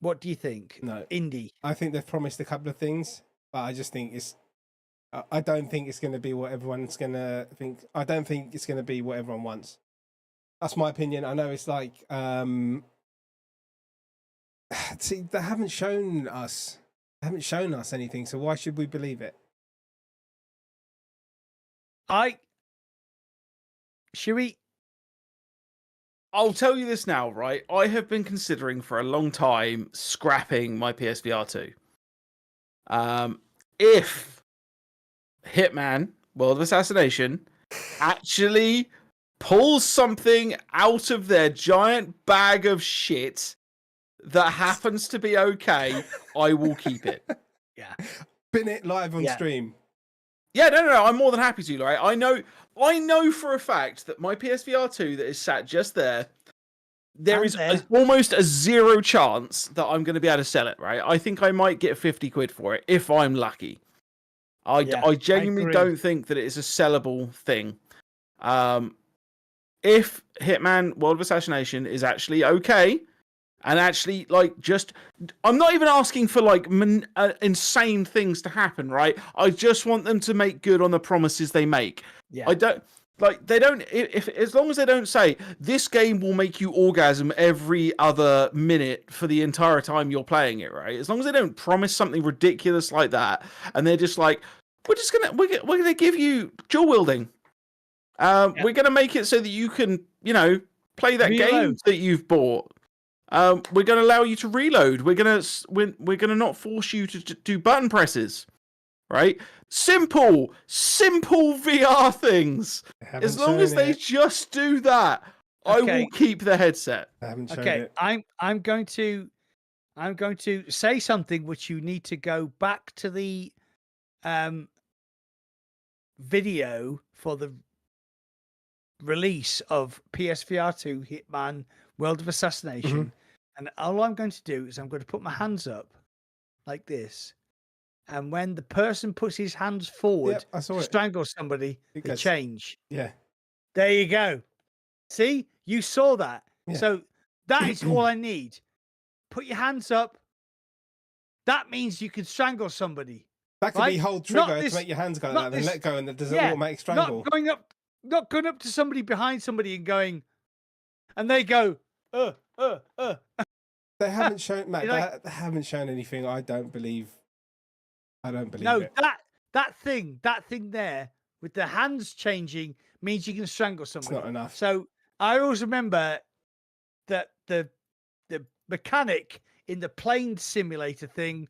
What do you think? No, Indie. I think they've promised a couple of things, but I just think I don't think it's going to be what everyone's going to think. I don't think it's going to be what everyone wants. That's my opinion. I know it's like, see, they haven't shown us anything. So why should we believe it? Should we? I'll tell you this now, right? I have been considering for a long time scrapping my PSVR 2. If Hitman World of Assassination actually pulls something out of their giant bag of shit that happens to be okay, I will keep it. Yeah. Bin it live on stream. Yeah, no. I'm more than happy to, right? I know for a fact that my PSVR 2 that is sat just there, there is almost a zero chance that I'm going to be able to sell it, right? I think I might get 50 quid for it if I'm lucky. I genuinely don't think that it is a sellable thing. If Hitman World of Assassination is actually okay, and actually, I'm not even asking for insane things to happen, right? I just want them to make good on the promises they make. Yeah. like they don't. If as long as they don't say this game will make you orgasm every other minute for the entire time you're playing it, right? As long as they don't promise something ridiculous like that, and they're just like, we're gonna give you dual wielding. We're gonna make it so that you can, play that game that you've bought. We're gonna allow you to reload. We're gonna not force you to do button presses, right? Simple VR things. As long as they just do that, I will keep the headset. I haven't shown it. I'm going to say something which you need to go back to the video for the release of PSVR 2 Hitman World of Assassination. And all I'm going to do is I'm going to put my hands up like this. And when the person puts his hands forward to strangle somebody, they change. Yeah. There you go. See? You saw that. Yeah. So that is all I need. Put your hands up. That means you can strangle somebody. That could be hold trigger to make your hands go like that and let go, and there's an automatic strangle. Not going up to somebody behind somebody and going, and they go, They haven't shown, Matt. They haven't shown anything. I don't believe it. No, that thing there with the hands changing means you can strangle somebody. It's not enough. So I always remember that the mechanic in the plane simulator thing,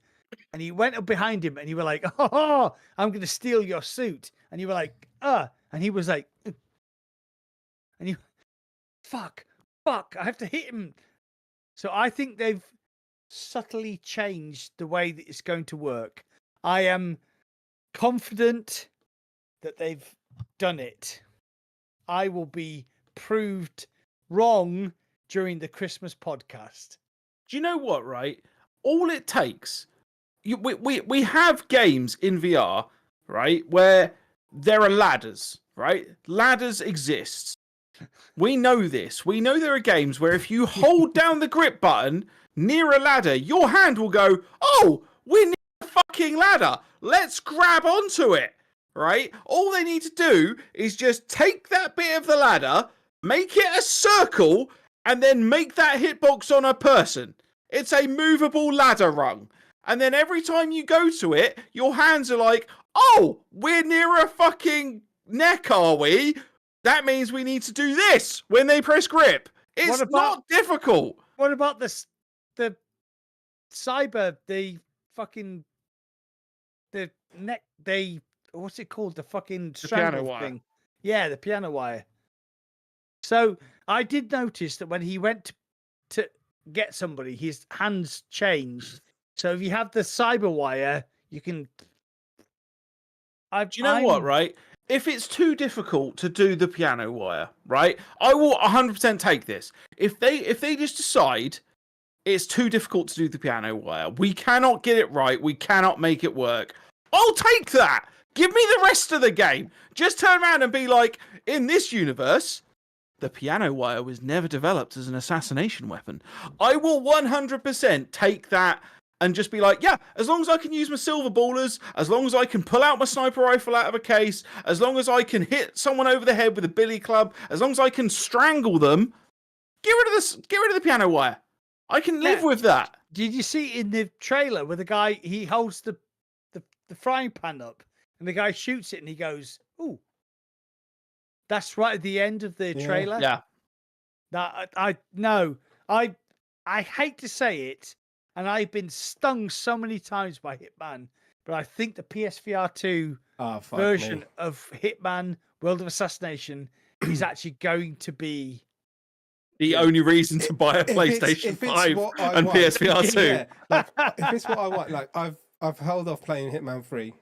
and he went up behind him and you were like, "Oh, I'm going to steal your suit," and you were like, and he was like, and you, fuck, I have to hit him. So I think they've subtly changed the way that it's going to work. I am confident that they've done it. I will be proved wrong during the Christmas podcast. Do you know what, right? All it takes, we have games in VR, right, where there are ladders, right? Ladders exist. We know this. We know there are games where if you hold down the grip button near a ladder, your hand will go, "Oh, we're near a fucking ladder. Let's grab onto it," right? All they need to do is just take that bit of the ladder, make it a circle, and then make that hitbox on a person. It's a movable ladder rung. And then every time you go to it, your hands are like, "Oh, we're near a fucking neck, are we? That means we need to do this when they press grip." It's not difficult. What about the cyber, the neck, what's it called? The fucking piano wire thing. Yeah, the piano wire. So I did notice that when he went to get somebody, his hands changed. So if you have the cyber wire, you can. Do you know what, right? If it's too difficult to do the piano wire, right, I will 100% take this. If they just decide it's too difficult to do the piano wire, we cannot get it right, we cannot make it work, I'll take that. Give me the rest of the game. Just turn around and be like, in this universe, the piano wire was never developed as an assassination weapon. I will 100% take that and just be like, yeah, as long as I can use my silver ballers, as long as I can pull out my sniper rifle out of a case, as long as I can hit someone over the head with a billy club, as long as I can strangle them, get rid of the piano wire. I can live with that. Did you see in the trailer where the guy, he holds the frying pan up and the guy shoots it and he goes, "Ooh." That's right at the end of the trailer. Yeah. That I hate to say it, and I've been stung so many times by Hitman, but I think the PSVR 2 version of Hitman World of Assassination is actually going to be the only reason to buy a PlayStation 5 and PSVR 2. Yeah, like, if it's what I want, like I've held off playing Hitman 3.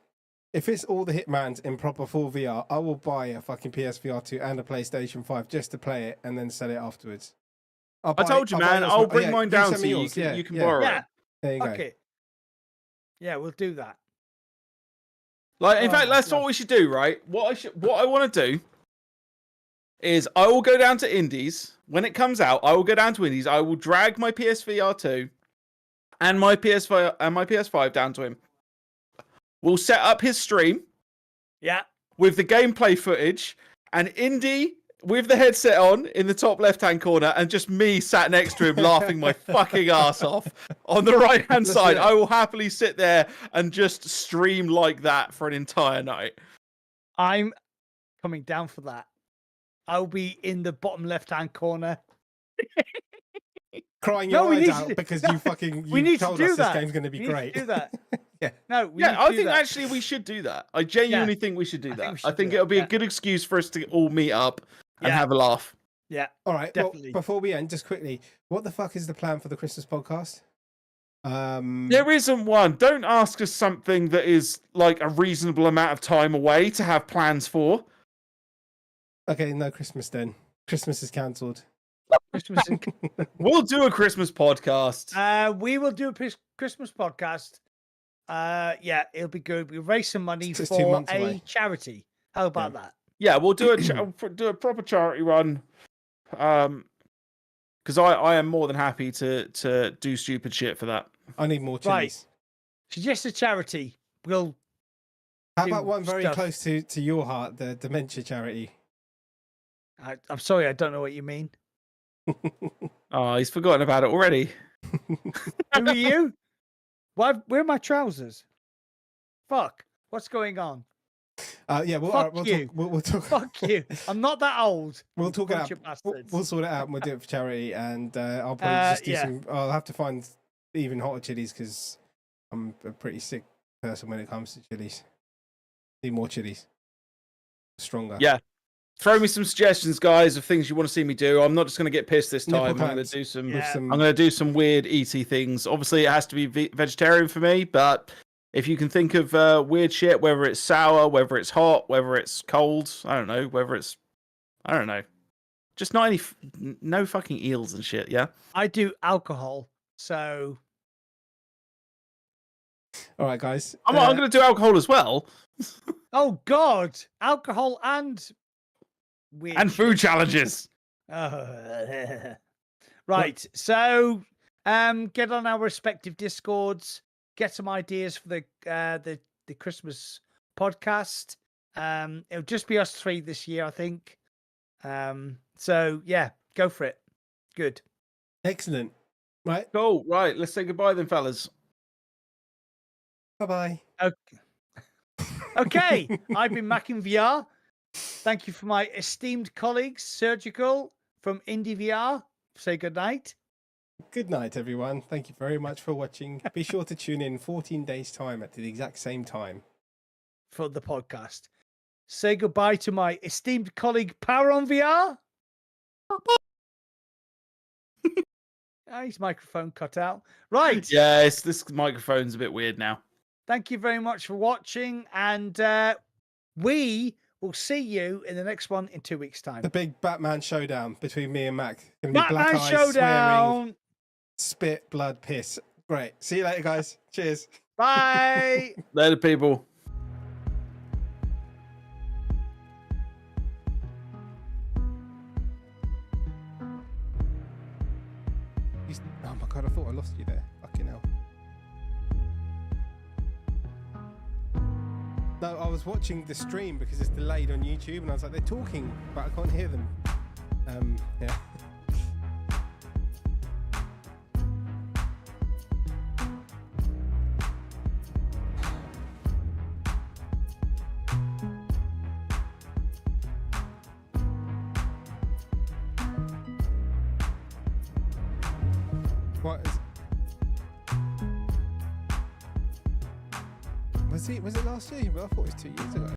If it's all the Hitmans in proper full VR, I will buy a fucking PSVR 2 and a PlayStation 5 just to play it and then sell it afterwards. I told you, man. I'll bring mine down to you. You can borrow it. There you go. Okay. Yeah, we'll do that. Like, in fact, that's what we should do, right? What I want to do is I will go down to Indies when it comes out. I will go down to Indies. I will drag my PSVR 2 and my PS5 down to him. We'll set up his stream. Yeah. With the gameplay footage, and Indy with the headset on in the top left-hand corner, and just me sat next to him laughing my fucking ass off on the right-hand side. I will happily sit there and just stream like that for an entire night. I'm coming down for that. I'll be in the bottom left-hand corner. Crying your eyes out because you told us this game's going to be great. Do that. Yeah. No, I think actually we should do that. I genuinely think we should do that. I think it'll be a good excuse for us to all meet up and have a laugh. Yeah. All right. Definitely. Well, before we end, just quickly, what the fuck is the plan for the Christmas podcast? There isn't one. Don't ask us something that is like a reasonable amount of time away to have plans for. Okay, no Christmas then. Christmas is cancelled. We'll do a Christmas podcast. We will do a Christmas podcast. Yeah, it'll be good. We'll raise some money Just for 2 months a away. charity. How about that? Yeah, we'll do a proper charity run. Because I am more than happy to do stupid shit for that. I need more chilies. Right. Suggest a charity. We'll. How about one very stuff. close to your heart, the dementia charity? I'm sorry, I don't know what you mean. Oh, he's forgotten about it already. Who are you? Where are my trousers? Fuck. What's going on? Yeah, we'll Fuck you. talk. We'll talk. Fuck you. I'm not that old. We'll talk it out. We'll sort it out and we'll do it for charity. And I'll probably just do some. I'll have to find even hotter chilies because I'm a pretty sick person when it comes to chilies. Need more chilies. Stronger. Yeah. Throw me some suggestions, guys, of things you want to see me do. I'm not just going to get pissed this time. I'm going to do some. I'm going to do some weird ET things. Obviously, it has to be vegetarian for me, but if you can think of weird shit, whether it's sour, whether it's hot, whether it's cold, I don't know, just not no fucking eels and shit. Yeah. I do alcohol, so. All right, guys. I'm going to do alcohol as well. Oh God, alcohol and. Weird and food challenges. Right. So, get on our respective Discords. Get some ideas for the Christmas podcast. It'll just be us three this year, I think. So yeah, go for it. Good. Excellent. Right. Cool. Right. Let's say goodbye then, fellas. Bye-bye. Okay. I've been unforgettable. Thank you for my esteemed colleagues, Surgical from IndieVR. Say good night. Good night, everyone. Thank you very much for watching. Be sure to tune in 14 days' time at the exact same time for the podcast. Say goodbye to my esteemed colleague, PoweronVR. His microphone cut out. Right. Yes, this microphone's a bit weird now. Thank you very much for watching, and we will see you in the next one in 2 weeks' time. The big Batman showdown between me and Mac. Batman showdown! Swearing, spit, blood, piss. Great. See you later, guys. Cheers. Bye! Later, people. Oh my God, I thought I lost you there. Fucking hell. No, I was watching the stream because it's delayed on YouTube, and I was like, they're talking, but I can't hear them. Yeah. What is... Was it last year? Well, I thought it was 2 years ago.